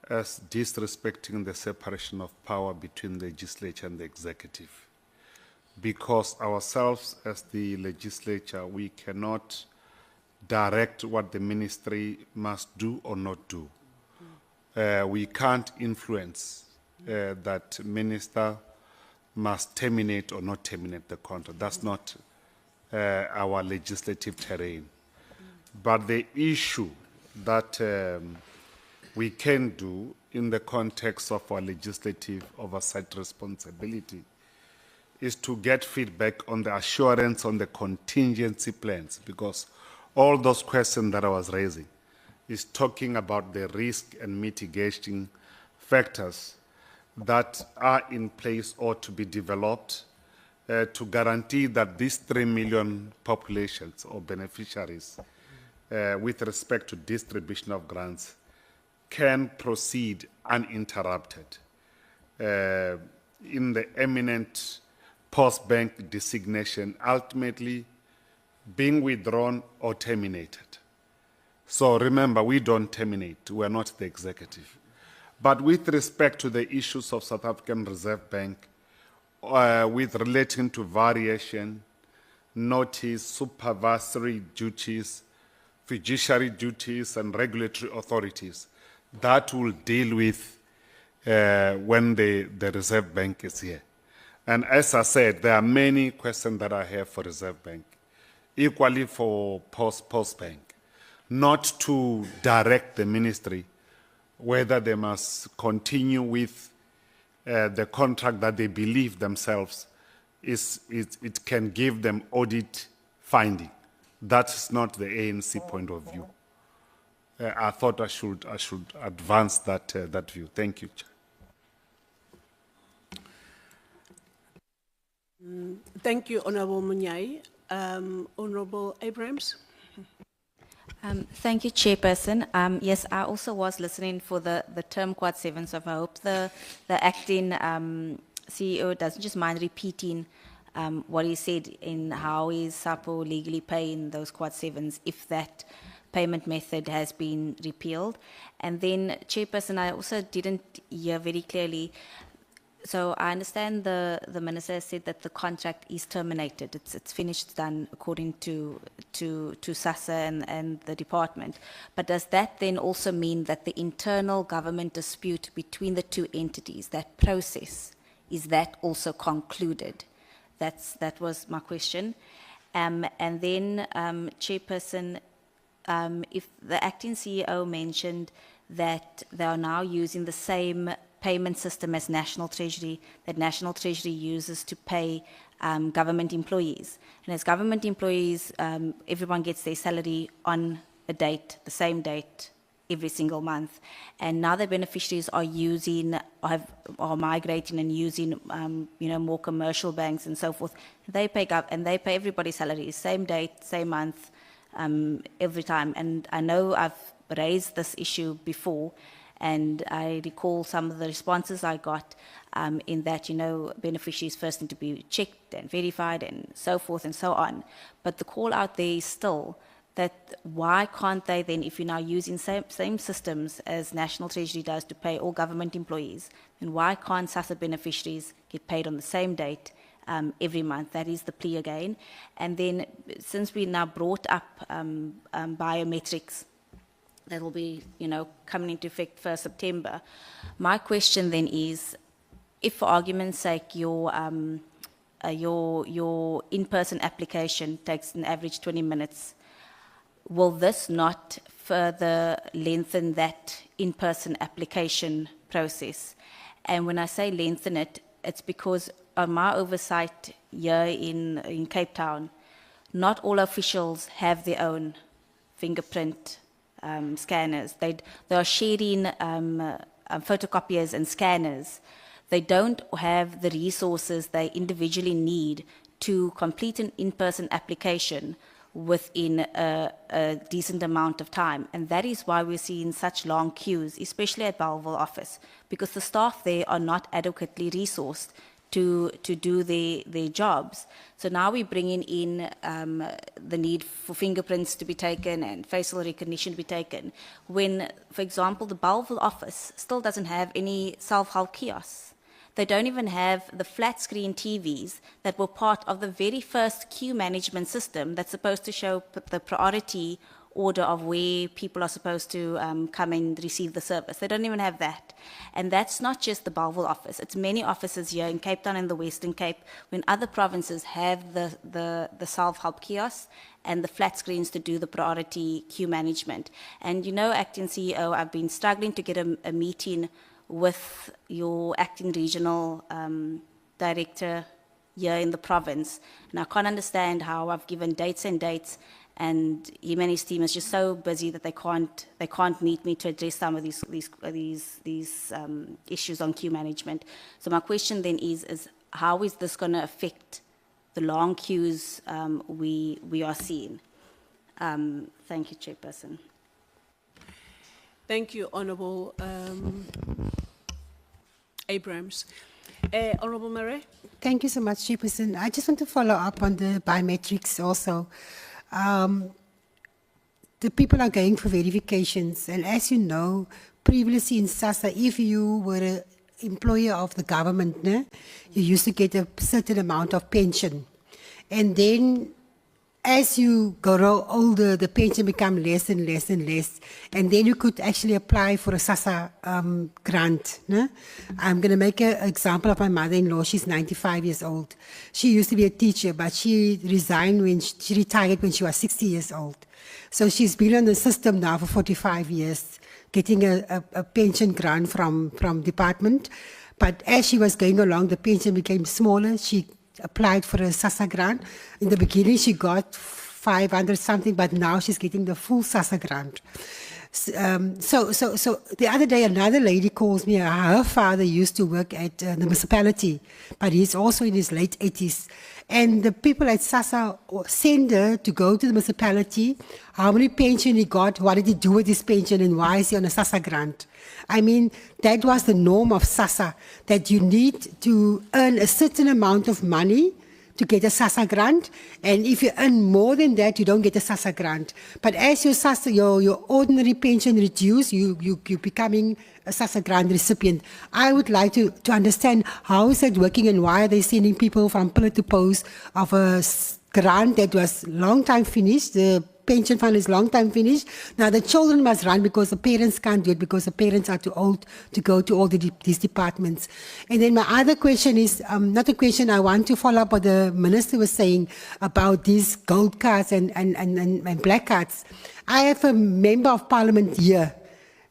as disrespecting the separation of power between the legislature and the executive. Because ourselves as the legislature, we cannot direct what the ministry must do or not do. We can't influence that minister must terminate or not terminate the contract. That's not our legislative terrain. But the issue that we can do in the context of our legislative oversight responsibility is to get feedback on the assurance on the contingency plans, because all those questions that I was raising is talking about the risk and mitigating factors that are in place or to be developed to guarantee that these 3 million populations or beneficiaries with respect to distribution of grants can proceed uninterrupted in the eminent post-bank designation ultimately being withdrawn or terminated. So remember, we don't terminate. We are not the executive. But with respect to the issues of South African Reserve Bank, with relating to variation, notice, supervisory duties, fiduciary duties, and regulatory authorities, that will deal with when the Reserve Bank is here. And as I said, there are many questions that I have for Reserve Bank, equally for Post Bank, not to direct the ministry whether they must continue with the contract that they believe themselves it can give them audit finding. That's not the ANC point of view. I thought I should advance that view. Thank you, Chair. Thank you, Honorable Munyai. Honorable Abrams? Thank you, Chairperson. Yes, I also was listening for the term Quad 7, so I hope the acting CEO doesn't just mind repeating what he said in how is SAPO legally paying those Quad 7s if that payment method has been repealed. And then, Chairperson, I also didn't hear very clearly. So I understand the minister has said that the contract is terminated. It's finished, it's done according to SASSA and the department. But does that then also mean that the internal government dispute between the two entities, that process, is that also concluded? That was my question. And then, Chairperson, if the acting CEO mentioned that they are now using the same payment system as National Treasury, that National Treasury uses to pay government employees. And as government employees, everyone gets their salary on a date, the same date, every single month. And now the beneficiaries are are migrating and using, more commercial banks and so forth. They pay up and they pay everybody's salaries, same date, same month, every time. And I know I've raised this issue before, and I recall some of the responses I got in that, beneficiaries first need to be checked and verified and so forth and so on. But the call out there is still that why can't they then, if you're now using same systems as National Treasury does to pay all government employees, then why can't SASSA beneficiaries get paid on the same date every month? That is the plea again. And then since we now brought up biometrics, that will be, coming into effect 1st September, my question then is, if for argument's sake your in-person application takes an average 20 minutes, will this not further lengthen that in-person application process? And when I say lengthen it, it's because on my oversight here in Cape Town, not all officials have their own fingerprint scanners. They are sharing photocopiers and scanners. They don't have the resources they individually need to complete an in-person application within a decent amount of time. And that is why we're seeing such long queues, especially at Bellville office, because the staff there are not adequately resourced to do their jobs. So now we're bringing in the need for fingerprints to be taken and facial recognition to be taken, when, for example, the Bellville office still doesn't have any self-help kiosks. They don't even have the flat screen TVs that were part of the very first queue management system that's supposed to show the priority order of where people are supposed to come and receive the service. They don't even have that. And that's not just the Bellville office. It's many offices here in Cape Town and the Western Cape, when other provinces have the self-help kiosks and the flat screens to do the priority queue management. And Acting CEO, I've been struggling to get a meeting with your acting regional director here in the province. And I can't understand how I've given dates and him and his team is just so busy that they can't meet me to address some of these issues on queue management. So my question then is how is this going to affect the long queues we are seeing? Thank you, Chairperson. Thank you, Honourable Abrams. Honourable Murray? Thank you so much, Chairperson. I just want to follow up on the biometrics also. The people are going for verifications, and as you know, previously in SASSA, if you were an employer of the government, you used to get a certain amount of pension. And then as you grow older, the pension become less and less and less. And then you could actually apply for a SASSA grant. I'm going to make an example of my mother-in-law. She's 95 years old. She used to be a teacher, but she resigned when she retired when she was 60 years old. So she's been on the system now for 45 years, getting a pension grant from department. But as she was going along, the pension became smaller. She applied for a SASSA grant. In the beginning, she got 500 something, but now she's getting the full SASSA grant. So the other day, another lady calls me. Her father used to work at the municipality, but he's also in his late 80s. And the people at SASSA send her to go to the municipality, how many pension he got, what did he do with his pension, and why is he on a SASSA grant. I mean, that was the norm of SASSA, that you need to earn a certain amount of money to get a SASSA grant, and if you earn more than that, you don't get a SASSA grant. But as your SASSA, your ordinary pension reduces, you're becoming a SASSA grant recipient. I would like to understand how is that working, and why are they sending people from pillar to post of a grant that was long time finished. The pension fund is long time finished. Now the children must run because the parents can't do it because the parents are too old to go to all these departments. And then my other question is, not a question, I want to follow up what the minister was saying about these gold cards and black cards. I have a member of parliament here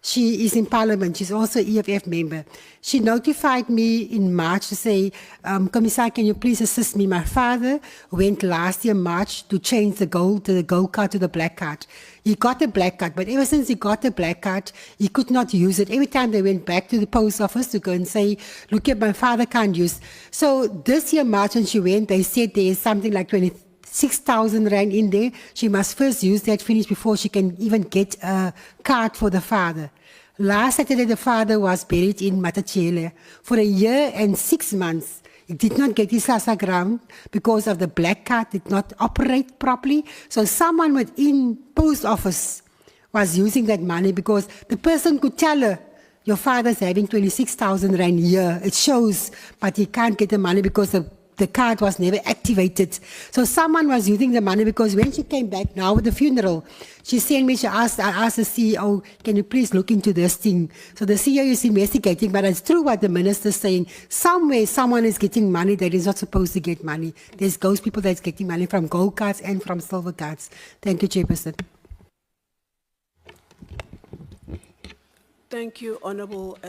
She is in Parliament. She's also EFF member. She notified me in March to say, Commissar, can you please assist me? My father went last year March to change the gold card to the black card. He got the black card, but ever since he got the black card, he could not use it. Every time they went back to the post office to go and say, look at my father can't use. So this year March when she went, they said there is something like 26,000 rand in there. She must first use that finish before she can even get a card for the father. Last Saturday, the father was buried in Matachele for 1 year and 6 months. He did not get his Sasa ground because of the black card did not operate properly. So someone within post office was using that money because the person could tell her, your father's having 26,000 rand a year. It shows, but he can't get the money because the card was never activated. So someone was using the money because when she came back now with the funeral, she sent me, I asked the CEO, can you please look into this thing? So the CEO is investigating, but it's true what the minister is saying. Somewhere someone is getting money that is not supposed to get money. There's ghost people that's getting money from gold cards and from silver cards. Thank you, Chairperson. Thank you, Honourable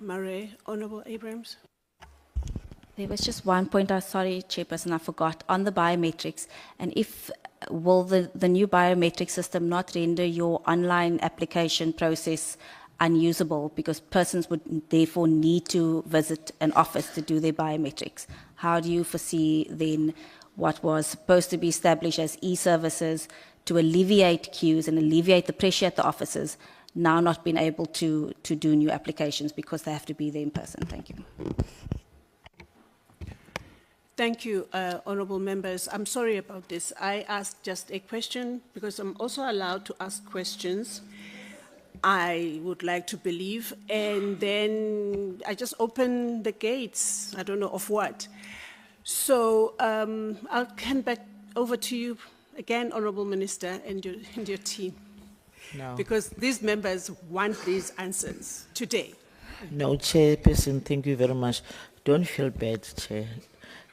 Murray. Honourable Abrams. There was just one point, sorry, Chairperson, I forgot, on the biometrics. And will the new biometric system not render your online application process unusable because persons would therefore need to visit an office to do their biometrics? How do you foresee then what was supposed to be established as e-services to alleviate queues and alleviate the pressure at the offices now not being able to do new applications because they have to be there in person? Thank you. Thank you, honourable members. I'm sorry about this. I asked just a question because I'm also allowed to ask questions. I would like to believe, and then I just open the gates. I don't know of what. So I'll hand back over to you again, Honourable Minister, and your team. No. Because these members want these answers today. No, Chairperson, thank you very much. Don't feel bad, Chair.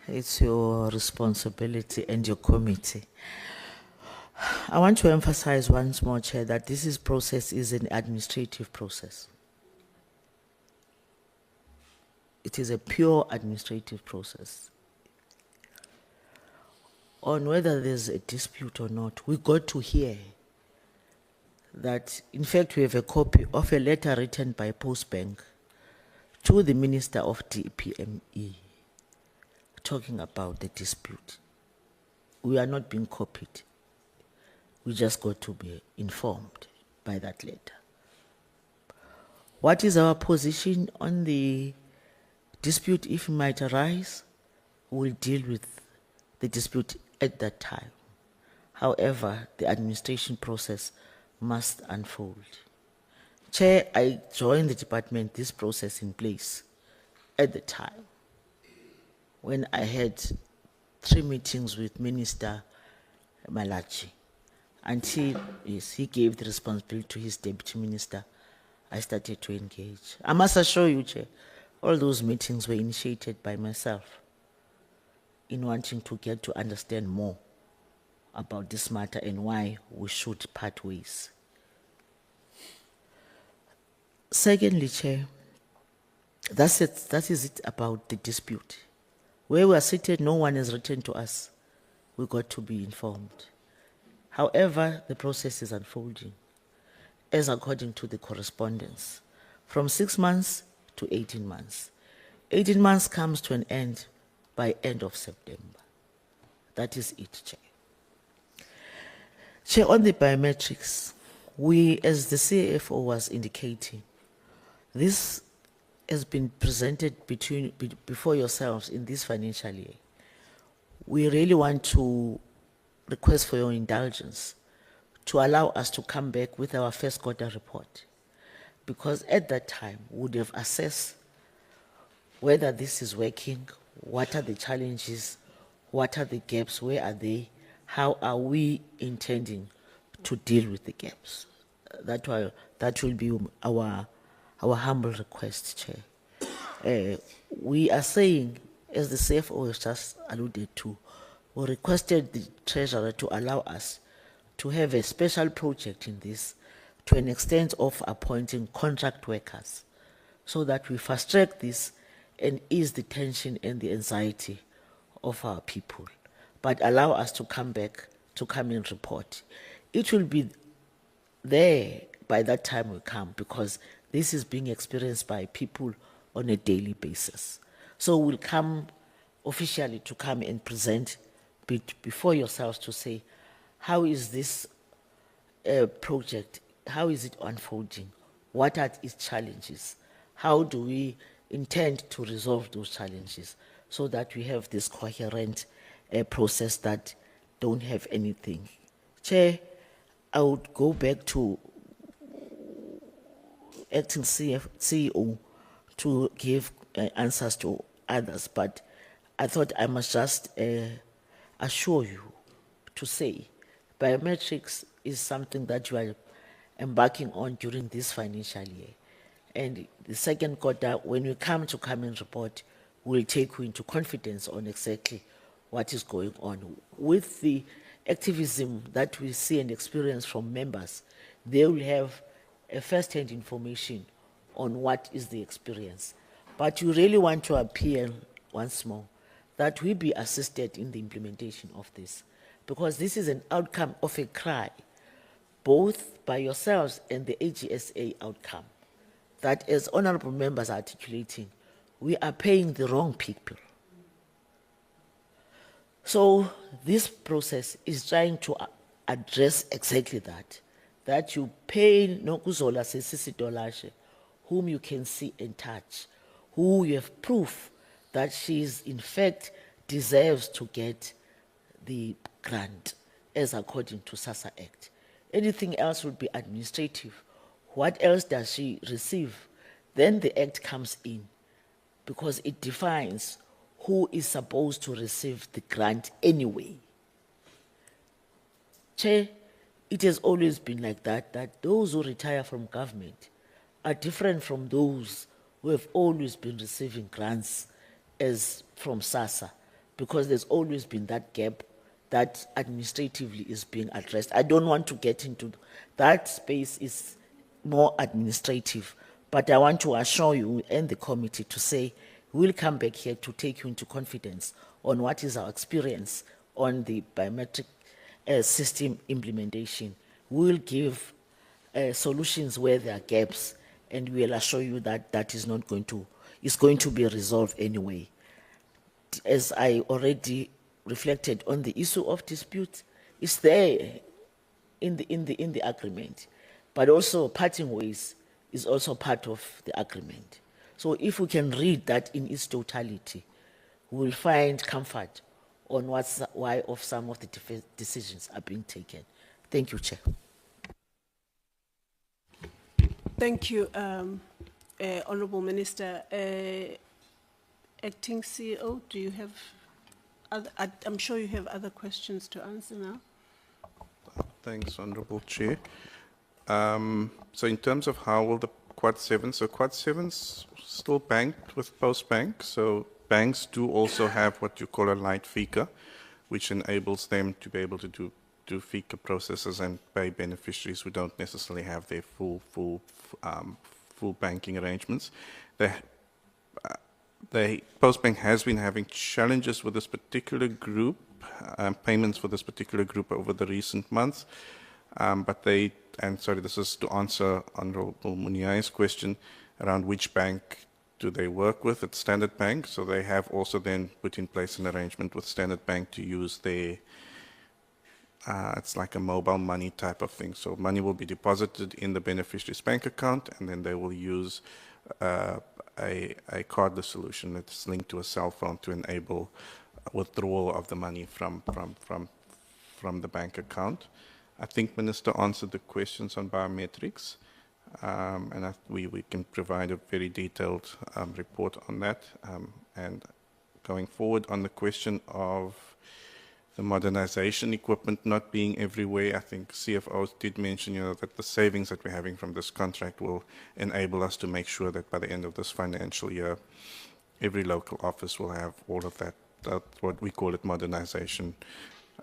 It's your responsibility and your committee. I want to emphasize once more, Chair, that this process is an administrative process. It is a pure administrative process. On whether there's a dispute or not, we got to hear that, in fact, we have a copy of a letter written by Postbank to the Minister of DPME talking about the dispute. We are not being copied. We just got to be informed by that letter. What is our position on the dispute if it might arise? We'll deal with the dispute at that time. However, the administration process must unfold. Chair, I joined the department, this process in place at the time when I had 3 meetings with Minister Malachi until he gave the responsibility to his deputy minister. I started to engage. I must assure you, Chair, all those meetings were initiated by myself in wanting to get to understand more about this matter and why we should part ways. Secondly, Chair, that is it about the dispute. Where we are seated, no one has written to us. We got to be informed. However, the process is unfolding, as according to the correspondence, from 6 months to 18 months. 18 months comes to an end by end of September. That is it, Chair. Chair, on the biometrics, we, as the CFO was indicating, this has been presented before yourselves in this financial year. We really want to request for your indulgence to allow us to come back with our first quarter report, because at that time we would have assessed whether this is working, what are the challenges, what are the gaps, where are they, how are we intending to deal with the gaps. That will be our humble request, Chair. We are saying, as the CFO has just alluded to, we requested the Treasurer to allow us to have a special project in this to an extent of appointing contract workers so that we fast track this and ease the tension and the anxiety of our people, but allow us to come back to come and report. It will be there by that time we come because this is being experienced by people on a daily basis. So we'll come officially to come and present before yourselves to say, how is this project, how is it unfolding? What are its challenges? How do we intend to resolve those challenges so that we have this coherent process that don't have anything? Chair, I would go back to acting CEO to give answers to others, but I thought I must just assure you to say biometrics is something that you are embarking on during this financial year. And the second quarter, when we come and report, we'll take you into confidence on exactly what is going on. With the activism that we see and experience from members, they will have a first-hand information on what is the experience. But we really want to appeal once more that we be assisted in the implementation of this, because this is an outcome of a cry, both by yourselves and the AGSA outcome, that as honorable members are articulating, we are paying the wrong people. So this process is trying to address exactly that you pay Nokuzola Sesisi Dolashe, whom you can see and touch, who you have proof that she is in fact deserves to get the grant as according to SASSA Act. Anything else would be administrative. What else does she receive? Then the Act comes in because it defines who is supposed to receive the grant anyway. Chair, it has always been like that those who retire from government are different from those who have always been receiving grants as from SASSA, because there's always been that gap that administratively is being addressed. I don't want to get into that space, is more administrative, but I want to assure you and the committee to say we'll come back here to take you into confidence on what is our experience on the biometric system implementation. We'll give solutions where there are gaps, and we'll assure you that that is not going to, is going to be resolved anyway. As I already reflected on the issue of dispute, it's there in the agreement, but also parting ways is also part of the agreement. So if we can read that in its totality, we will find comfort on why of some of the decisions are being taken. Thank you, Chair. Thank you, Honourable Minister. Acting CEO, do you have other, I'm sure you have other questions to answer now. Thanks, Honourable Chair. So in terms of how will the Quad 7, so Quad 7's still banked with Postbank, so banks do also have what you call a light FICA, which enables them to be able to do FICA processes and pay beneficiaries who don't necessarily have their full banking arrangements. Postbank has been having challenges with this particular group, payments for this particular group over the recent months, but they, and sorry, this is to answer Honourable Muniai's question around which bank do they work with. It's Standard Bank, so they have also then put in place an arrangement with Standard Bank to use their, it's like a mobile money type of thing. So money will be deposited in the beneficiary's bank account, and then they will use a cardless solution that's linked to a cell phone to enable withdrawal of the money from the bank account. I think Minister answered the questions on biometrics, and we can provide a very detailed report on that. And going forward on the question of the modernization equipment not being everywhere, I think CFO did mention, that the savings that we're having from this contract will enable us to make sure that by the end of this financial year, every local office will have all of that, what we call it modernization,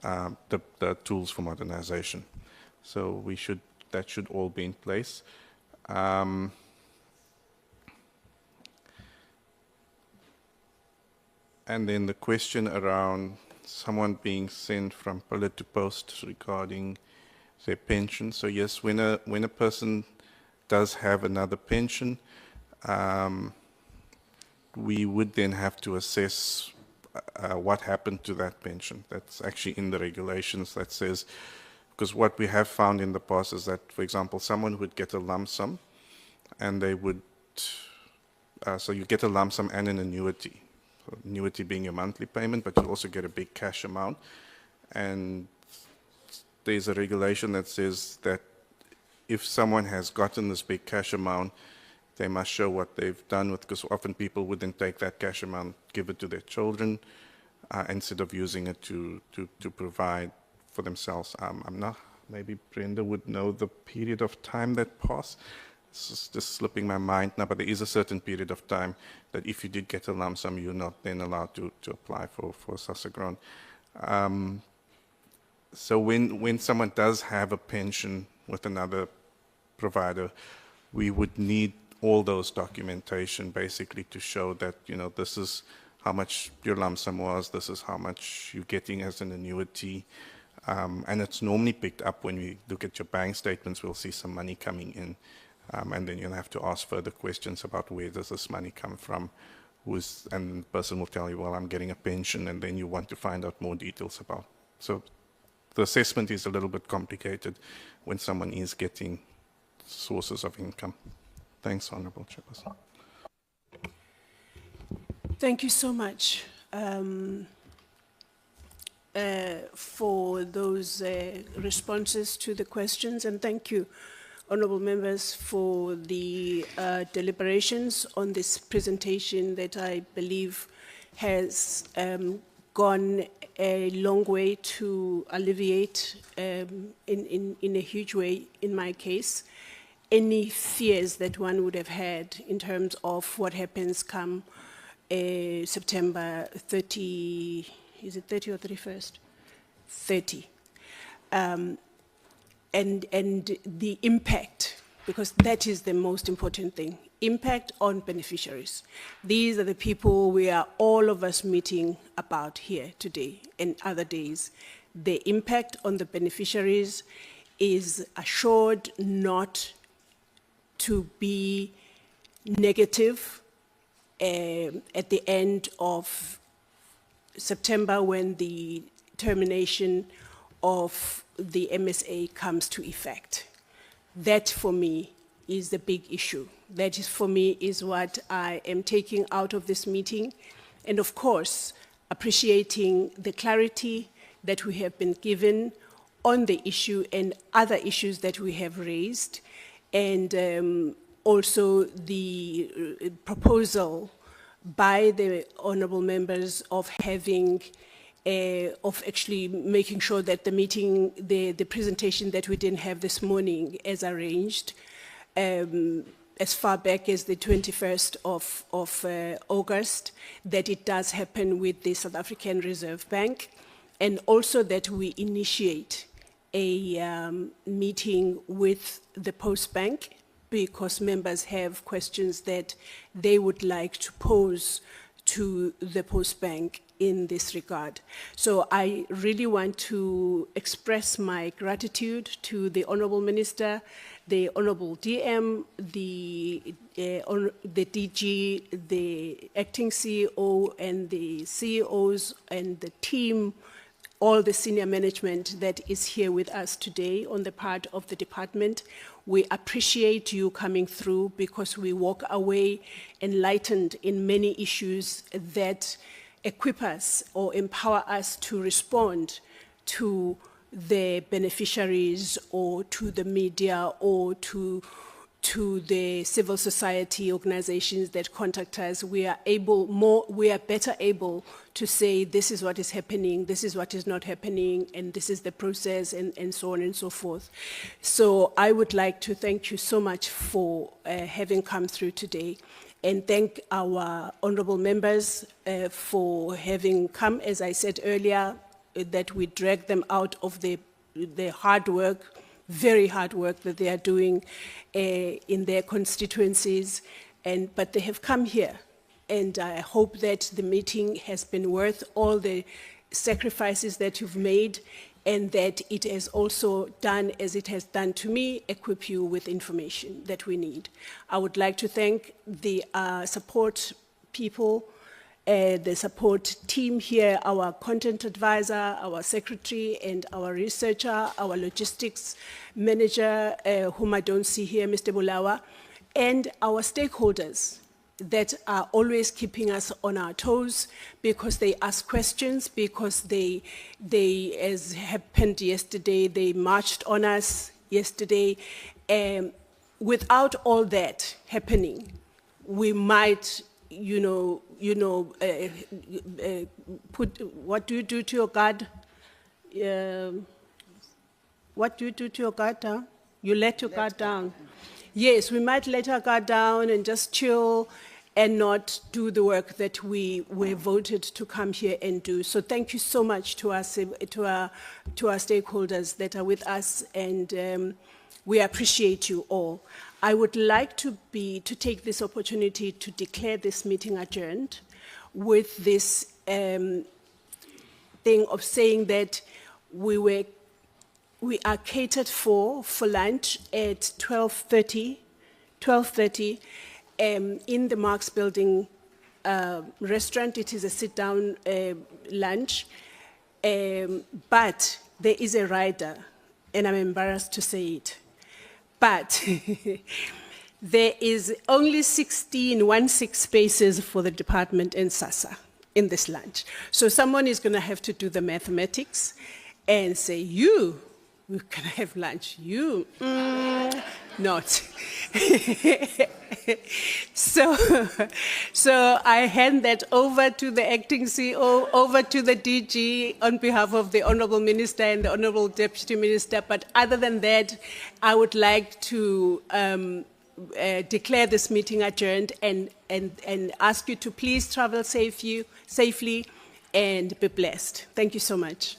the tools for modernization. So we should that should all be in place. And then the question around someone being sent from pillar to post regarding their pension. So yes, when a person does have another pension, we would then have to assess what happened to that pension. That's actually in the regulations that says, because what we have found in the past is that, for example, someone would get a lump sum, and they would, so you get a lump sum and an annuity. So annuity being your monthly payment, but you also get a big cash amount. And there's a regulation that says that if someone has gotten this big cash amount, they must show what they've done with, because often people would then take that cash amount, give it to their children, instead of using it to provide for themselves. I'm not, maybe Brenda would know the period of time that passed. It's just slipping my mind now, but there is a certain period of time that if you did get a lump sum, you're not then allowed to apply for SASSA. So when someone does have a pension with another provider, we would need all those documentation basically to show that, you know, this is how much your lump sum was, this is how much you're getting as an annuity. And it's normally picked up when we look at your bank statements, we'll see some money coming in. And then you'll have to ask further questions about where does this money come from, and the person will tell you, well, I'm getting a pension, and then you want to find out more details about. So the assessment is a little bit complicated when someone is getting sources of income. Thanks, Honourable Chairperson. Thank you so much for those responses to the questions, and thank you, honourable members, for the deliberations on this presentation that I believe has gone a long way to alleviate, in a huge way, in my case, any fears that one would have had in terms of what happens come September 30, is it 30 or 31st? 30. And the impact, because that is the most important thing, impact on beneficiaries. These are the people we are all of us meeting about here today and other days. The impact on the beneficiaries is assured not to be negative at the end of September when the termination of the MSA comes to effect. That for me is the big issue. That is for me is what I am taking out of this meeting. And of course, appreciating the clarity that we have been given on the issue and other issues that we have raised. And also the proposal by the honourable members of having of actually making sure that the meeting, the presentation that we didn't have this morning as arranged, as far back as the 21st of August, that it does happen with the South African Reserve Bank, and also that we initiate a meeting with the Post Bank, because members have questions that they would like to pose to the Post Bank in this regard. So I really want to express my gratitude to the Honourable Minister, the Honourable DM, the DG, the acting CEO, and the CEOs and the team, all the senior management that is here with us today on the part of the department. We appreciate you coming through, because we walk away enlightened in many issues that equip us or empower us to respond to the beneficiaries or to the media or to the civil society organizations that contact us. We are better able to say this is what is happening, this is what is not happening, and this is the process, and so on and so forth. So I would like to thank you so much for having come through today, and thank our honourable members for having come. As I said earlier, that we dragged them out of the hard work very hard work that they are doing in their constituencies, but they have come here. And I hope that the meeting has been worth all the sacrifices that you've made, and that it has also done, as it has done to me, equip you with information that we need. I would like to thank the support people, the support team here, our content advisor, our secretary, and our researcher, our logistics manager, whom I don't see here, Mr. Bulawa, and our stakeholders that are always keeping us on our toes, because they ask questions, because they, as happened yesterday, they marched on us yesterday. Without all that happening, we might, put, what do you do to your guard? What do you do to your guard down? You let your guard down. Yes, we might let our guard down and just chill and not do the work that we were voted to come here and do. So thank you so much to our stakeholders that are with us, and we appreciate you all. I would like to take this opportunity to declare this meeting adjourned with this thing of saying that we are catered for lunch at 12:30 in the Marx Building restaurant. It is a sit-down lunch, but there is a rider, and I'm embarrassed to say it, but there is only 16 spaces for the department and SASSA in this lunch. So someone is going to have to do the mathematics and say, we're going to have lunch. You, not. So I hand that over to the acting CEO, over to the DG on behalf of the Honorable Minister and the Honorable Deputy Minister. But other than that, I would like to declare this meeting adjourned and ask you to please travel safely and be blessed. Thank you so much.